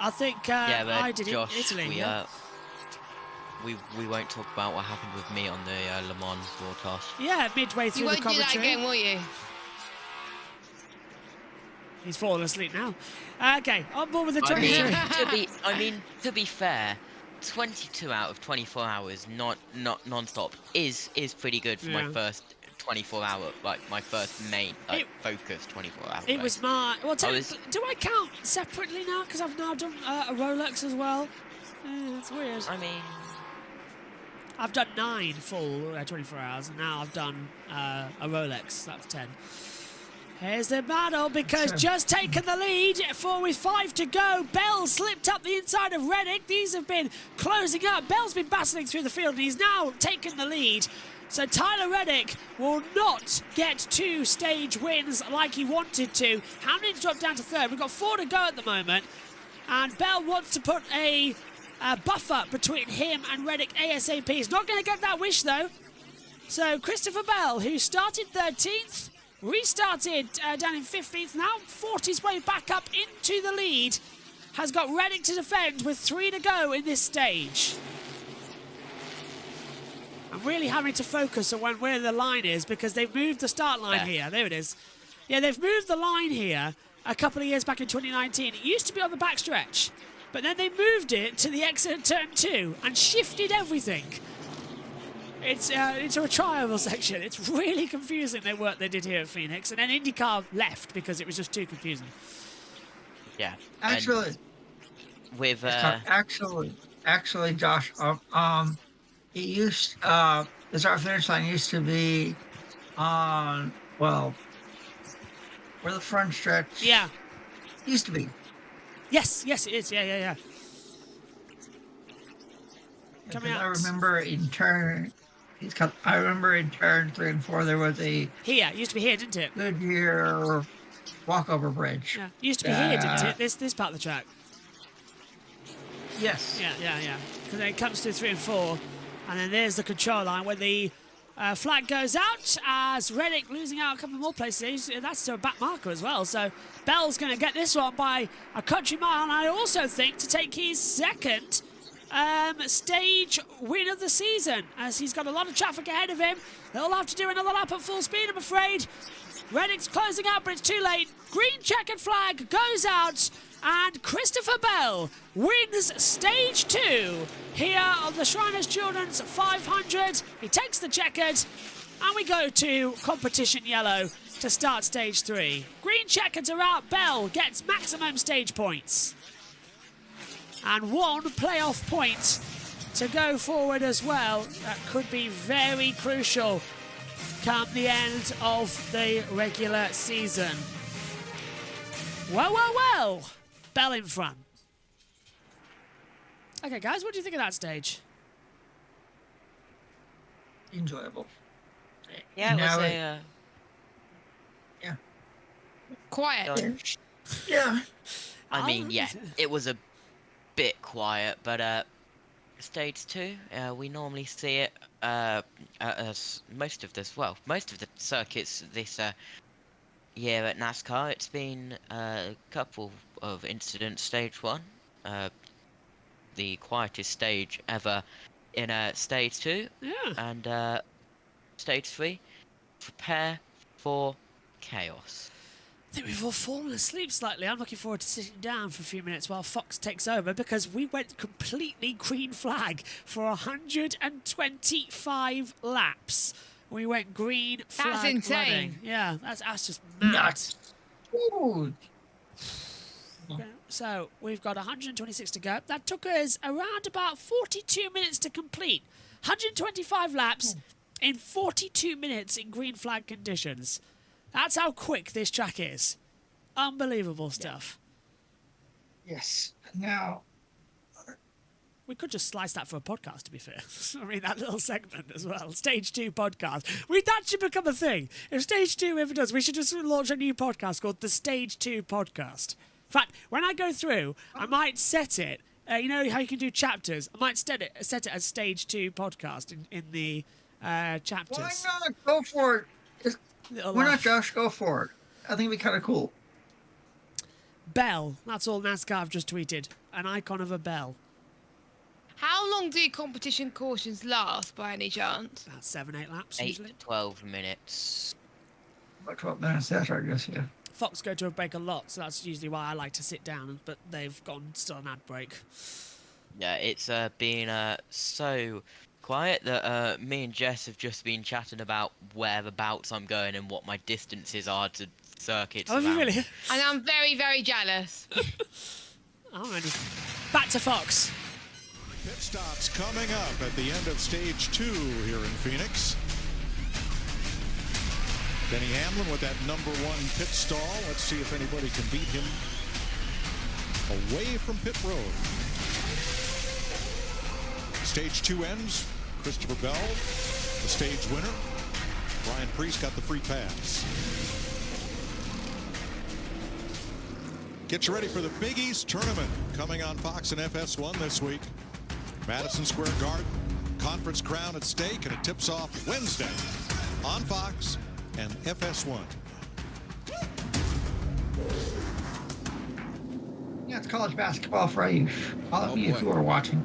I think I did it in Italy. we won't talk about what happened with me on the Le Mans broadcast. Yeah, midway through You the won't do that commentary. again, will you? He's fallen asleep now. Okay, on board with the 23. To be fair, 22 out of 24 hours, not non-stop, is pretty good for my Yeah. first 24-hour, like my first main focused 24-hour. It was my... Well, I was- do I count separately now? Because I've now done a Rolex as well. That's weird. I mean... I've done 9 full 24 hours, and now I've done a Rolex. That's 10. Here's the battle, because just taken the lead, 4 with 5 to go. Bell slipped up the inside of Reddick. These have been closing up. Bell's been battling through the field, and he's now taken the lead. So Tyler Reddick will not get 2 stage wins like he wanted to. Hamlin's dropped down to 3rd. We've got 4 to go at the moment. And Bell wants to put a buffer between him and Reddick ASAP. He's not going to get that wish, though. So Christopher Bell, who started 13th, restarted down in 15th, now fought his way back up into the lead, has got Reddick to defend with 3 to go in this stage. I'm really having to focus on where the line is, because they've moved the start line here. There it is. Yeah, they've moved the line here a couple of years back in 2019. It used to be on the back stretch, but then they moved it to the exit at turn 2 and shifted everything. It's into a triangle section. It's really confusing, the work they did here at Phoenix. And then IndyCar left because it was just too confusing. Yeah. Actually, with actually, Josh, it used the start finish line used to be on where the front stretch. Yeah. Used to be. Yes, it is. Yeah. Coming out. I remember in turn 3 and 4 there was a Here, it used to be here, didn't it? Goodyear walkover bridge. Yeah, it used to be here, didn't it? This part of the track. Yes. Yeah. Because then it comes to 3 and 4, and then there's the control line where the flag goes out as Reddick losing out a couple more places. That's to a back marker as well. So Bell's going to get this one by a country mile, and I also think to take his second stage win of the season, as he's got a lot of traffic ahead of him. They'll have to do another lap at full speed, I'm afraid. Reddick's closing out, but it's too late. Green checkered flag goes out, and Christopher Bell wins stage 2 here on the Shriners Children's 500. He takes the checkered, and we go to competition yellow to start stage 3. Green checkers are out. Bell gets maximum stage points. And 1 playoff point to go forward as well. That could be very crucial come the end of the regular season. Well. Bell in front. Okay, guys, what do you think of that stage? Enjoyable. Yeah, it was yeah. Quiet. Yeah. I mean, yeah, it was a bit quiet, but stage 2, we normally see it as most of the circuits this year at NASCAR. It's been a couple of incidents. Stage 1, the quietest stage ever in stage 2. Yeah. And stage 3, prepare for chaos. I think we've all fallen asleep slightly. I'm looking forward to sitting down for a few minutes while Fox takes over, because we went completely green flag for 125 laps. We went green flag. That's insane. Running. Yeah, that's just mad. Nuts. Ooh. Okay, so we've got 126 to go. That took us around about 42 minutes to complete. 125 laps in 42 minutes in green flag conditions. That's how quick this track is. Unbelievable stuff. Yes. Now, we could just slice that for a podcast, to be fair. I mean, that little segment as well. Stage 2 podcast. That should become a thing. If Stage 2 ever does, we should just launch a new podcast called the Stage 2 Podcast. In fact, when I go through, I might set it. You know how you can do chapters? I might set it as Stage 2 Podcast in the chapters. why not? Go for it. Why not, Josh? Go for it. I think it'd be kind of cool. Bell. That's all NASCAR have just tweeted. An icon of a bell. How How long do competition cautions last, by any chance? About 7-8 laps 8 usually. to 12 minutes. About 12 minutes, that's I guess, yeah. Fox go to a break a lot, so that's usually why I like to sit down, but they've gone still an ad break. Yeah, it's been so quiet that me and Jess have just been chatting about whereabouts I'm going and what my distances are to circuits. Oh, around. really? And I'm very, very jealous. Alrighty. Back to Fox. Pit stops coming up at the end of stage 2 here in Phoenix. Denny Hamlin with that number 1 pit stall. Let's see if anybody can beat him away from pit road. Stage 2 ends. Christopher Bell, the stage winner. Brian Priest got the free pass. Get you ready for the Big East Tournament coming on Fox and FS1 this week. Madison Square Garden, conference crown at stake, and it tips off Wednesday on Fox and FS1. Yeah, it's college basketball for all of you who are watching.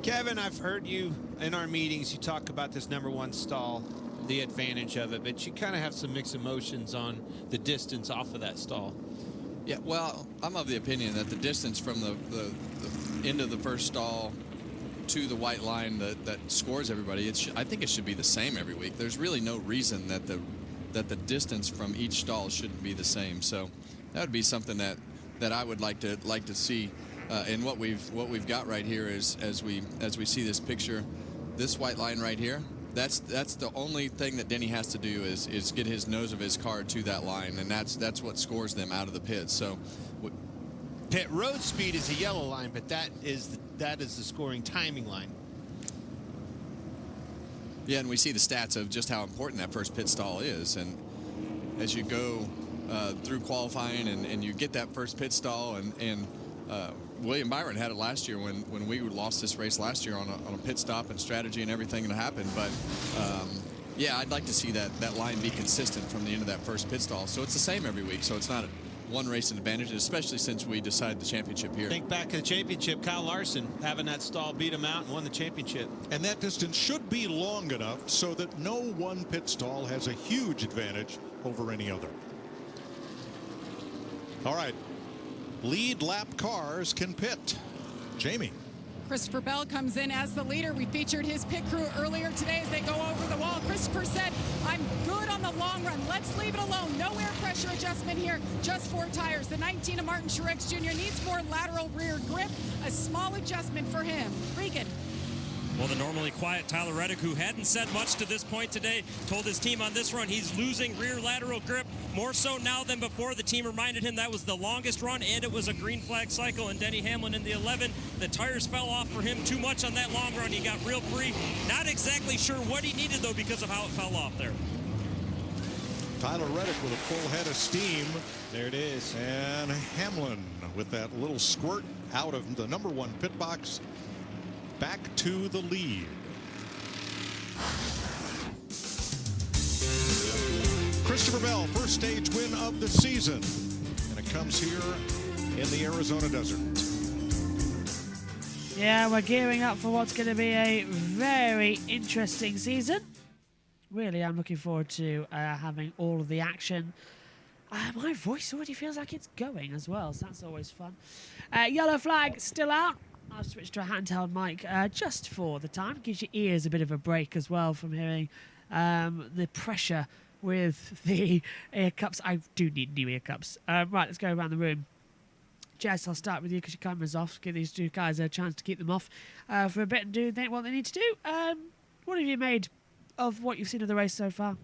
Kevin, I've heard you in our meetings, you talk about this number 1 stall, the advantage of it, but you kind of have some mixed emotions on the distance off of that stall. Yeah, well, I'm of the opinion that the distance from the end of the first stall to the white line that scores everybody, I think it should be the same every week. There's really no reason that the distance from each stall shouldn't be the same. So that would be something that I would like to see. And what we've got right here is as we see this picture, this white line right here. That's the only thing that Denny has to do is get his nose of his car to that line, and that's what scores them out of the pit. So, pit road speed is a yellow line, but that is the scoring timing line. Yeah, and we see the stats of just how important that first pit stall is, and as you go through qualifying and you get that first pit stall, and William Byron had it last year when we lost this race last year on a pit stop and strategy and everything that happened. But yeah, I'd like to see that line be consistent from the end of that first pit stall. So it's the same every week. So it's not one race advantage, especially since we decided the championship here. Think back to the championship, Kyle Larson having that stall beat him out and won the championship. And that distance should be long enough so that no one pit stall has a huge advantage over any other. All right. Lead lap cars can pit. Jamie. Christopher Bell comes in as the leader. We featured his pit crew earlier today as they go over the wall. Christopher said, I'm good on the long run. Let's leave it alone. No air pressure adjustment here, just 4 tires. The 19 of Martin Truex Jr. needs more lateral rear grip. A small adjustment for him. Regan. Well, the normally quiet Tyler Reddick, who hadn't said much to this point today, told his team on this run he's losing rear lateral grip more so now than before. The team reminded him that was the longest run, and it was a green flag cycle. And Denny Hamlin in the 11, the tires fell off for him too much on that long run. He got real free. Not exactly sure what he needed, though, because of how it fell off there. Tyler Reddick with a full head of steam. There it is. And Hamlin with that little squirt out of the number 1 pit box. Back to the lead. Christopher Bell, first stage win of the season. And it comes here in the Arizona desert. Yeah, we're gearing up for what's going to be a very interesting season. Really, I'm looking forward to having all of the action. My voice already feels like it's going as well, so that's always fun. Yellow flag still out. I've switched to a handheld mic just for the time. Gives your ears a bit of a break as well from hearing the pressure with the ear cups. I do need new ear cups. Right, let's go around the room. Jess, I'll start with you because your camera's off. Give these two guys a chance to keep them off for a bit and do what they need to do. What have you made of what you've seen of the race so far?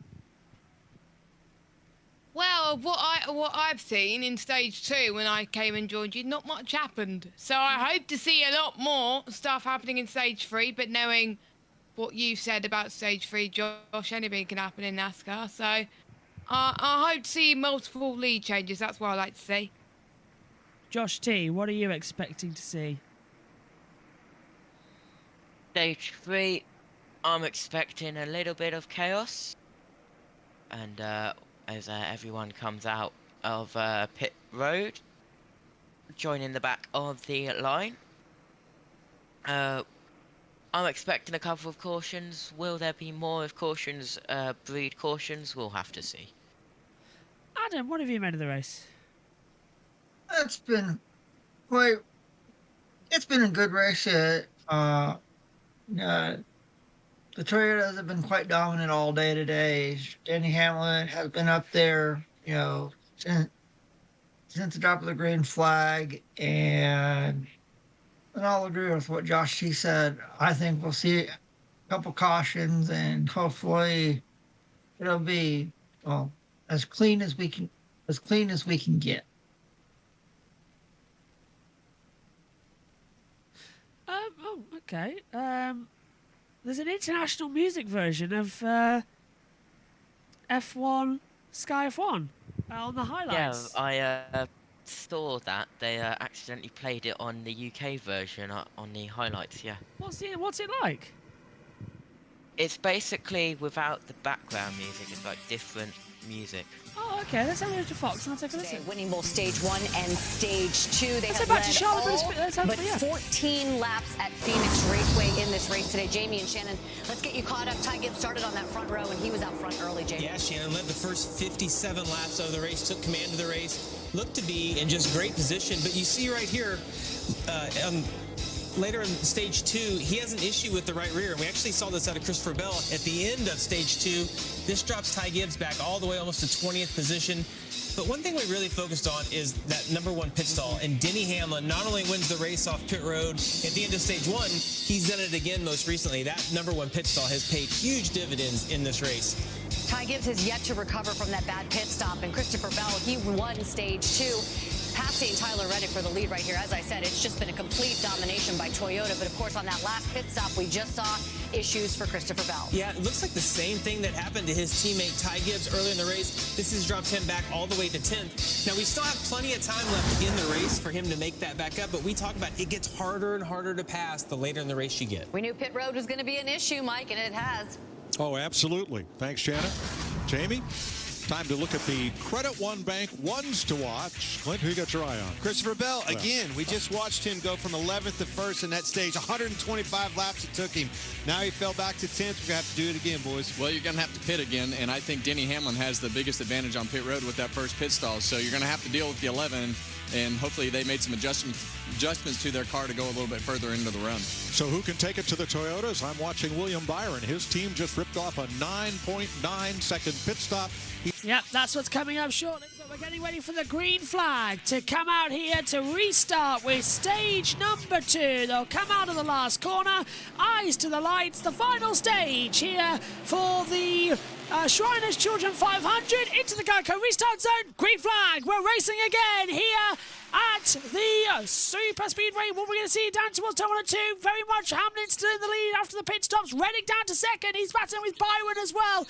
Well, what I've seen in stage 2 when I came and joined you, not much happened. So I hope to see a lot more stuff happening in stage 3, but knowing what you said about stage 3, Josh, anything can happen in NASCAR. So I hope to see multiple lead changes. That's what I like to see. Josh T, what are you expecting to see? Stage 3, I'm expecting a little bit of chaos. And as everyone comes out of pit road, joining the back of the line. I'm expecting a couple of cautions. Will there be more of cautions, breed cautions? We'll have to see. Adam, what have you made of the race? It's been quite. It's been a good race. The Toyotas have been quite dominant all day today. Denny Hamlin has been up there, since the drop of the green flag, and I'll agree with what Josh T said. I think we'll see a couple cautions, and hopefully it'll be as clean as we can get. Okay. There's an international music version of F1 Sky F1 on the highlights. Yeah, I saw that they accidentally played it on the UK version on the highlights. Yeah. What's it like? It's basically without the background music. It's like different music. Oh, okay. Let's have a look to Fox and I'll take a listen. Winning both stage 1 and stage 2. They Let's have go back to led Charlotte, all but 14 laps at Phoenix Raceway in this race today. Jamie and Shannon, let's get you caught up. Ty Gibbs started on that front row, and he was out front early, Jamie. Yeah, Shannon led the first 57 laps of the race, took command of the race, looked to be in just great position. But you see right here, later in stage 2, he has an issue with the right rear. And we actually saw this out of Christopher Bell at the end of stage 2. This drops Ty Gibbs back all the way almost to 20th position. But one thing we really focused on is that #1 pit stall. And Denny Hamlin not only wins the race off pit road at the end of stage 1, he's done it again most recently. That #1 pit stall has paid huge dividends in this race. Ty Gibbs has yet to recover from that bad pit stop. And Christopher Bell, he won stage 2. Passing Tyler Reddick for the lead right here. As I said, it's just been a complete domination by Toyota. But, of course, on that last pit stop, we just saw issues for Christopher Bell. Yeah, it looks like the same thing that happened to his teammate Ty Gibbs early in the race. This has dropped him back all the way to 10th. Now, we still have plenty of time left in the race for him to make that back up. But we talk about it gets harder and harder to pass the later in the race you get. We knew pit road was going to be an issue, Mike, and it has. Oh, absolutely. Thanks, Shannon. Jamie? Time to look at the Credit One Bank ones to watch. Clint, who you got your eye on? Christopher Bell, again, we just watched him go from 11th to 1st in that stage. 125 laps it took him. Now he fell back to 10th. We're going to have to do it again, boys. Well, you're going to have to pit again, and I think Denny Hamlin has the biggest advantage on pit road with that first pit stall. So you're going to have to deal with the 11, and hopefully they made some adjustments to their car to go a little bit further into the run. So who can take it to the Toyotas? I'm watching William Byron. His team just ripped off a 9.9-second pit stop. Yep, that's what's coming up shortly. But we're getting ready for the green flag to come out here to restart with stage #2. They'll come out of the last corner. Eyes to the lights. The final stage here for the Shriners Children 500 into the Geico restart zone. Green flag. We're racing again here at the Super Speedway. What we're going to see down towards turn 1 and 2. Very much Hamlin still in the lead after the pit stops. Reddick down to 2nd. He's battling with Byron as well.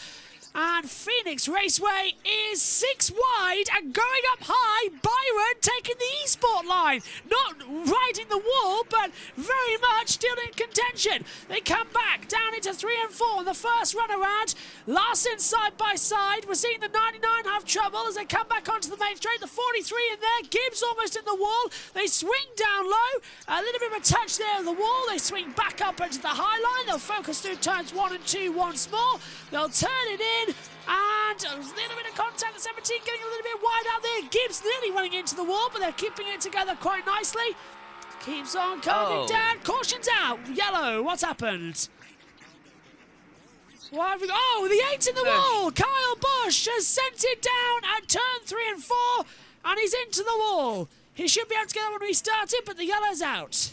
And Phoenix Raceway is 6 wide and going up high. Byron taking the eSport line. Not riding the wall, but very much still in contention. They come back down into 3 and 4 in the first run around. Larson side by side. We're seeing the 99 have trouble as they come back onto the main straight. The 43 in there. Gibbs almost in the wall. They swing down low. A little bit of a touch there on the wall. They swing back up into the high line. They'll focus through turns 1 and 2 once more. They'll turn it in. And a little bit of contact. The 17 getting a little bit wide out there. Gibbs nearly running into the wall, but they're keeping it together quite nicely. Keeps on coming down. Caution's out. Yellow. What's happened? What have we got? Oh, the 8's in the wall. Kyle Busch has sent it down at turn 3 and 4, and he's into the wall. He should be able to get that one restarted, but the yellow's out.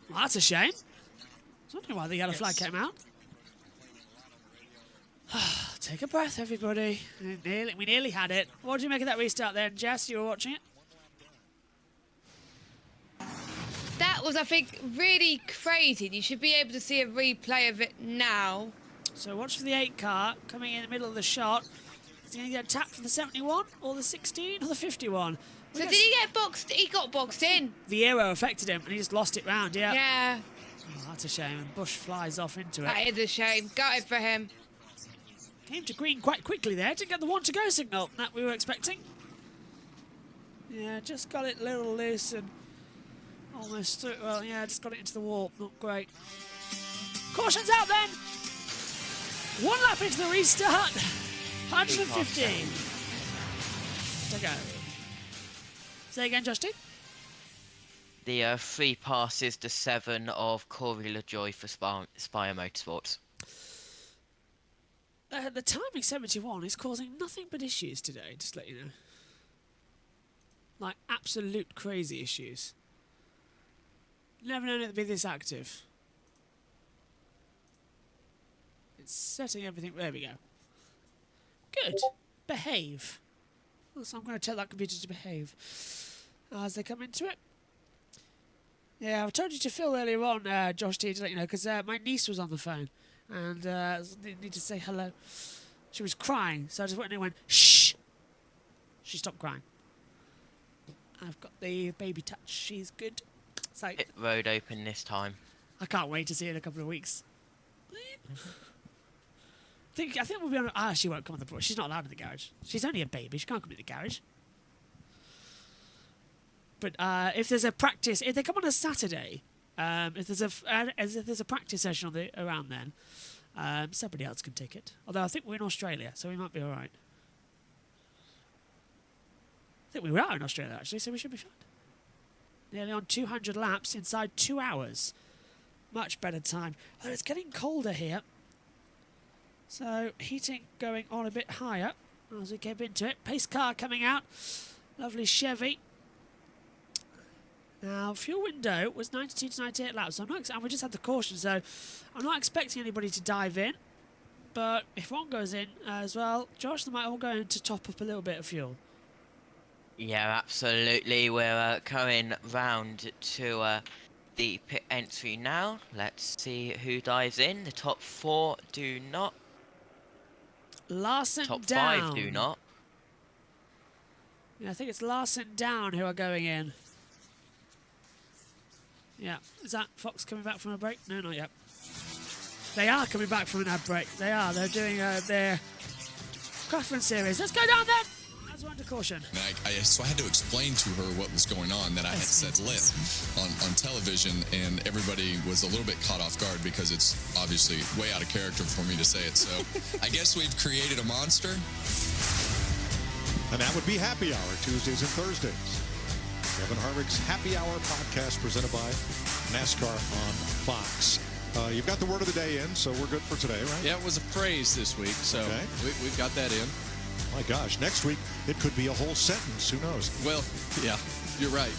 Well, that's a shame. I don't know why the yellow flag came out. Take a breath, everybody. We nearly had it. What did you make of that restart then, Jess? You were watching it? That was, I think, really crazy. You should be able to see a replay of it now. So watch for the 8 car coming in the middle of the shot. Is he going to get tapped for the 71 or the 16 or the 51? So did he get boxed? He got boxed in. The aero affected him and he just lost it round, yeah. Yeah. Oh, that's a shame. And Busch flies off into it. That is a shame. Gutted for him. Came to green quite quickly there. Didn't get the 1 to go signal that we were expecting. Yeah, just got it a little loose and Almost through. Well, yeah, just got it into the wall. Not great. Caution's out then. 1 lap into the restart. 115 to go. Say again, Justin. The 3 passes to 7 of Corey LaJoy for Spire Motorsports. The timing 71 is causing nothing but issues today, just to let you know. Like, absolute crazy issues. Never known it to be this active. It's setting everything. There we go. Good. Behave. So I'm going to tell that computer to behave as they come into it. Yeah, I told you to Phil earlier on, Josh T, to let you know, because my niece was on the phone and need to say hello. She was crying, so I just went in and went, shh. She stopped crying. I've got the baby touch. She's good. So Pit road open this time. I can't wait to see her in a couple of weeks. I think we'll be on. She won't come on the board. She's not allowed in the garage. She's only a baby. She can't come in the garage. But if there's a practice, if they come on a Saturday, if there's a practice session around then, somebody else can take it. Although I think we're in Australia, so we might be all right. I think we were out in Australia actually, so we should be fine. Nearly on 200 laps inside 2 hours. Much better time. Oh, it's getting colder here. So, heating going on a bit higher as we get into it. Pace car coming out. Lovely Chevy. Now, fuel window was 92 to 98 laps. So and we just had the caution, so I'm not expecting anybody to dive in. But if one goes in as well, Josh, they might all go in to top up a little bit of fuel. Yeah, absolutely. We're coming round to the pit entry now. Let's see who dives in. The top 4 do not. Larson top down. 5 do not. Yeah, I think it's Larson down who are going in. Yeah, is that Fox coming back from a break? No, not yet. They are coming back from an ad break. They are. They're doing their Craftsman series. Let's go down then. That's one to caution. So I had to explain to her what was going on, that I had said lit on television, and everybody was a little bit caught off guard because it's obviously way out of character for me to say it. So I guess we've created a monster. And that would be Happy Hour, Tuesdays and Thursdays. Kevin Harvick's Happy Hour podcast presented by NASCAR on Fox. You've got the word of the day in, so we're good for today, right? Yeah, it was a phrase this week, so okay. We've got that in. My gosh, next week it could be a whole sentence. Who knows? Well, yeah, you're right.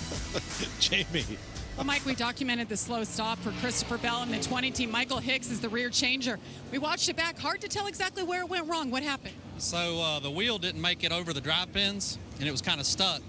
Jamie. Well, Mike, we documented the slow stop for Christopher Bell and the 20 team. Michael Hicks is the rear changer. We watched it back. Hard to tell exactly where it went wrong. What happened? So the wheel didn't make it over the drive pins, and it was kind of stuck.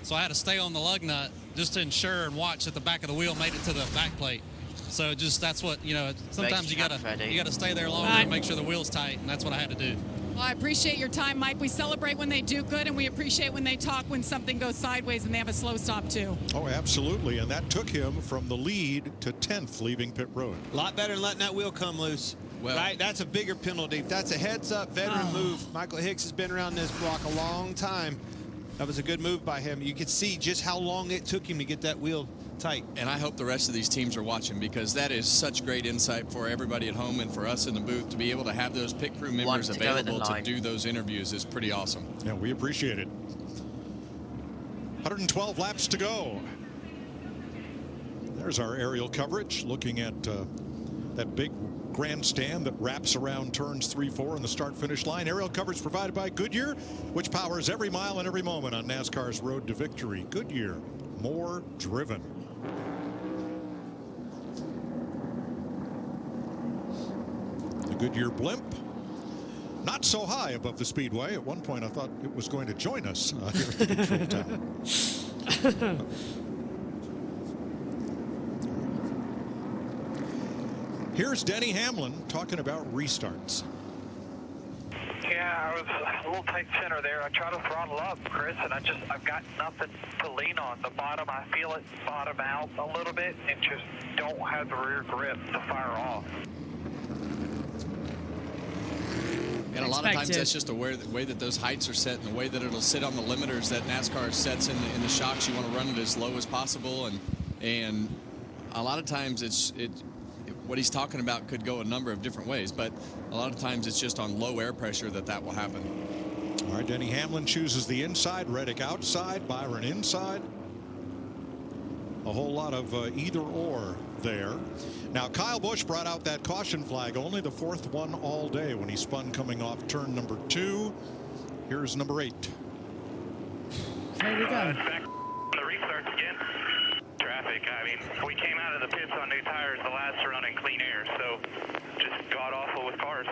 So I had to stay on the lug nut just to ensure and watch that the back of the wheel made it to the back plate. So just that's what, you know, sometimes you gotta stay there longer and make sure the wheel's tight, and that's what I had to do. Well, I appreciate your time, Mike. We celebrate when they do good, and we appreciate when they talk when something goes sideways and they have a slow stop, too. Oh, absolutely. And that took him from the lead to 10th leaving pit road. A lot better than letting that wheel come loose. Well, right? That's a bigger penalty. That's a heads-up veteran move. Michael Hicks has been around this block a long time. That was a good move by him. You could see just how long it took him to get that wheel tight. And I hope the rest of these teams are watching, because that is such great insight for everybody at home and for us in the booth to be able to have those pit crew members available to do those interviews is pretty awesome. Yeah, we appreciate it. 112 laps to go. There's our aerial coverage looking at that big grandstand that wraps around turns 3-4 and the start-finish line. Aerial coverage provided by Goodyear, which powers every mile and every moment on NASCAR's road to victory. Goodyear, more driven. The Goodyear blimp, not so high above the speedway. At one point I thought it was going to join us here at the control tower. Here's Denny Hamlin talking about restarts. Yeah, I was a little tight center there. I try to throttle up, Chris, and I've got nothing to lean on. The bottom, I feel it bottom out a little bit and just don't have the rear grip to fire off. And a lot of times that's just the way that those heights are set and the way that it'll sit on the limiters that NASCAR sets in the shocks. You want to run it as low as possible, and And a lot of times what he's talking about could go a number of different ways, but a lot of times it's just on low air pressure that will happen. All right, Denny Hamlin chooses the inside, Reddick outside, Byron inside. A whole lot of either or there. Now, Kyle Busch brought out that caution flag, only the 4th one all day when he spun coming off turn number 2. Here's number 8. There we go. Back the restarts again. Traffic. I mean, we came out of the pits on new tires the last run in clean air, so just god awful with cars.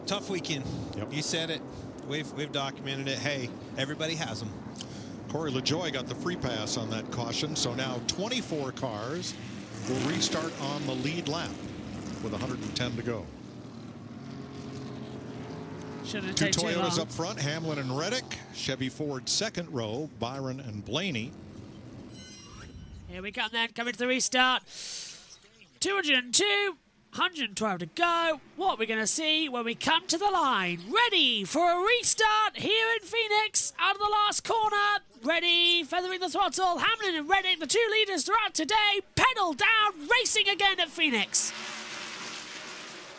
Tough weekend. Yep. You said it. We've documented it. Hey, everybody has them. Corey LaJoie got the free pass on that caution, so now 24 cars will restart on the lead lap with 110 to go. Shouldn't Two take too Toyotas long. up front, Hamlin and Reddick. Chevy Ford second row, Byron and Blaney. Here we come then, coming to the restart. 202, 112 to go. What we're going to see when we come to the line. Ready for a restart here in Phoenix. Out of the last corner. Ready, feathering the throttle. Hamlin and Reddick, the 2 leaders throughout today. Pedal down, racing again at Phoenix.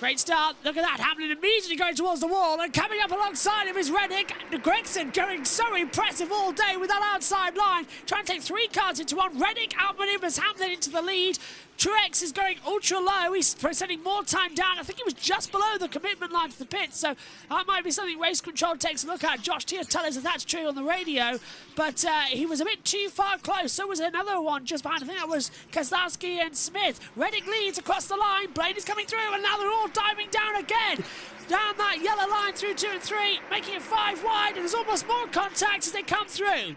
Great start. Look at that. Hamlin immediately going towards the wall, and coming up alongside him is Reddick. And Gregson going so impressive all day with that outside line. Trying to take 3 cars into one. Reddick outmaneuvers Hamlin into the lead. Truex is going ultra low. He's sending more time down. I think he was just below the commitment line to the pit, so that might be something race control takes a look at. Josh Tier tell us if that's true on the radio, but he was a bit too far close. So was another one just behind. I think that was Keselowski and Smith. Reddick leads across the line. Blaney's coming through, and now they're all diving down again. Down that yellow line through 2 and 3, making it 5 wide, and there's almost more contact as they come through.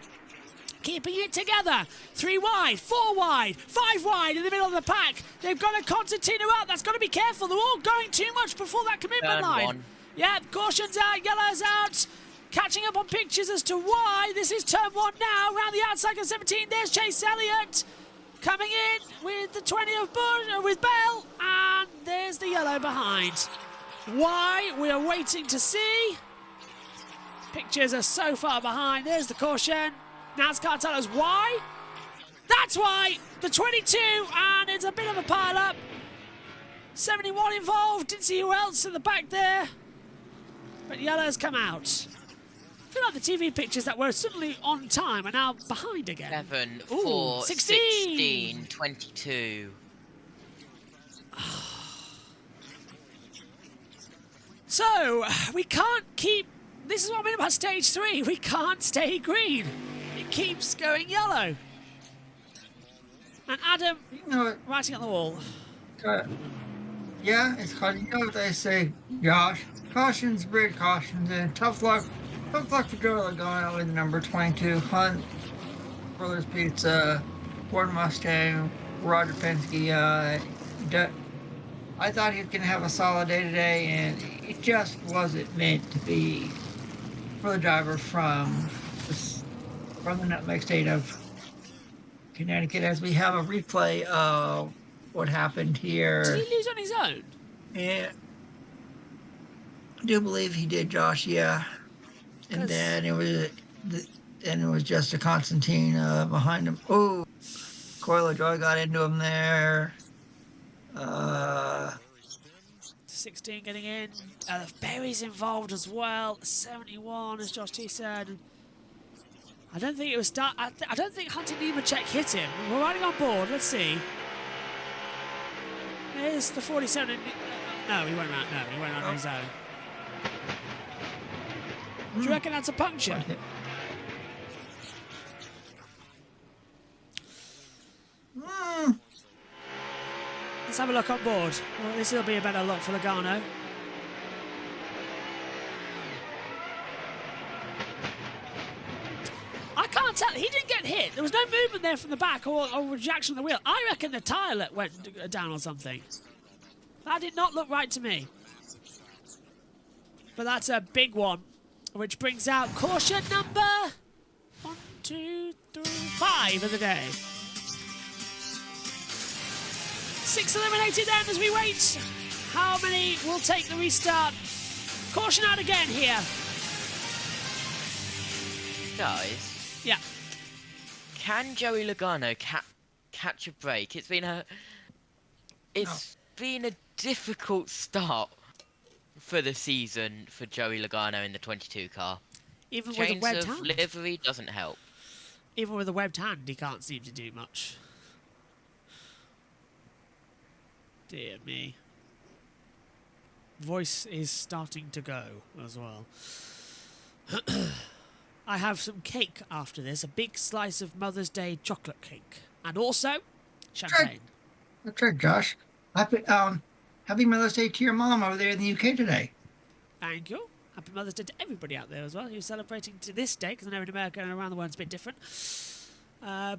Keeping it together. 3 wide, 4 wide, 5 wide in the middle of the pack. They've got a concertina out. That's got to be careful. They're all going too much before that commitment line. 1. Yeah, caution's out, yellow's out. Catching up on pictures as to why. This is turn 1 now. Around the outside of 17, there's Chase Elliott. Coming in with the 20 of Bush, with Bell. And there's the yellow behind. Why? We are waiting to see. Pictures are so far behind. There's the caution. NASCAR tell us why. That's why. The 22, and it's a bit of a pile-up. 71 involved. Didn't see who else in the back there. But yellow's come out. I feel like the TV pictures that were suddenly on time are now behind again. 7, Ooh, 4, 16. 16, 22. So, we can't keep... This is what I mean about stage 3. We can't stay green. It keeps going yellow. And Adam, writing on the wall. Yeah, it's called, you know what they say, Josh. Cautions breed cautions, and tough luck for Joe going out with number 22, Hunt, Brothers Pizza, Ford Mustang, Roger Penske. I thought he was going to have a solid day today, and it just wasn't meant to be for the driver from the Nutmeg State of Connecticut, as we have a replay of what happened here. Did he lose on his own? Yeah. I do believe he did, Josh, yeah. And then it was just a Constantine behind him. Oh, Corey LaJoie got into him there. 16 getting in. Berry's involved as well. 71, as Josh T said. I don't think it was I don't think Hunter Nemechek hit him. We're riding on board. Let's see. There's the 47. No, he went around. No, he went on his own. Do you reckon that's a puncture? Let's have a look on board. Well, this will be a better look for Logano. I can't tell. He didn't get hit. There was no movement there from the back or reaction of the wheel. I reckon the tyre went down or something. That did not look right to me. But that's a big one, which brings out caution number 1, 2, 3, 5 of the day. 6 eliminated then as we wait. How many will take the restart? Caution out again here. Guys. Yeah. can Joey Logano catch a break? It's been a difficult start for the season for Joey Logano in the 22 car. Even with Change a webbed of hand. livery doesn't help. Even with a webbed hand, he can't seem to do much. Dear me. Voice is starting to go as well. I have some cake after this, a big slice of Mother's Day chocolate cake, and also champagne. That's right, Josh. Happy Mother's Day to your mom over there in the UK today. Thank you. Happy Mother's Day to everybody out there as well who's celebrating to this day, because I know in America and around the world it's a bit different.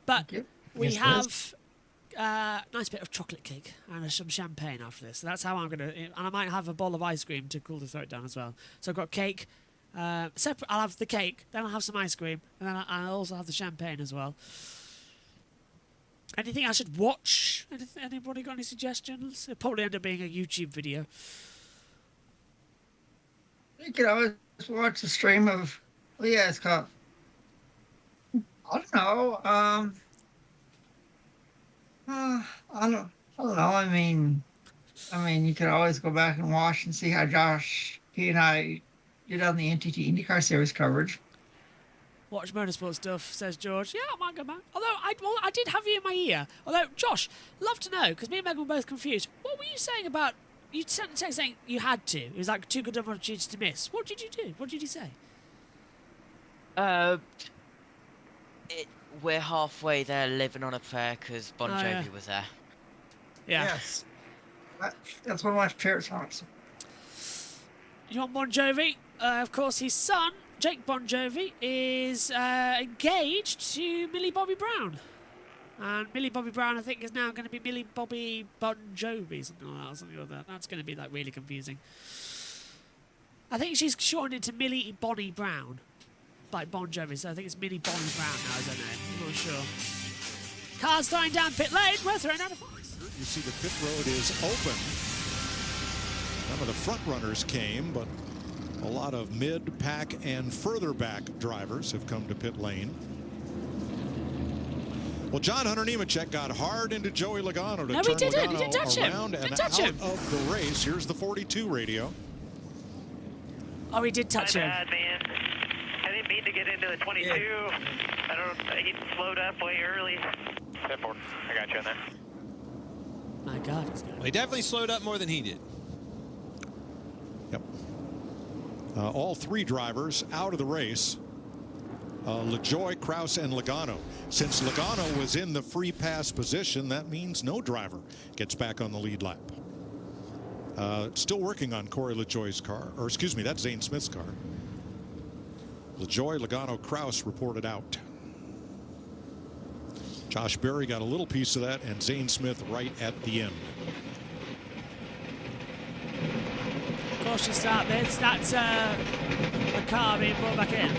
But we have a nice bit of chocolate cake and some champagne after this. So that's how I'm going to... And I might have a bowl of ice cream to cool the throat down as well. So I've got cake. Separate. I'll have the cake, then I'll have some ice cream, and then I'll also have the champagne as well. Anything I should watch? Anybody got any suggestions? It'll probably end up being a YouTube video. You can always watch the stream of... Well, yeah, it's called... I don't know. I don't know. I mean, you can always go back and watch and see how Josh, he and I did on the NTT IndyCar Series coverage. Watch motorsport stuff, says George. Yeah, I might go back. Although, I did have you in my ear. Although, Josh, love to know, because me and Megan were both confused. What were you saying about... You sent a text saying you had to. It was like too good of an opportunity to miss. What did you do? What did you say? We're halfway there living on a prayer because Bon Jovi was there. Yeah. Yes. That's one of my favorite songs. You want Bon Jovi? Of course, his son, Jake Bon Jovi, is engaged to Millie Bobby Brown. And Millie Bobby Brown, I think, is now going to be Millie Bobby Bon Jovi, something like that. That's going to be like really confusing. I think she's shortened it to Millie Bonnie Brown, like Bon Jovi. So I think it's Millie Bonnie Brown now, as I know. I'm not sure. Cars throwing down pit lane. We're throwing down a fox. You see the pit road is open. Some of the front runners came, but a lot of mid, pack, and further back drivers have come to pit lane. Well, John Hunter Nemechek got hard into Joey Logano to turn Logano he didn't touch around him. and Didn't touch out him. of the race. Here's the 42 radio. Oh, he did touch him. Bad, man. I didn't mean to get into the 22. He slowed up way early. Step forward. I got you on that. My God, he's good. Well, he definitely slowed up more than he did. Yep. All three drivers out of the race. LaJoie, Kraus, and Logano. Since Logano was in the free pass position, that means no driver gets back on the lead lap. Still working on Corey LaJoie's car, or excuse me, that's Zane Smith's car. LaJoie, Logano, Kraus reported out. Josh Berry got a little piece of that, and Zane Smith right at the end. Cautious start, Vince. That's a car being brought back in.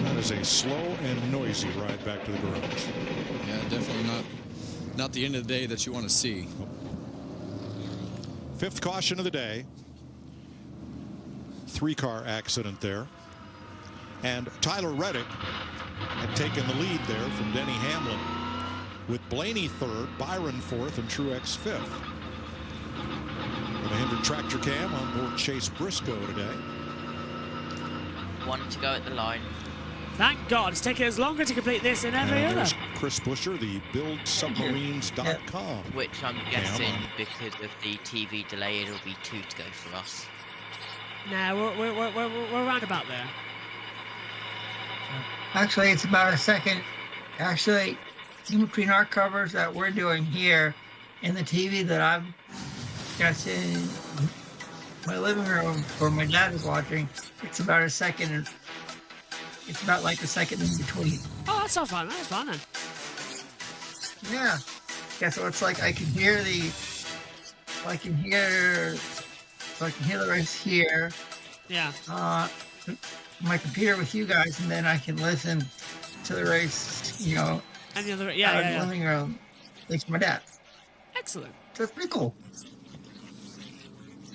That is a slow and noisy ride back to the garage. Yeah, definitely not the end of the day that you want to see. Fifth caution of the day. 3-car accident there. And Tyler Reddick had taken the lead there from Denny Hamlin, with Blaney third, Byron fourth, and Truex fifth. The Hendrick tractor cam on board Chase Briscoe today. One to go at the line. Thank God, it's taken us longer to complete this than every And other. there's Chris Busher, the BuildSubmarines.com. Which I'm guessing, because of the TV delay, it'll be 2 to go for us. No, we're around about there. Actually, it's about a second. Actually, in between our covers that we're doing here and the TV that I've got in my living room or my dad is watching, it's about a second. It's about like a second in between. Oh, that's not fun. That's fun then. Yeah. Yeah, so it's like I can hear the race here. Yeah. My computer with you guys, and then I can listen to the race, Any other, out in the living room, thanks to my dad. Excellent. So it's pretty cool.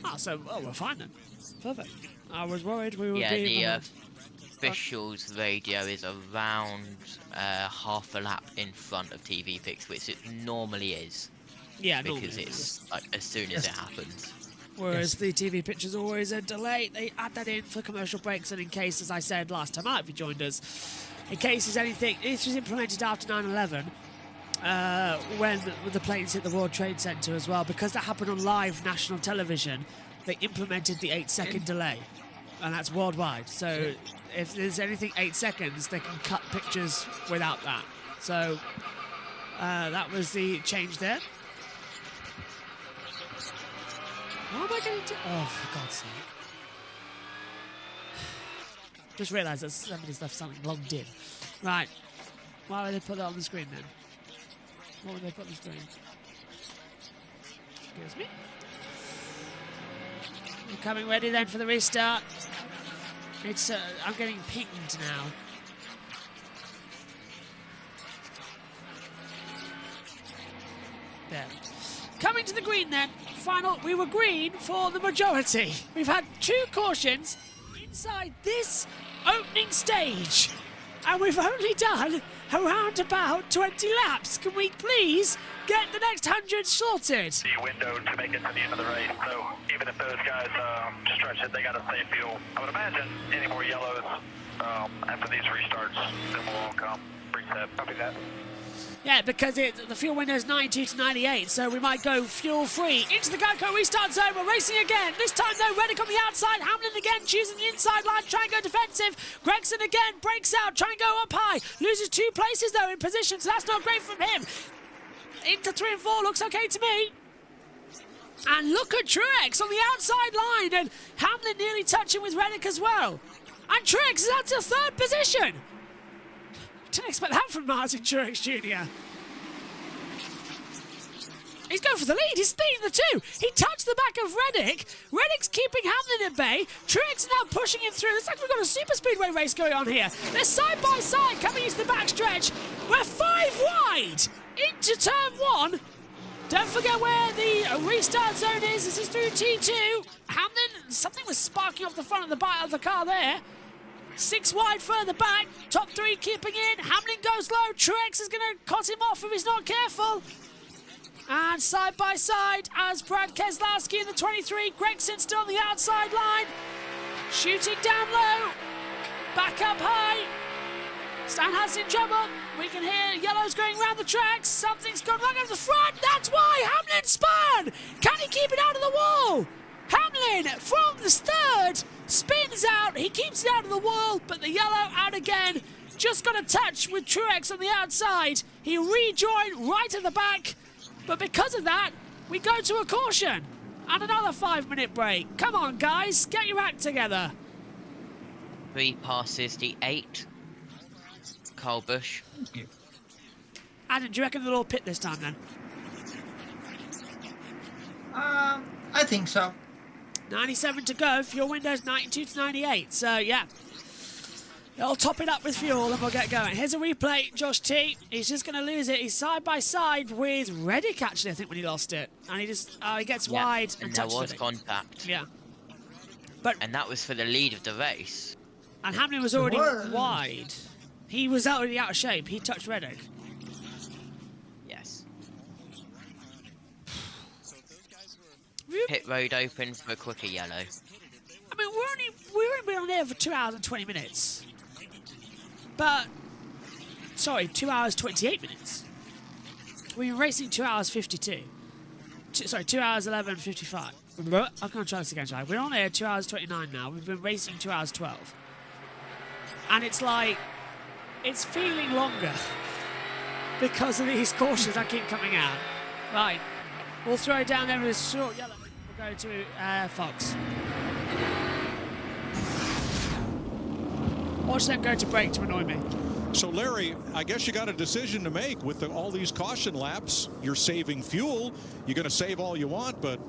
We're fine then. Perfect. I was worried we would be... official's radio is around half a lap in front of TV picks, which it normally is. Yeah, because it's like as soon as it happens. Whereas the TV pitch is always a delay. They add that in for commercial breaks, and in case, as I said last time out, if you joined us, in case there's anything, this was implemented after 9/11. When the planes hit the World Trade Center as well, because that happened on live national television, they implemented the 8-second delay, and that's worldwide. So if there's anything 8 seconds, they can cut pictures without that. So that was the change there. What am I going to do? Oh, for God's sake. Just realised that somebody's left something logged in. Right. Why would they put that on the screen then? What would they put on the screen? Excuse me. We're coming ready then for the restart. It's I'm getting pinged now. There. Coming to the green then. Final, we were green for the majority. We've had 2 cautions inside this opening stage. And we've only done around about 20 laps. Can we please get the next 100 sorted? The window to make it to the end of the race, so even if those guys stretch it, they got to save fuel. I would imagine any more yellows after these restarts, then we'll all come reset. Copy that. Yeah, because the fuel window is 92 to 98, so we might go fuel-free. Into the Geico restart zone, we're racing again. This time, though, Reddick on the outside. Hamlin again, choosing the inside line, try and go defensive. Gregson again, breaks out, try and go up high. Loses 2 places, though, in position, so that's not great from him. Into 3 and 4, looks okay to me. And look at Truex on the outside line, and Hamlin nearly touching with Reddick as well. And Truex is out to 3rd position. Didn't expect that from Martin Truex Jr. He's going for the lead. He's beating the 2. He touched the back of Reddick. Reddick's keeping Hamlin at bay. Truex now pushing him through. Looks like we've got a super speedway race going on here. They're side by side coming into the backstretch. We're 5 wide into turn 1. Don't forget where the restart zone is. This is through T2. Hamlin, something was sparking off the front of the car there. 6 wide further back. Top 3 keeping in. Hamlin goes low. Truex is going to cut him off if he's not careful. And side by side as Brad Keselowski in the 23. Gregson still on the outside line. Shooting down low. Back up high. Stan has in trouble. We can hear yellows going around the tracks. Something's gone wrong at the front. That's why Hamlin spun. Can he keep it out of the wall? Hamlin from the 3rd spins out. He keeps it out of the wall, but the yellow out again. Just got a touch with Truex on the outside. He rejoined right at the back. But because of that, we go to a caution and another 5-minute break. Come on, guys, get your act together. 3 passes the 8. Kyle Busch. Adam, do you reckon they'll all pit this time then? I think so. 97 to go. Fuel window's 92 to 98. So, yeah. They'll top it up with fuel and we'll get going. Here's a replay. Josh T. He's just going to lose it. He's side by side with Reddick, actually, I think, when he lost it. And he just he gets wide and touches it. There was contact. Yeah. And that was for the lead of the race. And Hamlin was already wide. He was already out of shape. He touched Reddick. Yes. Pit road opens for a quicker yellow. I mean, we've only been on there for 2 hours and 20 minutes. But, sorry, 2 hours 28 minutes. We've been racing 2 hours 52. 2 hours 11:55. I'm going to try this again, shall I? We're on air 2 hours 29 now. We've been racing 2 hours 12. And it's like, it's feeling longer because of these cautions that keep coming out. Right, we'll throw it down there with a short yellow. We'll go to Fox. Watch them go to break to annoy me. So, Larry, I guess you got a decision to make with all these caution laps. You're saving fuel. You're going to save all you want, but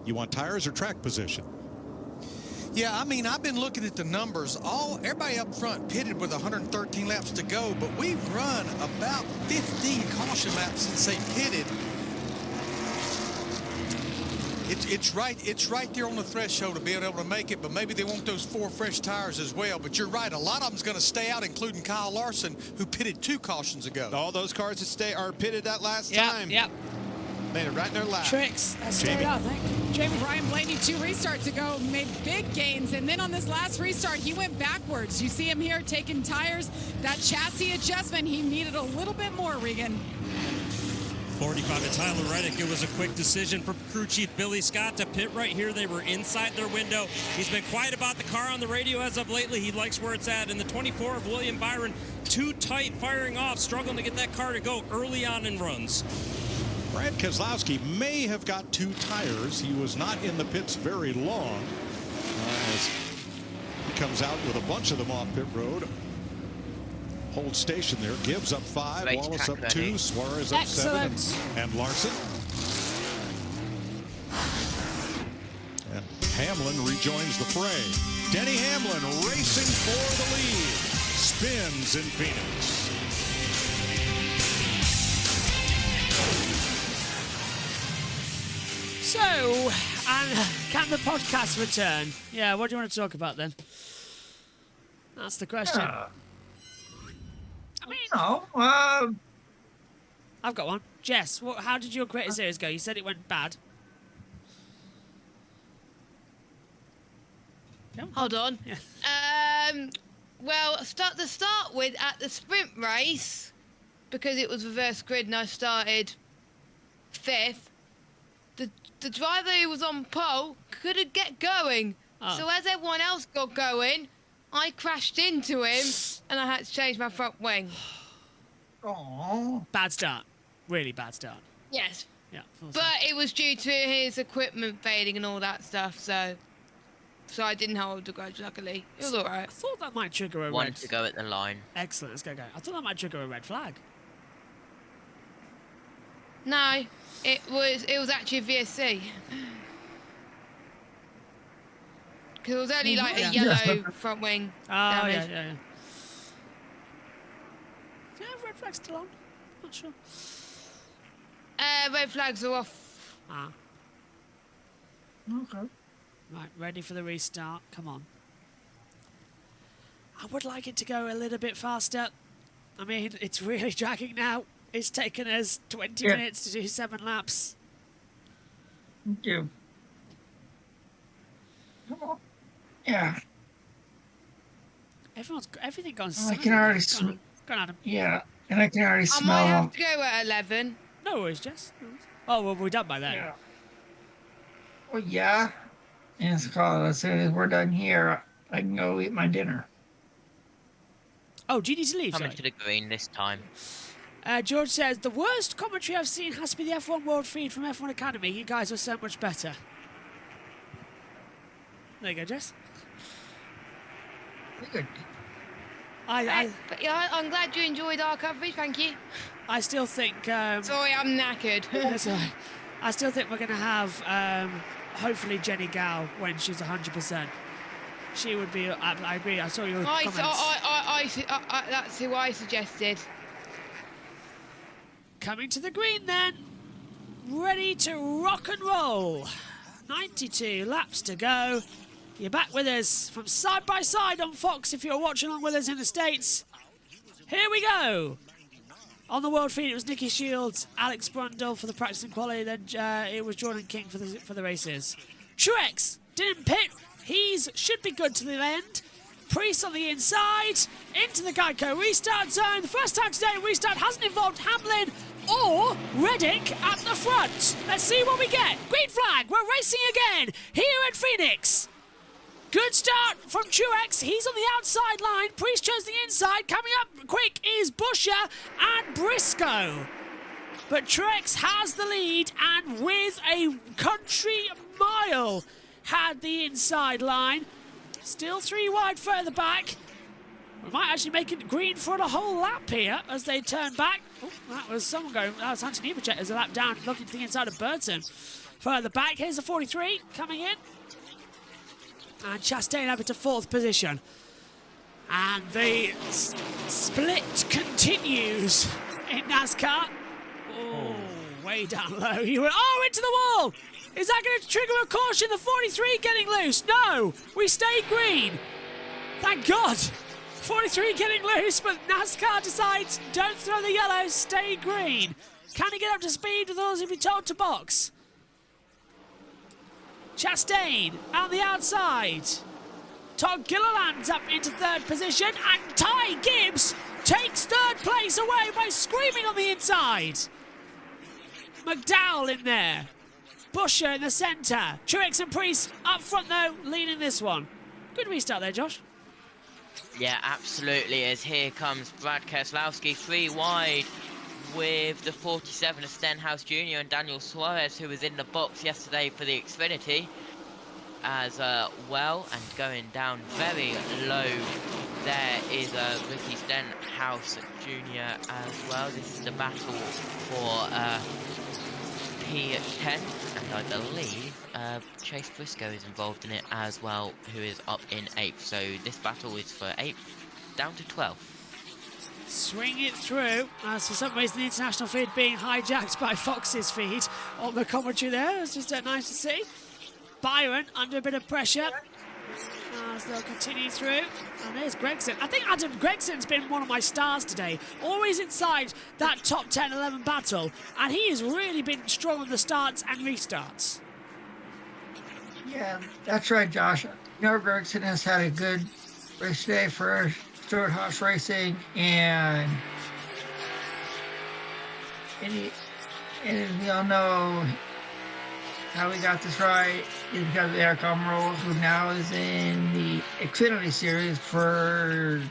you want tires or track position? Yeah, I mean, I've been looking at the numbers. Everybody up front pitted with 113 laps to go, but we've run about 15 caution laps since they pitted. It's right there on the threshold of being able to make it, but maybe they want those 4 fresh tires as well. But you're right, a lot of them's going to stay out, including Kyle Larson, who pitted 2 cautions ago. All those cars that are pitted that last time. Yep. Made it right in their lap. Tricks. Stayed out, I think. Jamie Ryan Blaney, 2 restarts ago, made big gains, and then on this last restart, he went backwards. You see him here taking tires. That chassis adjustment, he needed a little bit more, Regan. 45 to Tyler Reddick. It was a quick decision for crew chief Billy Scott to pit right here. They were inside their window. He's been quiet about the car on the radio as of lately. He likes where it's at. And the 24 of William Byron, too tight, firing off, struggling to get that car to go early on in runs. Brad Keselowski may have got 2 tires. He was not in the pits very long as he comes out with a bunch of them off pit road. Holds station there. Gibbs up 5, Wallace up 2, Suarez up 7, and Larson. And Hamlin rejoins the fray. Denny Hamlin racing for the lead. Spins in Phoenix. So, and can the podcast return? Yeah, what do you want to talk about then? That's the question. I mean, no. I've got one. Jess, how did your Creator Series go? You said it went bad. Hold on. Yeah. Well, to start with, at the sprint race, because it was reverse grid and I started 5th, the driver who was on pole couldn't get going. Oh. So as everyone else got going, I crashed into him and I had to change my front wing. Oh. Bad start. Really bad start. Yes. Yeah. But it was due to his equipment fading and all that stuff, so I didn't hold the grudge, luckily. It was all right. I thought that might trigger a One red. to go at the line. Excellent. Let's go. I thought that might trigger a red flag. No, it was actually a VSC. Because it was only like a yellow front wing damage. Yeah. Yeah, red flag's still on. Not sure. Red flags are off. Okay. Right, ready for the restart. Come on. I would like it to go a little bit faster. I mean, it's really dragging now. It's taken us 20 minutes to do 7 laps. Thank you. Come on. Yeah. Everything gone. I can already smell. Go on, Adam. Yeah, and I can already I smell. might have to go at 11. No worries, Jess. Oh, well, we're done by then. Yeah. Well, yeah. And it's called, as soon as we're done here, I can go eat my dinner. Oh, do you need to leave? Coming to the green this time. George says, the worst commentary I've seen has to be the F1 World feed from F1 Academy. You guys were so much better. There you go, Jess. Good. I'm glad you enjoyed our coverage, thank you. I still think... Sorry, I'm knackered. That's all right. I still think we're going to have, hopefully, Jenny Gow when she's 100%. She would be... I agree, I saw your comments. That's who I suggested. Coming to the green then. Ready to rock and roll. 92 laps to go. You're back with us from side by side on Fox if you're watching along with us in the States. Here we go. On the World feed, it was Nicky Shields, Alex Brundle for the practice and quality, then it was Jordan King for the races. Truex didn't pit. Should be good to the end. Priest on the inside, into the Geico restart zone. The first time today restart hasn't involved Hamlin or Reddick at the front. Let's see what we get. Green flag, we're racing again here at Phoenix. Good start from Truex. He's on the outside line. Priest chose the inside. Coming up quick is Buescher and Briscoe. But Truex has the lead and with a country mile had the inside line. Still 3 wide further back. We might actually make it green for a whole lap here as they turn back. Oh, that was someone going. That was Anthony Nemechek as a lap down, looking to the inside of Burton. Further back, here's the 43 coming in. And Chastain over to 4th position. And the split continues in NASCAR. Oh, way down low. He went, into the wall. Is that going to trigger a caution? The 43 getting loose. No, we stay green. Thank God. 43 getting loose, but NASCAR decides don't throw the yellow, stay green. Can he get up to speed with all he be told to box? Chastain on the outside. Todd Gilliland's up into third position, and Ty Gibbs takes third place away by screaming on the inside. McDowell in there. Busher in the centre. Truex and Priest up front though, leading this one. Good restart there, Josh. Yeah, absolutely, as here comes Brad Keselowski 3 wide with the 47 of Stenhouse Jr. and Daniel Suarez, who was in the box yesterday for the Xfinity as well, and going down very low there is Ricky Stenhouse Jr. as well. This is the battle for P10, and I believe Chase Briscoe is involved in it as well, who is up in 8th. So this battle is for 8th down to 12th. Swing it through. As for some reason the international feed being hijacked by Fox's feed on the commentary there. It's just nice to see. Byron under a bit of pressure as they'll continue through. And there's Gregson. I think Adam Gregson's been one of my stars today. Always inside that top 10-11 battle. And he has really been strong on the starts and restarts. Yeah, that's right, Josh. Noah Gragson has had a good race today for Stewart-Haas Racing, and we all know how we got this right is because of Eric Almirola, who now is in the Xfinity Series for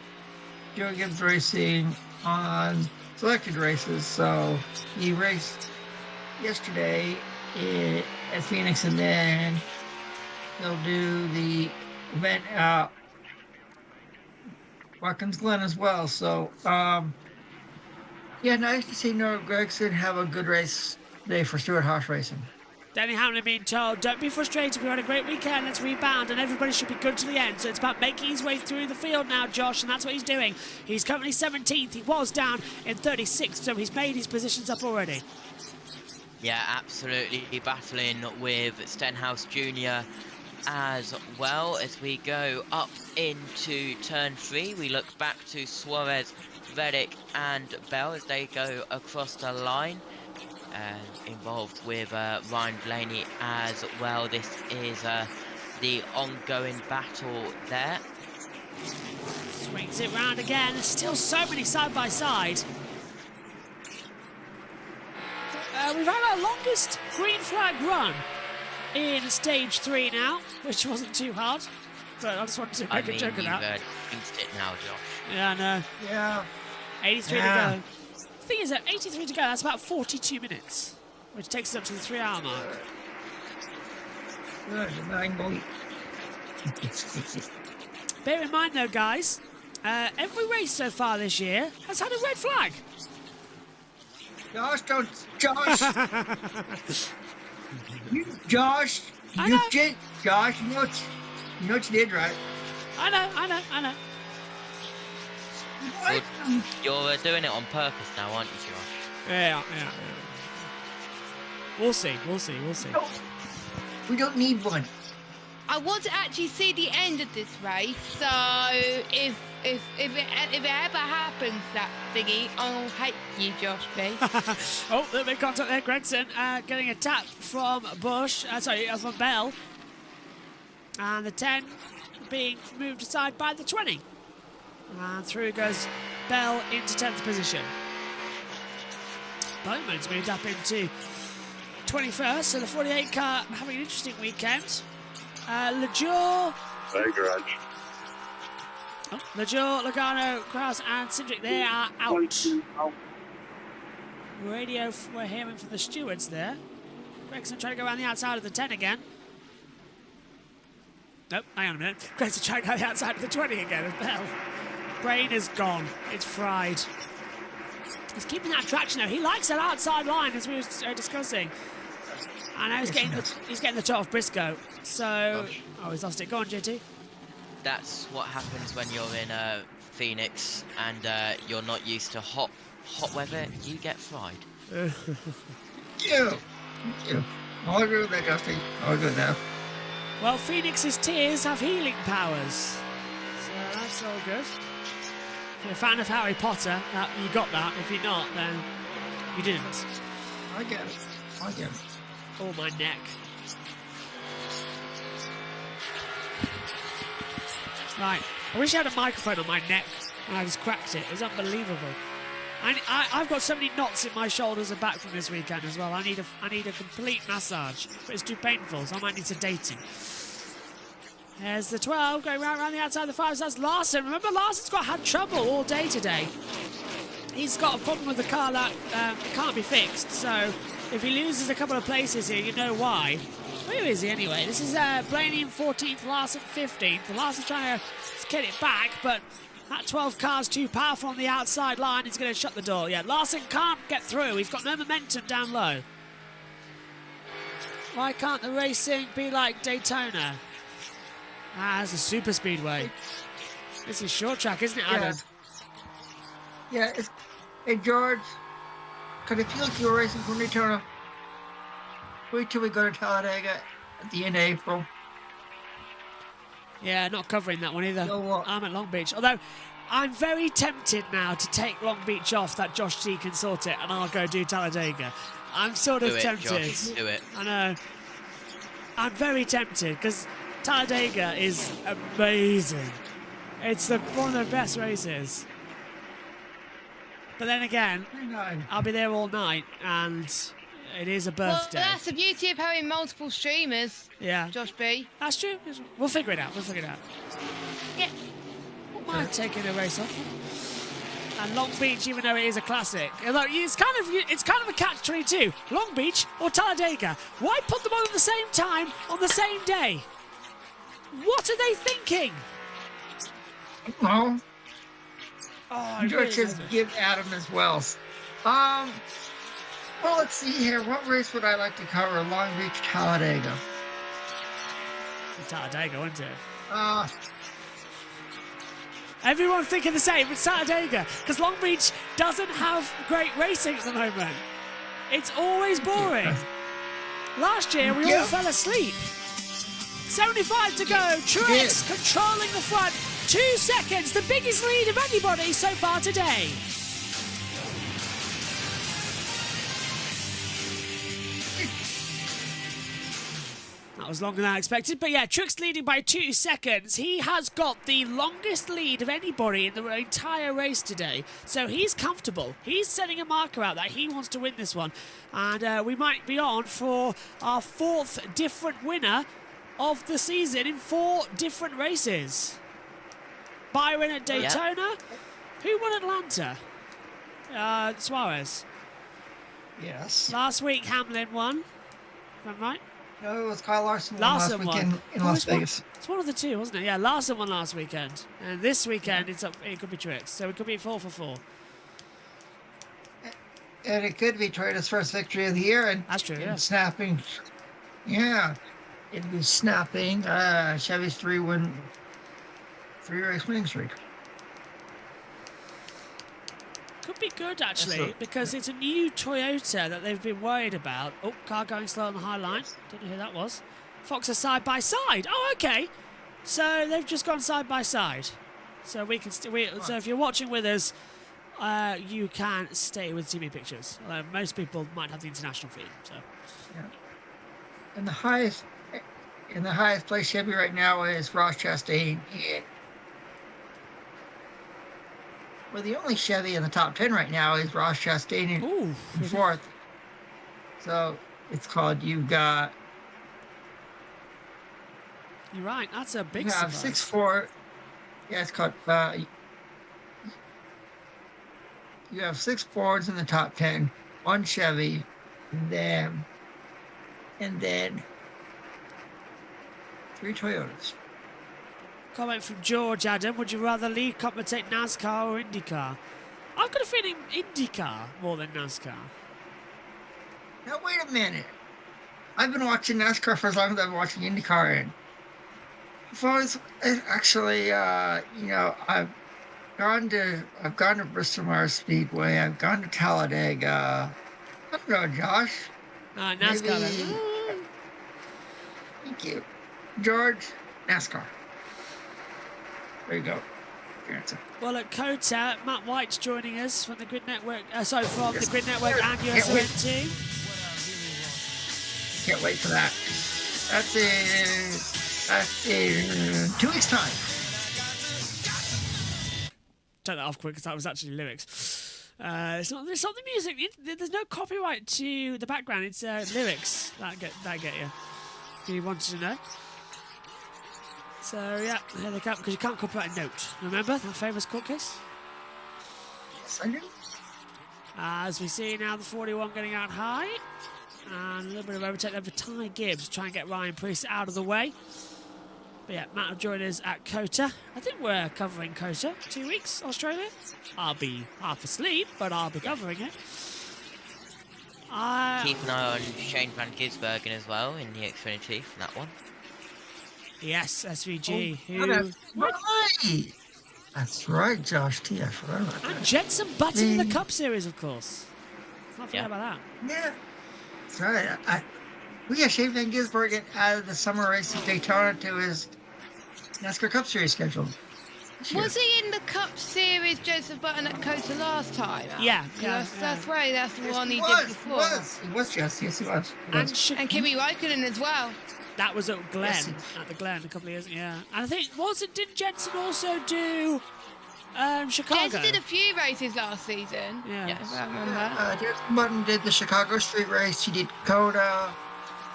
Joe Gibbs Racing on selected races. So he raced yesterday at Phoenix, and then they'll do the event at Watkins Glen as well. So, yeah, nice to see Noah Gragson have a good race today for Stewart-Haas Racing. Danny Hamlin being told, don't be frustrated, we had a great weekend, let's rebound, and everybody should be good to the end. So it's about making his way through the field now, Josh, and that's what he's doing. He's currently 17th, he was down in 36th, so he's made his positions up already. Yeah, absolutely battling with Stenhouse Jr. as well. As we go up into turn 3, we look back to Suarez, Reddick and Bell as they go across the line. Involved with Ryan Blaney as well. This is the ongoing battle there. Swings it round again. There's still so many side by side. We've had our longest green flag run in stage 3 now, which wasn't too hard. But I just wanted to make a joke of that. You've it now, Josh. Yeah, I know. Yeah. 83 to go. The thing is, at 83 to go, that's about 42 minutes, which takes us up to the 3-hour mark. Bear in mind, though, guys, every race so far this year has had a red flag. Josh, don't... Josh! Josh, Josh, you know what you did, right? I know. What? You're doing it on purpose now, aren't you, Josh? Yeah. We'll see. No, we don't need one. I want to actually see the end of this race, so if it ever happens, that thingy, I'll hate you, Josh B. Oh, little bit of contact there, Gregson, getting a tap from from Bell. And the 10 being moved aside by the 20. And through goes Bell into 10th position. Bowman's moved up into 21st, so the 48 car having an interesting weekend. LeJour. Garage. Oh, LeJour, Logano, Krause, and Cindric, they are out. Radio, we're hearing from the stewards there. Gregson trying to go around the outside of the 10 again. Nope, hang on a minute. Gregson trying to go the outside of the 20 again as Bell. Brain is gone. It's fried. He's keeping that traction though. He likes that outside line as we were discussing. I know he's getting the top of Briscoe. So, he's lost it. Go on, JT. That's what happens when you're in Phoenix and you're not used to hot weather. You get fried. Yeah. I'll agree with that, Justin. I'll agree with that. Well, Phoenix's tears have healing powers. So that's all good. If you're a fan of Harry Potter, you got that. If you're not, then you didn't. I get it. I get it. Oh, my neck. Right. I wish I had a microphone on my neck when I just cracked it. It was unbelievable. I've got so many knots in my shoulders and back from this weekend as well. I need a complete massage, but it's too painful, so I might need sedating. There's the 12 going round the outside of the 5. So that's Larson. Remember, Larson's had trouble all day today. He's got a problem with the car that can't be fixed. So if he loses a couple of places here, you know why. Where is he anyway? This is Blaney in 14th, Larson 15th. Larson's trying to get it back, but that 12 car's too powerful on the outside line. It's going to shut the door. Yeah, Larson can't get through. He's got no momentum down low. Why can't the racing be like Daytona? It's a super speedway. This is short track, isn't it, Adam? Yeah. Hey, George, could it feel like you were racing from Daytona? Wait till we go to Talladega at the end of April. Yeah, not covering that one either. I'm at Long Beach. Although, I'm very tempted now to take Long Beach off that Josh T can sort it and I'll go do Talladega. I'm sort of tempted. Josh, do it. I know. I'm very tempted because Talladega is amazing. It's one of the best races. But then again, I'll be there all night and it is a birthday. Well, that's the beauty of having multiple streamers. Yeah. Josh B. That's true. We'll figure it out. Yeah. Wouldn't mind taking a race off. And Long Beach, even though it is a classic, although it's kind of a catch-22. Long Beach or Talladega? Why put them on at the same time on the same day? What are they thinking? No. Oh, George says give Adam as well. Well, let's see here. What race would I like to cover? Long Beach, Talladega. Talladega, wouldn't it? Everyone's thinking the same. It's Talladega because Long Beach doesn't have great racing at the moment. It's always boring. Last year we all fell asleep. 75 to go. Truex controlling the front. 2 seconds, the biggest lead of anybody so far today. That was longer than I expected, but yeah, Truex leading by 2 seconds. He has got the longest lead of anybody in the entire race today, so he's comfortable. He's setting a marker out that he wants to win this one, and we might be on for our 4th different winner of the season in 4 different races. Byron at Daytona. Yep. Who won Atlanta? Suarez. Yes. Last week Hamlin won. Is that right? No, it was Kyle Larson won last weekend in Las Vegas. It's one of the two, wasn't it? Yeah, Larson won last weekend. And this weekend, it could be Truex. So it could be 4 for 4. And it could be Toyota's first victory of the year. And that's true, yeah. Snapping. Yeah. It'd be snapping Chevy's 3-race winning streak. Could be good, actually, because it's a new Toyota that they've been worried about. Oh, car going slow on the high line. Don't know who that was. Fox are side by side. Oh, okay. So they've just gone side by side. So we can. So if you're watching with us, you can stay with TV Pictures. Most people might have the international feed. So. Yeah. And the highest place Chevy right now is Ross Chastain. Well, the only Chevy in the top 10 right now is Ross Chastain in 4th. So it's called You're right. That's a big surprise. 6-4. Yeah, it's called. You have 6 Fords in the top 10, 1 Chevy, and then 3 Toyotas. Comment from George Adam. Would you rather lead commentate NASCAR or IndyCar? I've got a feeling IndyCar more than NASCAR. Now, wait a minute. I've been watching NASCAR for as long as I've been watching IndyCar. And I've always actually, I've gone to Bristol Myers Speedway. I've gone to Talladega. I don't know, Josh. NASCAR. Thank you. George, NASCAR. There you go. Your answer. Well, at COTA, Matt White's joining us from the Grid Network. From the Grid Network and USRN team. Can't wait for that. That's in 2 weeks' time. Turn that off quick because that was actually lyrics. It's not the music. There's no copyright to the background. It's lyrics that get you. If you wanted to know. So yeah, here they come because you can't copyright a note. Remember that famous court case? Yes, I do. As we see now, the 41 getting out high, and a little bit of overtake there for Ty Gibbs, trying to get Ryan Preece out of the way. But yeah, Matt will join us at COTA. I think we're covering COTA. 2 weeks, Australia. I'll be half asleep, but I'll be covering it. Keep an eye on Shane Van Gisbergen as well in the Xfinity for that one. Yes, SVG. That's right, Josh T. I forgot about that. And Jenson Button in the Cup Series, of course. Let's not forget about that. Yeah, that's right. We got Shane Van Gisbergen out of the summer race at Daytona to his NASCAR Cup Series schedule. Was he in the Cup Series, Joseph Button, at COTA last time? Yeah. That's right. That's the one he was, did before. He was, Jess. Yes, he was. And Kimi Räikkönen as well. That was at Glen, at the Glen a couple of years ago, yeah. And I think, didn't Jensen also do Chicago? Jensen did a few races last season. Yeah. Yes. I remember. Jenson Button did the Chicago Street Race. He did COTA.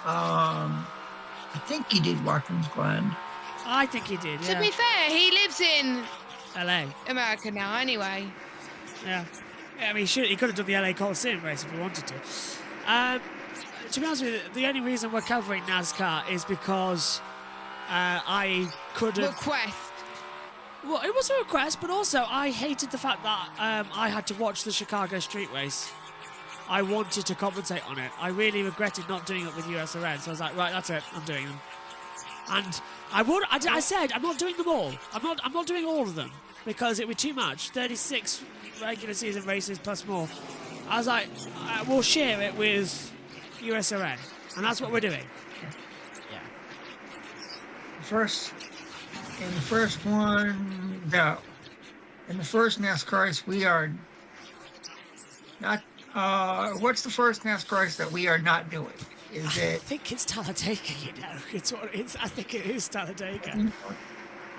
I think he did Watkins Glen. I think he did, yeah. To be fair, he lives in LA. America now, anyway. Yeah. I mean, he could have done the LA Coliseum race if he wanted to. To be honest with you, the only reason we're covering NASCAR is because I couldn't... Request. Well, it was a request, but also I hated the fact that I had to watch the Chicago Street Race. I wanted to compensate on it. I really regretted not doing it with USRN, so I was like, right, that's it, I'm doing them. And I said, I'm not doing them all. I'm not doing all of them, because it would be too much. 36 regular season races plus more. I was like, we'll share it with USRN, and that's what we're doing. Yeah. In the first one, no. In the first NASCAR race, we are not. What's the first NASCAR race that we are not doing? Is it? I think it's Talladega. I think it is Talladega.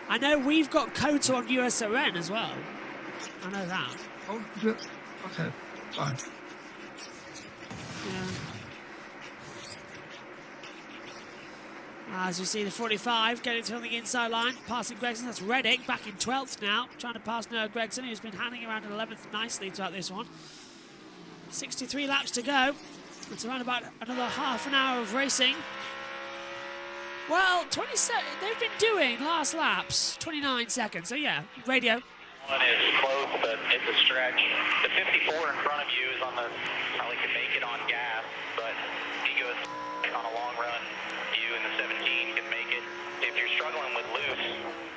I know we've got COTA on USRN as well. I know that. Oh, okay, fine. Yeah. As you see, the 45 getting to the inside line, passing Gregson. That's Reddick back in 12th now, trying to pass Noah Gregson, who's been hanging around in 11th nicely throughout this one. 63 laps to go. It's around about another half an hour of racing. Well, 27. They've been doing last laps 29 seconds. So yeah, radio. One is close, but it's a stretch. The 54 in front of you is on the probably could make it on gas, but he goes on a long run. You in the 17 can make it. If you're struggling with loose,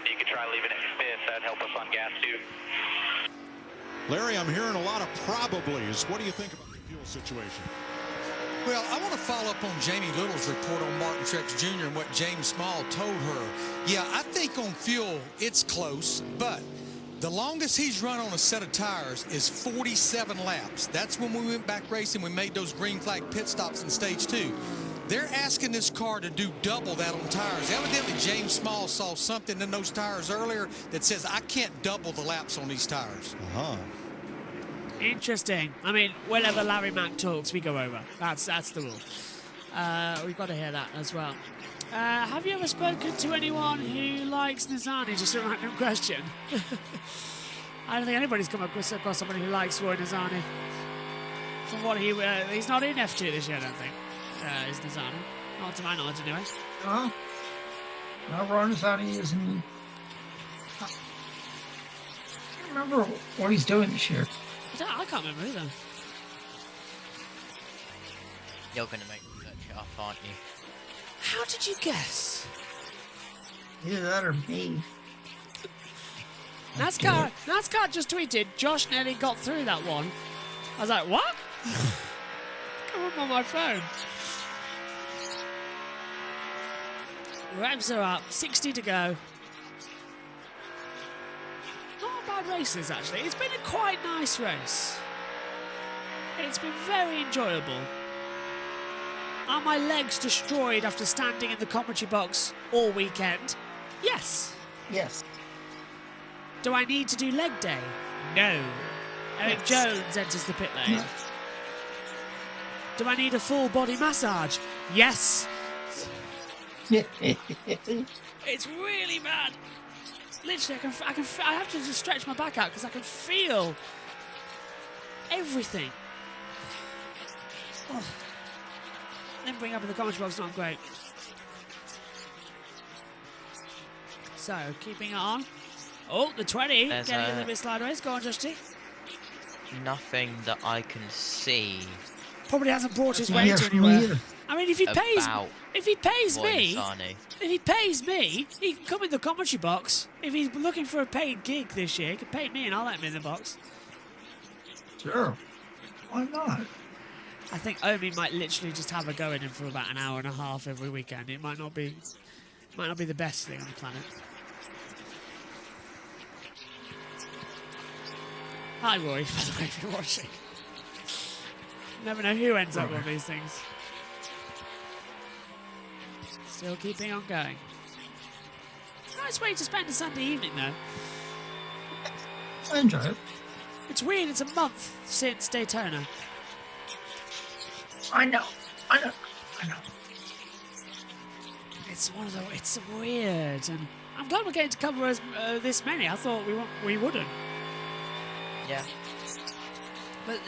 you could try leaving it in fifth. That'd help us on gas too. Larry, I'm hearing a lot of probablys. What do you think about the fuel situation? Well, I want to follow up on Jamie Little's report on Martin Truex Jr. and what James Small told her. Yeah, I think on fuel, it's close, but the longest he's run on a set of tires is 47 laps. That's when we went back racing. We made those green flag pit stops in stage 2. They're asking this car to do double that on tires. Evidently, James Small saw something in those tires earlier that says, I can't double the laps on these tires. Interesting. I mean, whenever Larry Mack talks, we go over. That's the rule. We've got to hear that as well. Have you ever spoken to anyone who likes Nizani? Just a random question. I don't think anybody's come across somebody who likes Roy Nizani. From what he's not in F2 this year, I don't think. Is Nizani? Not to my knowledge, anyway. No, Roy Nizani isn't. I can't remember what he's doing this year. I can't remember either. You're going to make me look it up, aren't you? How did you guess? Either that or me. NASCAR just tweeted, Josh nearly got through that one. I was like, what? Come up on my phone. Revs are up, 60 to go. Not bad races, actually. It's been a quite nice race. It's been very enjoyable. Are my legs destroyed after standing in the commentary box all weekend? Yes. Yes. Do I need to do leg day? No. Eric Jones enters the pit lane. No. Do I need a full body massage? Yes. It's really bad. Literally, I have to just stretch my back out because I can feel everything. Oh. Then bring up in the commentary box, not great. So, keeping it on. Oh, the 20. There's getting a little bit sideways. Go on, Justy. Nothing that I can see. Probably hasn't brought his weight anywhere. I mean, if he pays me, he can come in the commentary box. If he's looking for a paid gig this year, he can pay me and I'll let him in the box. Sure. Why not? I think Omi might literally just have a go at him for about an hour and a half every weekend. It might not be the best thing on the planet. Hi, Roy, by the way, if you're watching. Never know who ends up on these things. Still keeping on going. It's a nice way to spend a Sunday evening, though. I enjoy it. It's weird, it's a month since Daytona. I know. It's weird, and I'm glad we're getting to cover this many. I thought we wouldn't. Yeah. But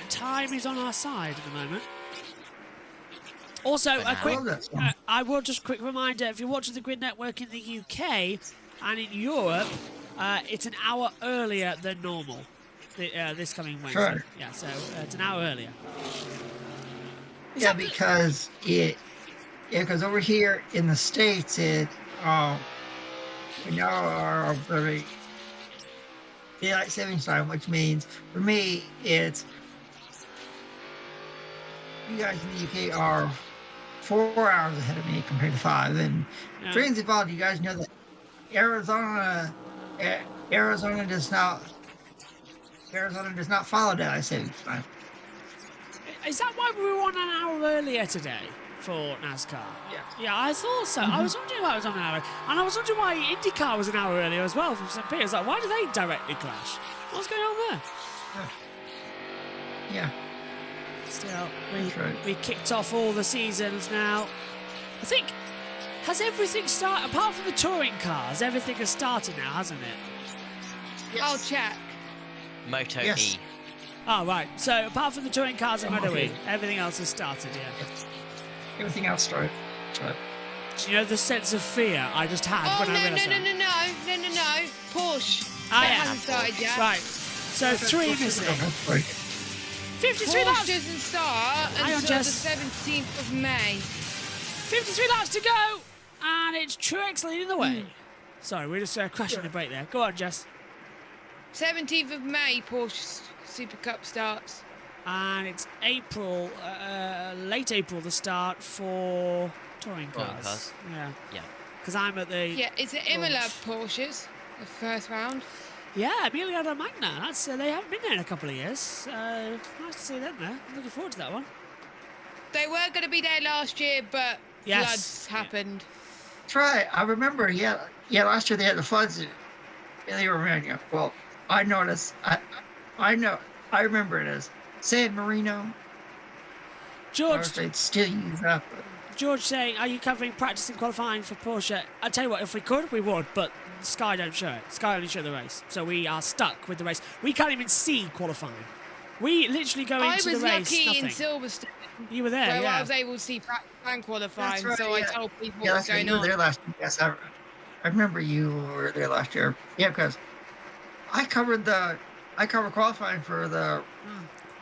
time is on our side at the moment. Also, I will just quick reminder: if you're watching the Grid Network in the UK and in Europe, it's an hour earlier than normal. This coming Wednesday. Sure. Yeah, so it's an hour earlier. Because over here in the States, we now are observing daylight savings time, which means for me, it's you guys in the UK are 4 hours ahead of me compared to 5. And trains involved, you guys know that Arizona does not follow daylight savings time. Is that why we were on an hour earlier today for NASCAR? Yeah, I thought so. I was wondering why it was on an hour. And I was wondering why IndyCar was an hour earlier as well from St. Peter's. Like, why do they directly clash? What's going on there? Yeah. Still, we kicked off all the seasons now. I think, has everything started? Apart from the touring cars, everything has started now, hasn't it? Yes. I'll check. Moto Yes. E. Oh, right. So, apart from the touring cars and Moto E, everything else has started, yeah. Everything else started. Right. Do you know the sense of fear I just had when I realised that? No. Porsche. Oh, They yeah. haven't started yet. Right. So, 3 missing. 53 laps. Porsche doesn't start until the 17th of May. 53 laps to go. And it's Truex leading the way. Sorry, we're just crashing the brake there. Go on, Jess. 17th of May, Porsche Super Cup starts. And it's April, late April, the start for touring cars. Yeah. Because I'm at the... Yeah, it's the Imola Porsches, the first round. Yeah, Emilia Romagna. That's they haven't been there in a couple of years. So nice to see them there. I'm looking forward to that one. They were going to be there last year, but floods happened. That's right. I remember. Yeah. Last year they had the floods in Emilia Romagna. Well, I noticed. I know. I remember it as San Marino. George, they'd still use that. George saying, "Are you covering practice and qualifying for Porsche?" I tell you what, if we could, we would, but Sky don't show it. Sky only show the race, so we are stuck with the race. We can't even see qualifying. We literally go into the race. I was lucky nothing. in Silverstone. You were there, where yeah. I was able to see practice and qualifying, Right, so I told people Yeah, what was going you on. were there last year. Yes, I remember you were there last year. Yeah, because I covered qualifying for the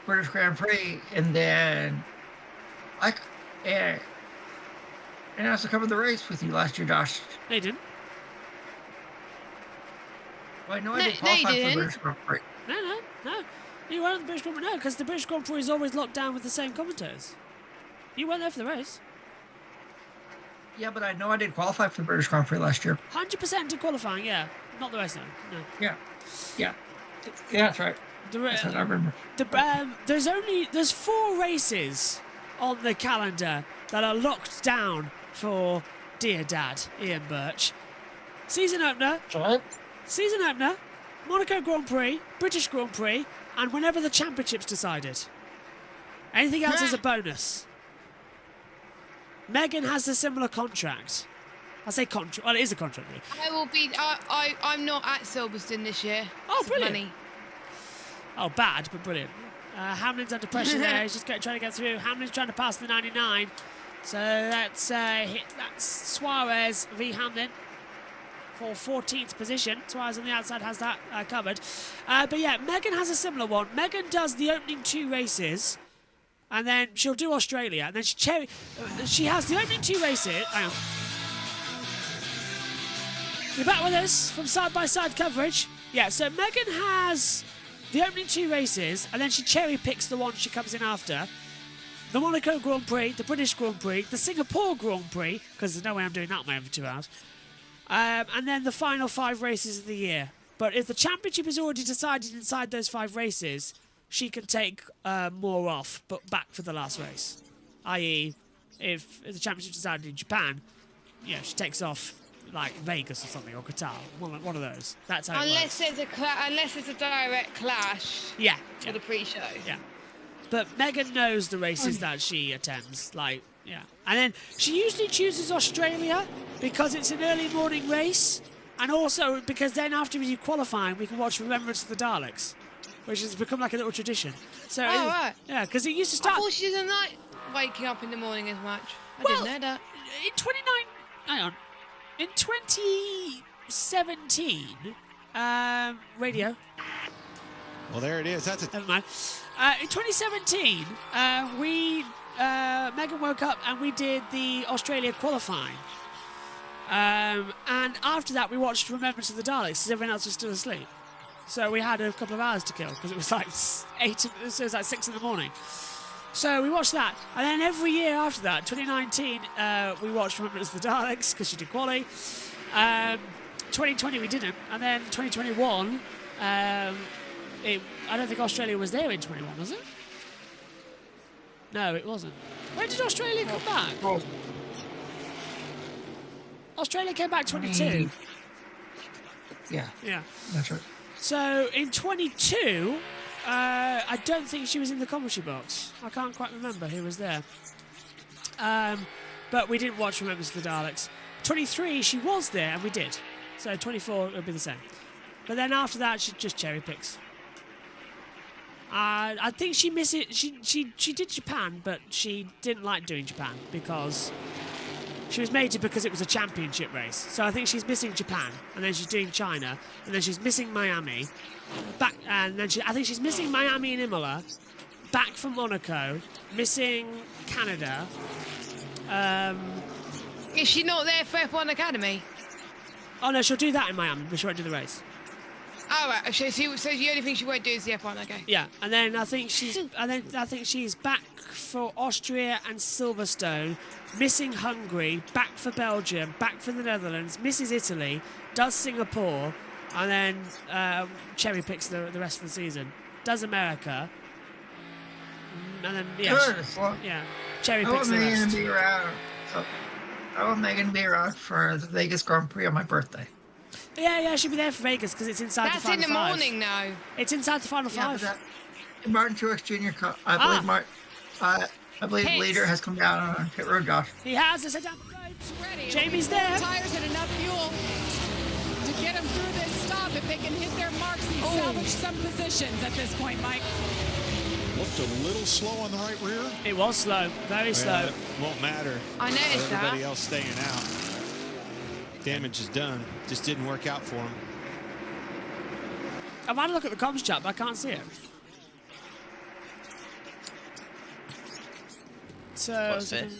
British Grand Prix, and then I also covered the race with you last year, Josh. They didn't. Well, I know I did qualify for the British Grand Prix. No. You weren't at the British Grand Prix, no, because the British Grand Prix is always locked down with the same commentators. You weren't there for the race. Yeah, but I know I did qualify for the British Grand Prix last year. 100% in qualifying, yeah. Not the race, no. Yeah. Yeah, that's right. That's what I remember. There's 4 races on the calendar that are locked down for dear dad, Ian Birch. Season opener, Monaco Grand Prix, British Grand Prix, and whenever the championship's decided. Anything else is a bonus. Megan has a similar contract. I say contract. Well, it is a contract. Really. I will be. I'm not at Silverstone this year. Oh, brilliant. Money. Oh, bad, but brilliant. Hamlin's under pressure there. He's just trying to get through. Hamlin's trying to pass the 99. So that's Suarez v Hamlin for 14th position. Suarez on the outside has that covered. But yeah, Megan has a similar one. Megan does the opening 2 races, and then she'll do Australia, and then she has the opening 2 races. Hang on. You're back with us from side-by-side coverage. Yeah, so Megan has the opening 2 races, and then she cherry picks the one she comes in after. The Monaco Grand Prix, the British Grand Prix, the Singapore Grand Prix, because there's no way I'm doing that over 2 hours. And then the final 5 races of the year. But if the championship is already decided inside those 5 races, she can take more off, but back for the last race. I.e., if the championship is decided in Japan, she takes off like Vegas or something, or Qatar, one of those. That's how unless it works. Unless it's a direct clash. Yeah. For the pre-show. Yeah. But Megan knows the races that she attends, and then she usually chooses Australia because it's an early morning race, and also because then after we do qualifying, we can watch Remembrance of the Daleks, which has become like a little tradition. So, right. Yeah, because it used to start. I thought she doesn't like waking up in the morning as much. I didn't know that. In 2017, radio. Well, there it is. Never mind. In 2017, Megan woke up and we did the Australia qualifying. And after that, we watched Remembrance of the Daleks because everyone else was still asleep. So we had a couple of hours to kill because it was like 6 in the morning. So we watched that. And then every year after that, 2019, we watched Remembrance of the Daleks because she did quali. 2020 we didn't. And then 2021, I don't think Australia was there in 21, was it? No, it wasn't. When did Australia come back? Australia came back 22. Yeah. Yeah. That's right. So in 22, I don't think she was in the commentary box. I can't quite remember who was there. But we didn't watch Remembrance of the Daleks. 23, she was there, and we did. So 24, it would be the same. But then after that, she just cherry picks. I think she missed it. She did Japan, but she didn't like doing Japan because she was made to because it was a championship race. So I think she's missing Japan, and then she's doing China, and then she's missing Miami, and then I think she's missing Miami and Imola, back from Monaco, missing Canada. Is she not there for F1 Academy? Oh no, she'll do that in Miami, but she won't do the race. Oh right, so the only thing she won't do is the F1, okay? Yeah, and then I think she's back for Austria and Silverstone, missing Hungary, back for Belgium, back for the Netherlands, misses Italy, does Singapore, and then cherry picks the rest of the season. Does America, and then cherry picks the rest. I want Megan to be around for the Vegas Grand Prix on my birthday. Yeah, she'll be there for Vegas because it's inside the final 5. That's in the morning now. It's inside the final 5. Martin Truex Jr. Cup. I believe Leader has come down on pit road, Josh. He has. It's down the road. Jamie's there. Tires and enough fuel to get them through this stop. If they can hit their marks and salvage some positions at this point, Mike. Looked a little slow on the right rear. It was slow. Very slow. It won't matter. I noticed that. Everybody else staying out. Damage is done. Just didn't work out for him. I've had a look at the comms chat, but I can't see it. So, What's it?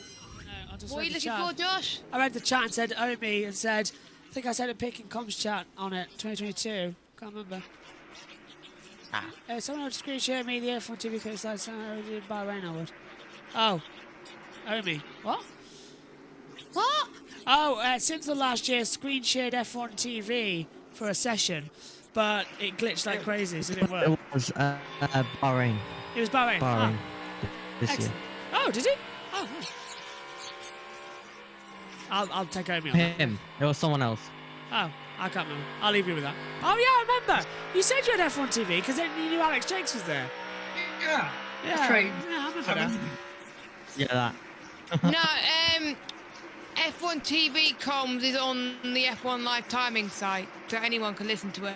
What are you looking for, Josh? I read the chat and said Omi and said, I think I said a pick in comms chat on it, 2022. Can't remember. Someone would screen share me the F1 TV case like someone did Bahrain, I would. Oh. Omi. What? What? Oh, since the last year, screen shared F1 TV for a session, but it glitched like crazy, so it didn't work. It was Bahrain. It was Bahrain. Bahrain this year. Excellent. Oh, did he? Oh, nice. I'll take over on that. Him. It was someone else. Oh, I can't remember. I'll leave you with that. Oh, yeah, I remember. You said you had F1 TV because then you knew Alex Jakes was there. Yeah. Yeah, That's right. Yeah, I remember that. Yeah, that. No, F1 TV comms is on the F1 live timing site, so anyone can listen to it.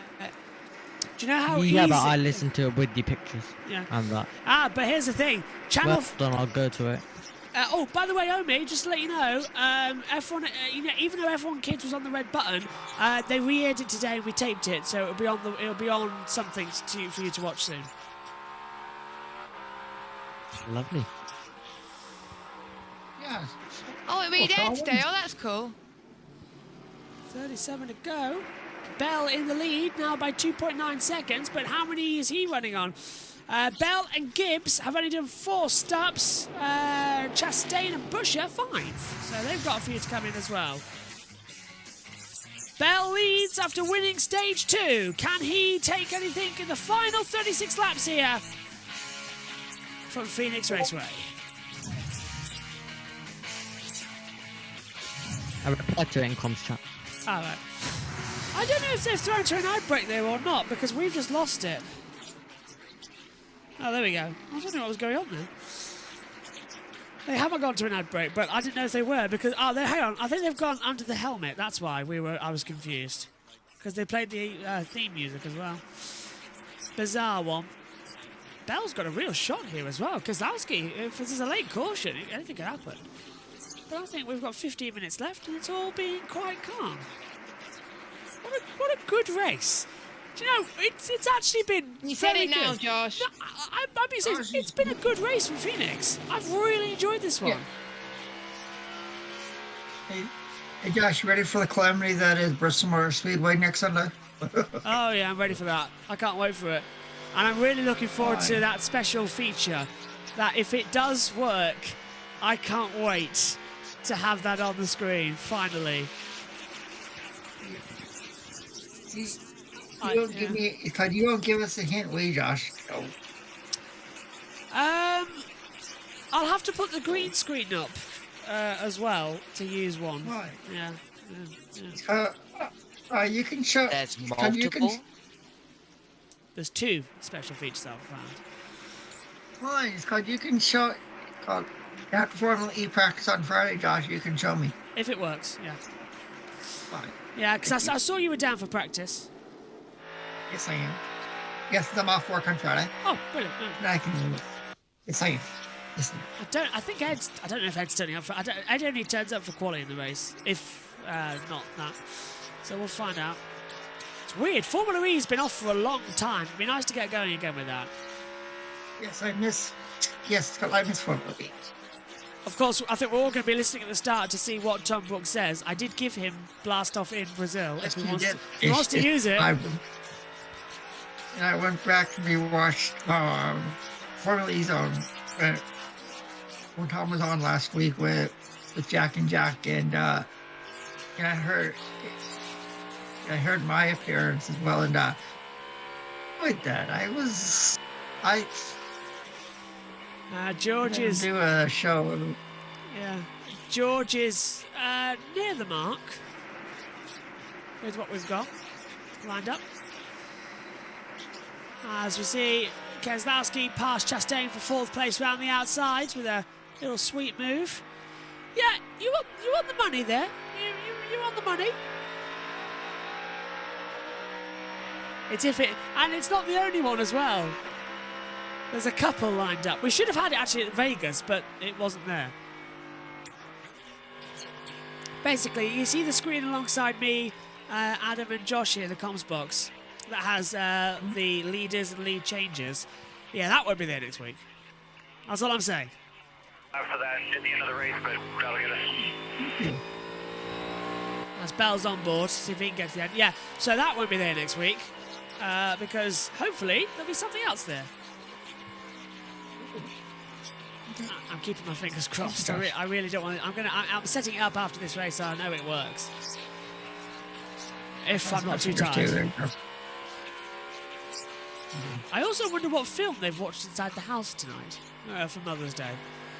Do you know how easy... Yeah, but I listened to it with the pictures. Yeah. And that. But here's the thing. Channel... Well done, I'll go to it. Oh, by the way, Omi, just to let you know, F1, even though F1 Kids was on the red button, they re-aired it today and we taped it, so it'll be on something for you to watch soon. Lovely. Yeah. Oh, it'll be there today. Oh, that's cool. 37 to go. Bell in the lead now by 2.9 seconds, but how many is he running on? Bell and Gibbs have only done 4 stops. Chastain and Busher 5. So they've got a few to come in as well. Bell leads after winning stage 2. Can he take anything in the final 36 laps here from Phoenix Raceway? I replied to it in comms chat. All right. I don't know if they've thrown to an ad break there or not because we've just lost it. Oh, there we go. I was wondering what was going on there. They haven't gone to an ad break, but I didn't know if they were because... Oh, hang on. I think they've gone under the helmet. That's why I was confused. Because they played the theme music as well. Bizarre one. Bell's got a real shot here as well. Kozlowski, if this is a late caution, anything could happen. But I think we've got 15 minutes left and it's all being quite calm. What a good race. Do you know, it's actually been You said it now, good. Josh. No, I'd be saying it's been a good race from Phoenix. I've really enjoyed this one. Yeah. Hey, Josh, you ready for the calamity that is Bristol Motor Speedway next Sunday? Oh, yeah, I'm ready for that. I can't wait for it. And I'm really looking forward to that special feature that if it does work, I can't wait to have that on the screen, finally. You won't give us a hint, will you, Josh? No. I'll have to put the green screen up as well to use one. Right. Yeah. You can show. There's multiple. There's 2 special features I've found. Fine, it's called you can show. Called you have to Formula E practice on Friday, Josh. You can show me. If it works, yeah. Fine. Yeah, because I saw you were down for practice. Yes, I am. Yes, I'm off work on Friday. Oh, brilliant. And I can. Yes, I am. Yes, I am. I think Ed's. I don't know if Ed's turning up for. Ed only turns up for quality in the race. If not that, so we'll find out. It's weird. Formula E's been off for a long time. It'd be nice to get going again with that. Yes, I miss. Yes, I miss Formula E. Of course, I think we're all going to be listening at the start to see what Tom Brooks says. I did give him blast off in Brazil if he wants to use it. I went back and rewatched Formula E's on when Tom was on last week with Jack and Jack, and I heard my appearance as well, and with that George is do a show. Yeah, George is near the mark with what we've got lined up. As we see, Kozlowski past Chastain for 4th place round the outside with a little sweet move. Yeah, you want the money there. You want the money. And it's not the only one as well. There's a couple lined up. We should have had it actually at Vegas, but it wasn't there. Basically, you see the screen alongside me, Adam and Josh here, the comms box. That has the leaders and lead changes. Yeah, that won't be there next week. That's all I'm saying. After that, at the end of the race, but that'll get us. As Bell's on board, see if he can get to the end. Yeah, so that won't be there next week because hopefully there'll be something else there. I'm keeping my fingers crossed. I really don't want it. I'm setting it up after this race, so I know it works. If I'm not too tired. I also wonder what film they've watched inside the house tonight for Mother's Day.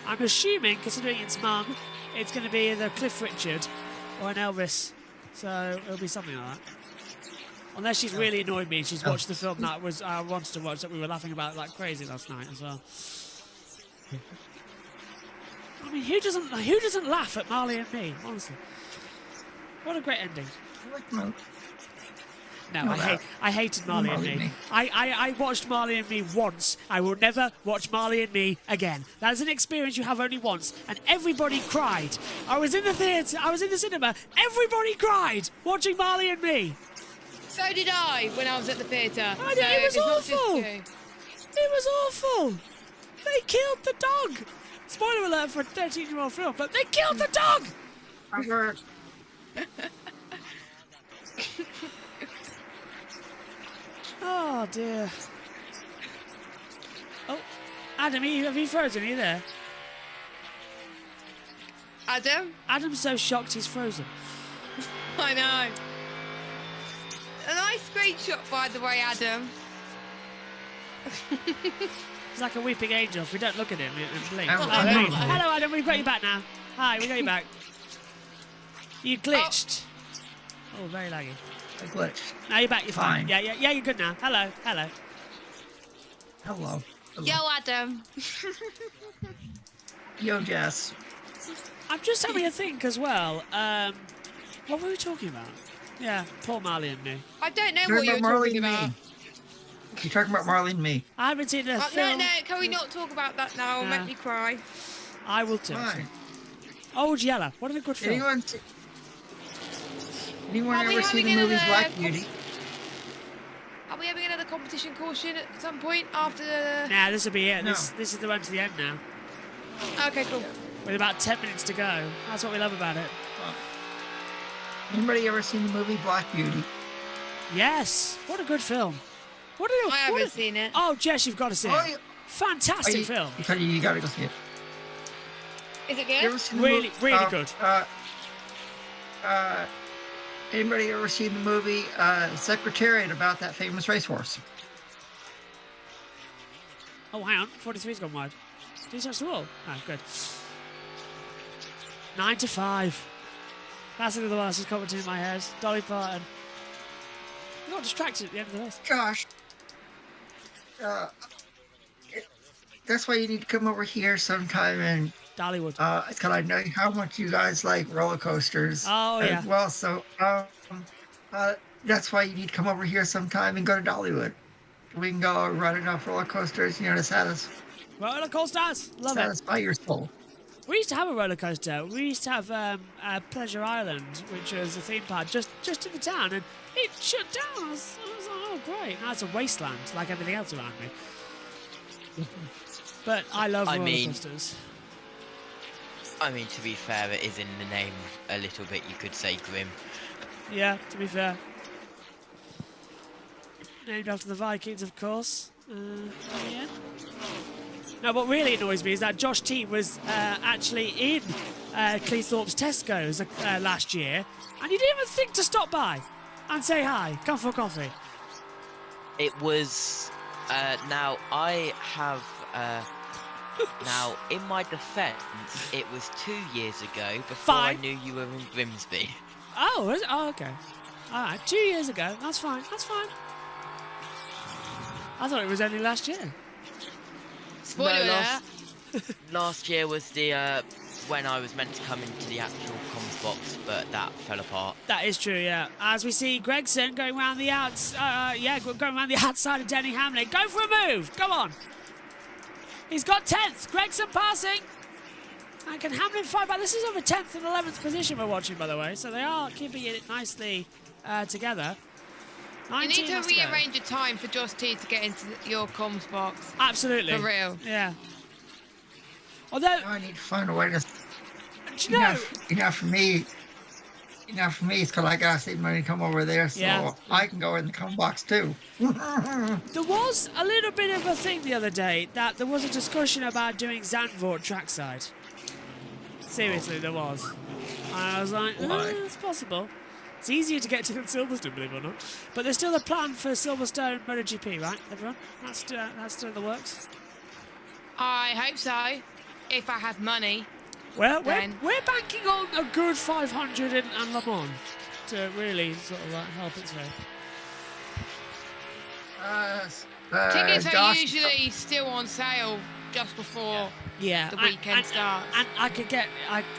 I'm assuming, considering it's Mum, it's going to be either Cliff Richard or an Elvis. So it'll be something like that. Unless she's really annoyed me, she's watched the film that I wanted to watch that we were laughing about like crazy last night as well. I mean, who doesn't laugh at Marley and Me? Honestly, what a great ending. No, I hated Marley and Me. I watched Marley and Me once. I will never watch Marley and Me again. That is an experience you have only once, and everybody cried. I was in the theatre. I was in the cinema. Everybody cried watching Marley and Me. So did I when I was at the theatre. It was awful. It was awful. They killed the dog. Spoiler alert for a 13-year-old film, but they killed the dog. Oh dear. Oh, Adam, have you frozen? Are you there? Adam? Adam's so shocked he's frozen. I know. A nice screenshot, by the way, Adam. He's like a weeping angel. If we don't look at him, it'll blink. Hello, hello, Adam. We've got you back now. Hi, we got you back. You glitched. Oh, very laggy. I glitched. Now you're back. You're fine. Yeah, you're good now. Hello. Yo, Adam. Yo, Jess. I'm just having a think as well. What were we talking about? Yeah, poor Marley and Me. I don't know what you were talking about. You're talking about Marley and Me. I haven't seen the film. No, can we not talk about that now? It'll make me cry. I will too. Old Yeller. What a good film. Anyone ever seen the movie Black Beauty? Are we having another competition caution at some point after the... Nah, this will be it. No. This is the run to the end now. Okay, cool. With about 10 minutes to go. That's what we love about it. Anybody ever seen the movie Black Beauty? Yes. What a good film. I haven't seen it. Oh, Jess, you've got to see it. Fantastic film. You got to go see it. Is it good? Really good. Anybody ever seen the movie Secretariat about that famous racehorse? Oh, hang on. 43's gone wide. Did he touch the wall? Oh, good. 9 to 5. That's another one that's just commenting in my head. Dolly Parton. I got distracted at the end of the race. Gosh. That's why you need to come over here sometime and Dollywood. Because I know how much you guys like roller coasters. Oh, yeah. As well, so that's why you need to come over here sometime and go to Dollywood. We can go run enough roller coasters, to Roller coasters! Love satisfy your soul. We used to have a roller coaster. We used to have Pleasure Island, which was a theme park just in the town, and it shut down. I was like, oh, great. Now it's a wasteland, like everything else around me. But I love roller coasters. I mean, to be fair, it is in the name a little bit, you could say, grim. Yeah, to be fair. Named after the Vikings, of course. Yeah. Now, what really annoys me is that Josh T was actually in Cleethorpes Tesco's last year, and he didn't even think to stop by and say hi, come for coffee. It was... now, I have... now, in my defence, it was 2 years ago before I knew you were in Grimsby. Oh, is it? Oh, okay. All right, 2 years ago. That's fine. That's fine. I thought it was only last year. Spoiler alert. Last year was the when I was meant to come into the actual comms box, but that fell apart. That is true, yeah. As we see Gregson going around the going around the outside of Denny Hamlin. Go for a move. Come on. He's got 10th. Gregson passing. And can Hamlin fight back? This is over 10th and 11th position we're watching, by the way. So they are keeping it nicely together. You need to rearrange a time for Josh T to get into your comms box. Absolutely. For real. Yeah. Although... I need to find a way to... You know... For me... enough for me is because I got to save money to come over there, so I can go in the come box too. There was a little bit of a thing the other day that there was a discussion about doing Zandvoort trackside. Seriously, there was. And I was like, it's possible. It's easier to get to than Silverstone, believe it or not. But there's still a plan for Silverstone MotoGP, right, everyone? That's still in the works. I hope so. If I have money. Well, we're banking on a good 500 in Le Mans to really sort of help it through. Tickets are usually still on sale just before the weekend starts. And I could get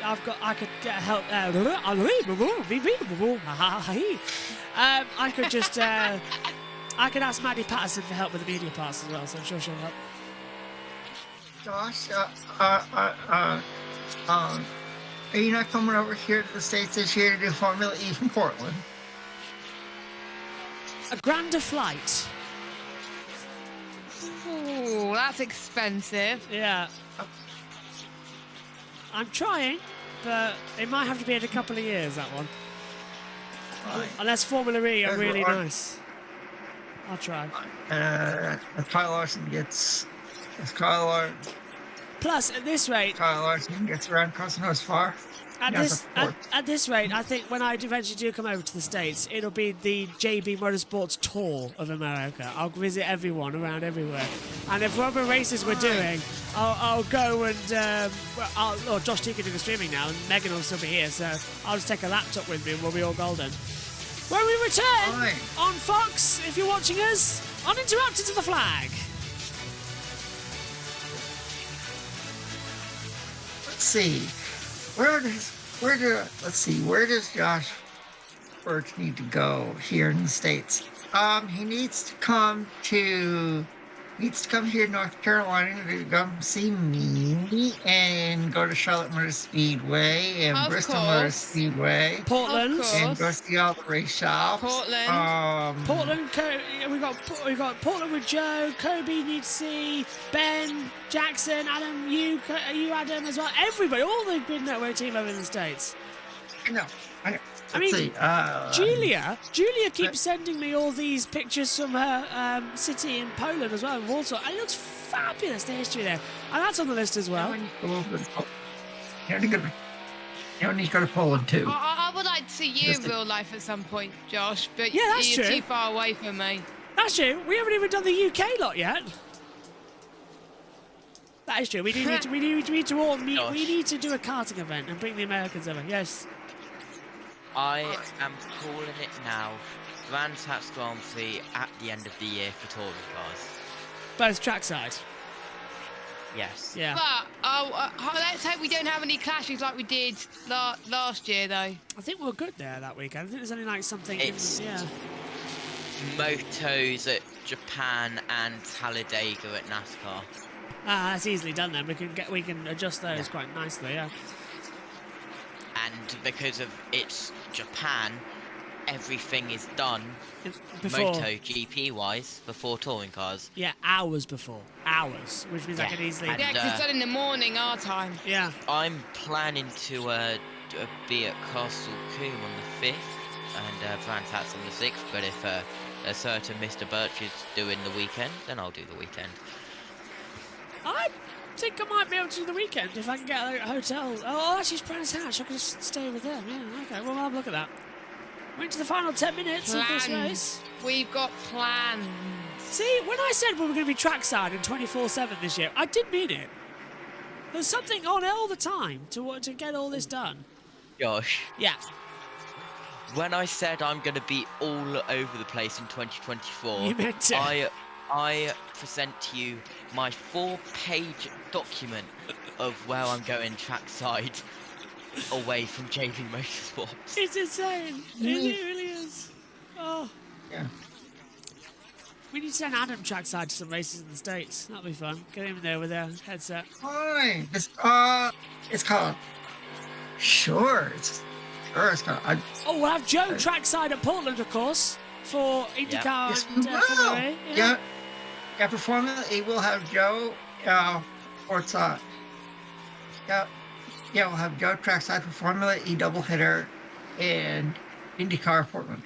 help. I could just I could ask Maddie Patterson for help with the media pass as well, so I'm sure she'll help. Josh, are you not coming over here to the States this year to do Formula E from Portland? A grander flight. Ooh, that's expensive. Yeah. I'm trying, but it might have to be in a couple of years, that one. Unless Formula E are really nice. I'll try. Kyle Larson gets... Plus, at this rate... Kyle Larson gets around Cosmos far. At this rate, I think when I eventually do come over to the States, it'll be the JBMotorsports tour of America. I'll visit everyone around everywhere. And if whatever races we're doing, I'll go and... Josh T can do the streaming now, and Megan will still be here, so I'll just take a laptop with me and we'll be all golden. When we return on Fox, if you're watching us, Uninterrupted to the Flag. Let's see. Where does Josh Birch need to go here in the States? He needs to come here to North Carolina to come see me and go to Charlotte Motor Speedway and Bristol Motor Speedway. Portland. And go see all the race shops. Portland, we've got Portland with Joe, Kobe needs to see, Ben, Jackson, Adam, you Adam as well. Everybody, all the good network team over in the States. I know. I mean, Julia keeps sending me all these pictures from her city in Poland as well, Warsaw. It looks fabulous, the history there. And that's on the list as well. You need to go to Poland too. I would like to see you in real life at some point, Josh, but yeah, that's you're true. too far away from me. That's true. We haven't even done the UK lot yet. That is true. We need to all meet. We need to do a karting event and bring the Americans over. Yes. I am calling it now. Brands Hatch Grand Prix at the end of the year for touring cars. Both trackside. Yes. Yeah. But let's hope we don't have any clashes like we did last year, though. I think we're good there that weekend. I think there's only like something. It's motos at Japan and Talladega at NASCAR. That's easily done then. We can adjust those quite nicely. Yeah. And because of it's Japan, everything is done before MotoGP wise before touring cars. Yeah, hours before. Hours, which means I can easily. Yeah, because it's done in the morning, our time. Yeah. I'm planning to be at Castle Coombe on the 5th and Brands Hatch on the 6th. But if a certain Mr. Birch is doing the weekend, then I'll do the weekend. I think I might be able to do the weekend if I can get a hotel. Oh, actually, it's Brands Hatch. I can just stay with them. Yeah, okay. Well, I'll have a look at that. We're into the final 10 minutes of this race. We've got plans. See, when I said we were going to be trackside and 24/7 this year, I did mean it. There's something on all the time to get all this done. Josh. Yeah. When I said I'm going to be all over the place in 2024, you meant it. I present to you my 4-page document of where I'm going trackside away from JBMotorsports. It's insane. It really is. Oh. Yeah. We need to send Adam trackside to some races in the States. That'll be fun. Get him there with a headset. Fine. It's called... Sure, it's called... we'll have Joe trackside at Portland, of course, for IndyCar and Formula E. Yeah. Yeah, for Formula E, we'll have Joe, we'll have Joe trackside for Formula E doubleheader and IndyCar Portland.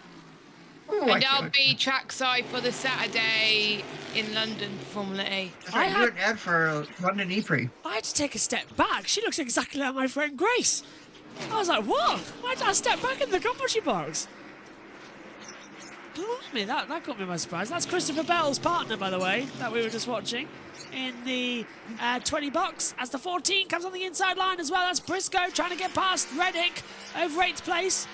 Ooh, And I'll be trackside for the Saturday in London for Formula E. I do an ad for London E-Prix. I had to take a step back. She looks exactly like my friend Grace. I was like, what? Why did I step back in the commentary box? Blimey, that got me by surprise. That's Christopher Bell's partner, by the way, that we were just watching in the 20 box. As the 14 comes on the inside line as well, that's Briscoe trying to get past Reddick over 8th place.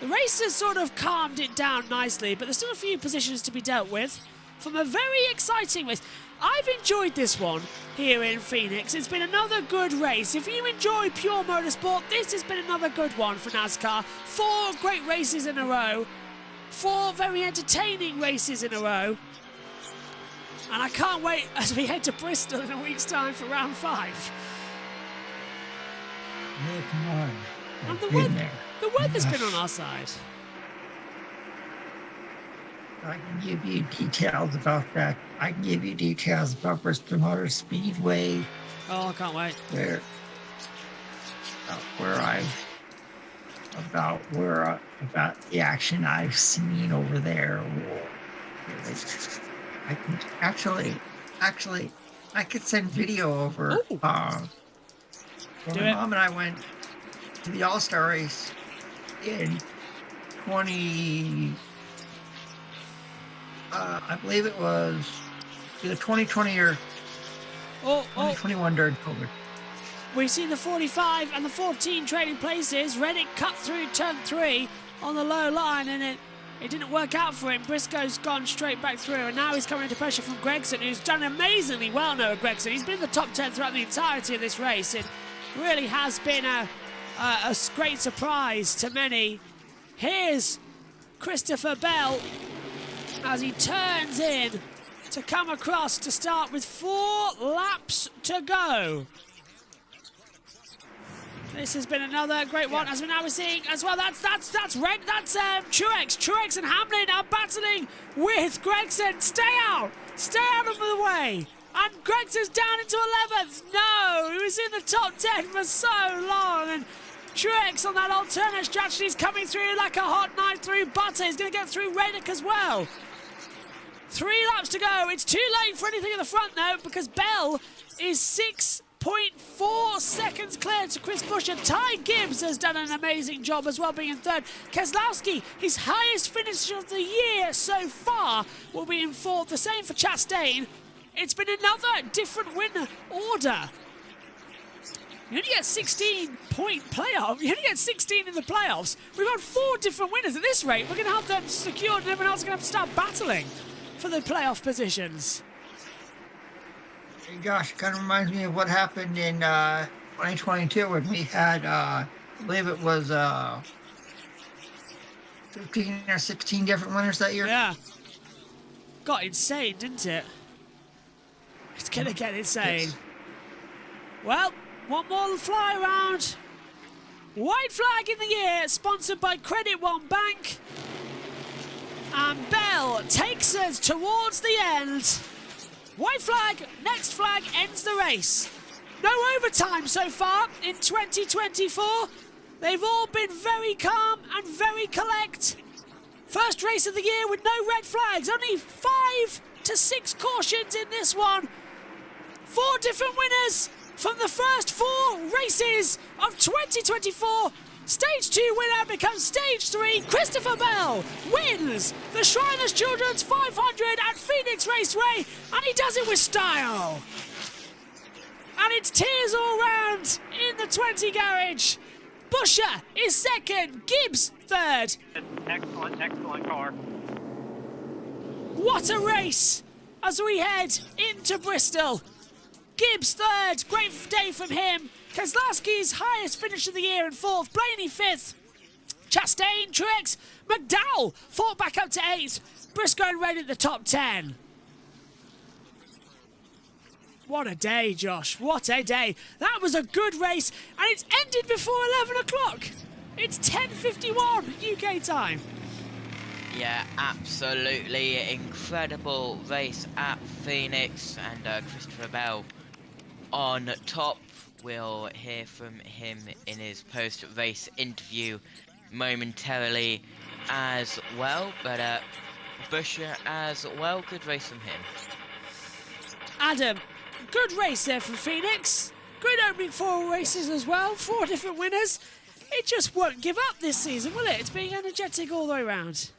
The race has sort of calmed it down nicely, but there's still a few positions to be dealt with from a very exciting race. I've enjoyed this one here in Phoenix. It's been another good race. If you enjoy pure motorsport, this has been another good one for NASCAR. 4 great races in a row. 4 very entertaining races in a row. And I can't wait as we head to Bristol in a week's time for round 5. Yeah, come on. And the weather's been on our side. I can give you details about that. I can give you details about Bristol Motor Speedway. Oh, I can't wait. About the action I've seen over there. I can actually, I could send video over. When my mom and I went to the All-Star race in I believe it was either 2020 or 2021 during COVID. We've seen the 45 and the 14 trading places. Reddick cut through turn 3 on the low line, and it didn't work out for him. Briscoe's gone straight back through, and now he's coming into pressure from Gregson, who's done amazingly well, Noah Gregson. He's been in the top 10 throughout the entirety of this race. It really has been a great surprise to many. Here's Christopher Bell as he turns in to come across to start with 4 laps to go. This has been another great one, as we're now seeing as well. That's Truex. Truex and Hamlin are battling with Gregson. Stay out of the way. And Gregson's down into 11th. No, he was in the top 10 for so long. And Truex on that alternate strategy is coming through like a hot knife through butter. He's going to get through Reddick as well. 3 laps to go. It's too late for anything in the front, though, because Bell is 6.4 seconds clear to Chris Buescher. Ty Gibbs has done an amazing job as well, being in 3rd. Keselowski, his highest finish of the year so far, will be in 4th. The same for Chastain. It's been another different winner order. You only get 16-point playoff. You only get 16 in the playoffs. We've got 4 different winners at this rate. We're going to have them secured, and everyone else is going to have to start battling for the playoff positions. Hey, gosh, it kind of reminds me of what happened in 2022 when we had, I believe it was 15 or 16 different winners that year. Yeah. Got insane, didn't it? It's going to get insane. Yes. Well, one more fly around. White flag in the year, sponsored by Credit One Bank. And Bell takes us towards the end. White flag, next flag ends the race. No overtime so far in 2024. They've all been very calm and very collect. First race of the year with no red flags. Only 5 to 6 cautions in this one. 4 different winners from the first 4 races of 2024. Stage 2 winner becomes Stage 3. Christopher Bell wins the Shriners Children's 500 at Phoenix Raceway, and he does it with style. And it's tears all round in the 20 garage. Buescher is 2nd, Gibbs 3rd. Excellent car. What a race as we head into Bristol. Gibbs 3rd, great day from him. Keselowski's highest finish of the year in 4th. Blaney 5th. Chastain, Truex, McDowell fought back up to 8th. Briscoe and Red at the top 10. What a day, Josh. What a day. That was a good race, and it's ended before 11 o'clock. It's 10:51 UK time. Yeah, absolutely incredible race at Phoenix, and Christopher Bell on top. We'll hear from him in his post-race interview momentarily as well, but Busher as well. Good race from him. Adam, good race there from Phoenix. Good opening 4 races as well. 4 different winners. It just won't give up this season, will it? It's being energetic all the way around.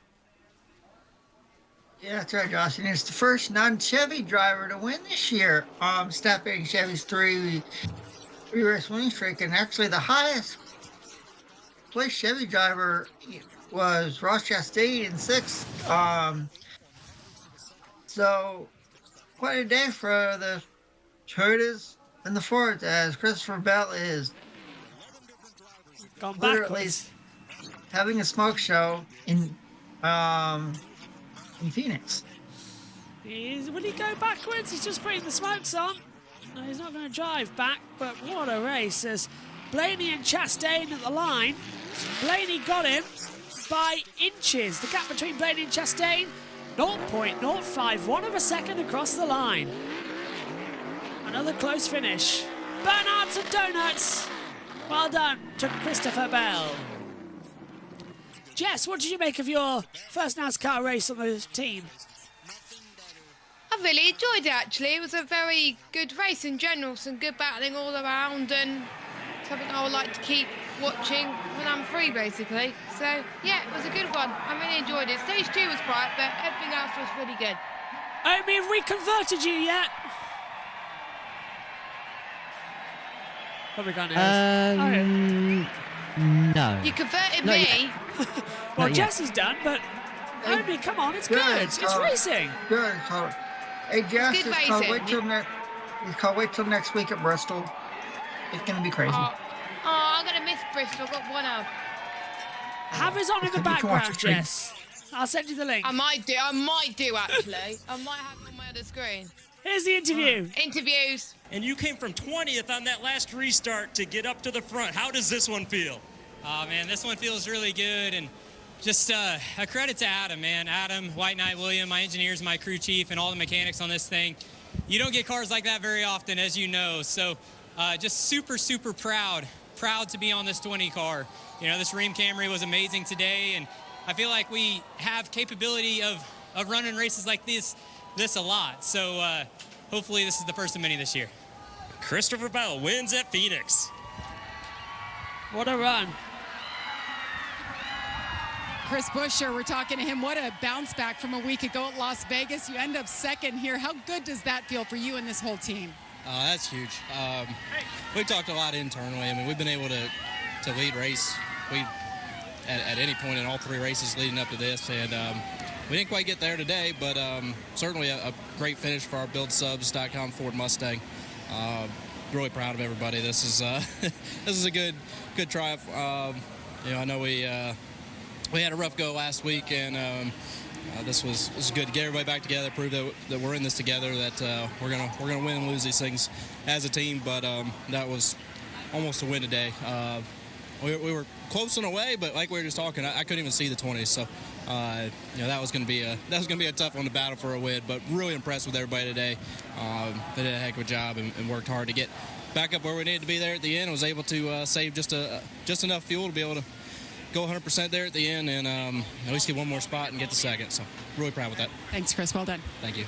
Yeah, that's right, Josh. And it's the first non-Chevy driver to win this year. Snapping Chevy's three-race winning streak, and actually the highest placed Chevy driver was Ross Chastain in 6th. So quite a day for the Toyotas and the Fords, as Christopher Bell is literally having a smoke show in Phoenix. Will he go backwards? He's just putting the smokes on. No, he's not going to drive back, but what a race. As Blaney and Chastain at the line. Blaney got him by inches. The gap between Blaney and Chastain, 0.051 of a second across the line. Another close finish. Bernards and Donuts. Well done to Christopher Bell. Jess, what did you make of your first NASCAR race on the team? I really enjoyed it, actually. It was a very good race in general, some good battling all around, and something I would like to keep watching when I'm free, basically. So, yeah, it was a good one. I really enjoyed it. Stage 2 was quiet, but everything else was really good. Omi, have we converted you yet? Probably gone No. You converted me? Well, Jess is done, but Omi, come on, it's good. It's racing. Good. Hey, Jess, It's good it's called racing. wait till next week at Bristol. It's going to be crazy. I'm going to miss Bristol. I've got one up. Have us on in the background, Jess. I'll send you the link. I might do, actually. I might have it on my other screen. Here's the interview. Interviews. And you came from 20th on that last restart to get up to the front. How does this one feel? Oh, man, this one feels really good. And just a credit to Adam, man. Adam, White Knight William, my engineers, my crew chief, and all the mechanics on this thing. You don't get cars like that very often, as you know. So just super, super proud to be on this 20 car. You know, this Ream Camry was amazing today, and I feel like we have capability of running races like this a lot. So hopefully this is the first of many this year. Christopher Bell wins at Phoenix. What a run. Chris Buescher, we're talking to him. What a bounce back from a week ago at Las Vegas. You end up second here. How good does that feel for you and this whole team? That's huge. We talked a lot internally. I mean, we've been able to lead race at any point in all 3 races leading up to this, and we didn't quite get there today, but certainly a great finish for our BuildSubs.com Ford Mustang. Really proud of everybody. This is a good triumph. You know, I know we had a rough go last week, and this was good to get everybody back together, prove that we're in this together, that we're gonna win and lose these things as a team. But that was almost a win today. We were close in a way, but like we were just talking, I couldn't even see the 20s. So you know, that was gonna be a tough one to battle for a win. But really impressed with everybody today. They did a heck of a job and worked hard to get back up where we needed to be there at the end. Was able to save just enough fuel to be able to go 100% there at the end, and at least get one more spot and get the second. So really proud with that. Thanks, Chris. Well done. Thank you.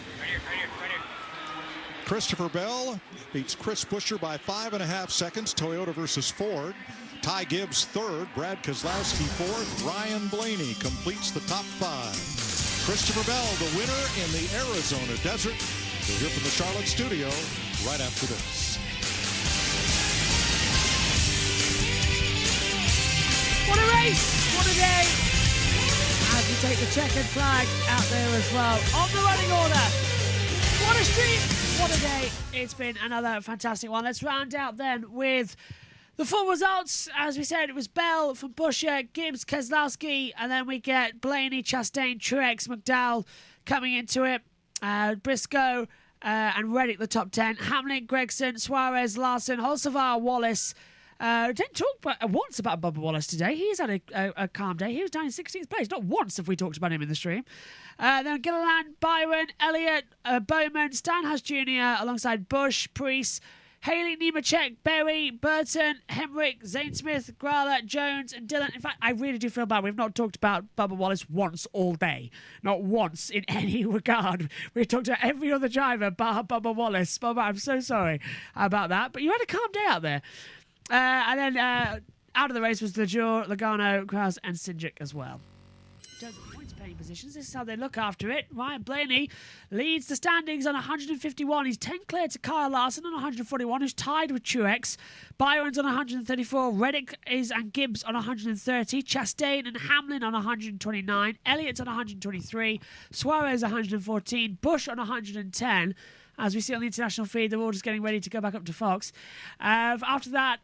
Christopher Bell beats Chris Buescher by 5.5 seconds. Toyota versus Ford. Ty Gibbs third. Brad Kozlowski fourth. Ryan Blaney completes the top 5. Christopher Bell, the winner in the Arizona desert. We'll hear from the Charlotte studio right after this. What a race! What a day! As we take the checkered flag out there as well. On the running order. What a stream! What a day. It's been another fantastic one. Let's round out then with the full results. As we said, it was Bell from Buescher, Gibbs, Keselowski, and then we get Blaney, Chastain, Truex, McDowell coming into it. Briscoe and Reddick, the top 10. Hamlin, Gregson, Suarez, Larson, Holsavar, Wallace. Didn't talk once about Bubba Wallace today. He's had a calm day. He was down in 16th place. Not once have we talked about him in the stream. Then Gilliland, Byron, Elliott, Bowman, Stenhouse Jr. alongside Busch, Preece, Haley, Nemechek, Berry, Burton, Hemrick, Zane Smith, Growler, Jones, and Dylan. In fact, I really do feel bad. We've not talked about Bubba Wallace once all day. Not once in any regard. We've talked about every other driver bar Bubba Wallace. Bubba, I'm so sorry about that. But you had a calm day out there. And then out of the race was Lejour, Logano, Krause, and Cindric as well. In terms of points paying positions, this is how they look after it. Ryan Blaney leads the standings on 151. He's 10 clear to Kyle Larson on 141, who's tied with Truex. Byron's on 134. Reddick and Gibbs on 130. Chastain and Hamlin on 129. Elliott's on 123. Suarez 114. Busch on 110. As we see on the international feed, they're all just getting ready to go back up to Fox. After that,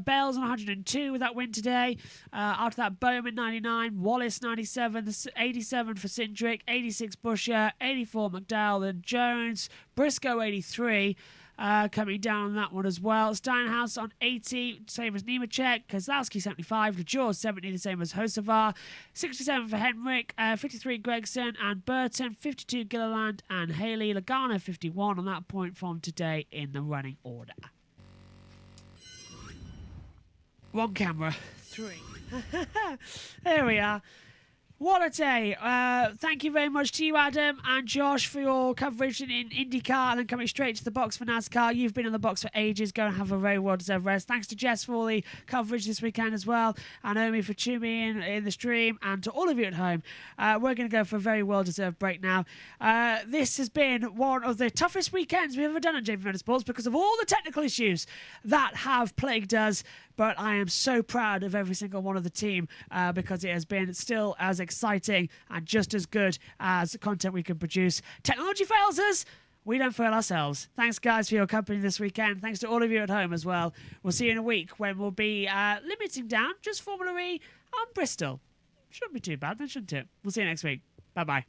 Bell's on 102 with that win today. After that, Bowman 99, Wallace 97, 87 for Cindric, 86 Buescher, 84 McDowell, and Jones, Briscoe 83. Coming down on that one as well. Steinhaus on 80, same as Nemechek. Kozlowski 75. Lejour 70, the same as Hocevar. 67 for Henrik. 53 Gregson and Burton. 52 Gilliland and Haley. Logano 51 on that point from today in the running order. One camera. 3. There we are. What a day. Thank you very much to you, Adam and Josh, for your coverage in IndyCar and then coming straight to the box for NASCAR. You've been in the box for ages. Go and have a very well-deserved rest. Thanks to Jess for all the coverage this weekend as well, and Omi for tuning in the stream, and to all of you at home. We're going to go for a very well-deserved break now. This has been one of the toughest weekends we've ever done on JB Motorsports because of all the technical issues that have plagued us. But I am so proud of every single one of the team because it has been still as exciting and just as good as the content we can produce. Technology fails us. We don't fail ourselves. Thanks, guys, for your company this weekend. Thanks to all of you at home as well. We'll see you in a week when we'll be limiting down just Formula E on Bristol. Shouldn't be too bad then, shouldn't it? We'll see you next week. Bye-bye.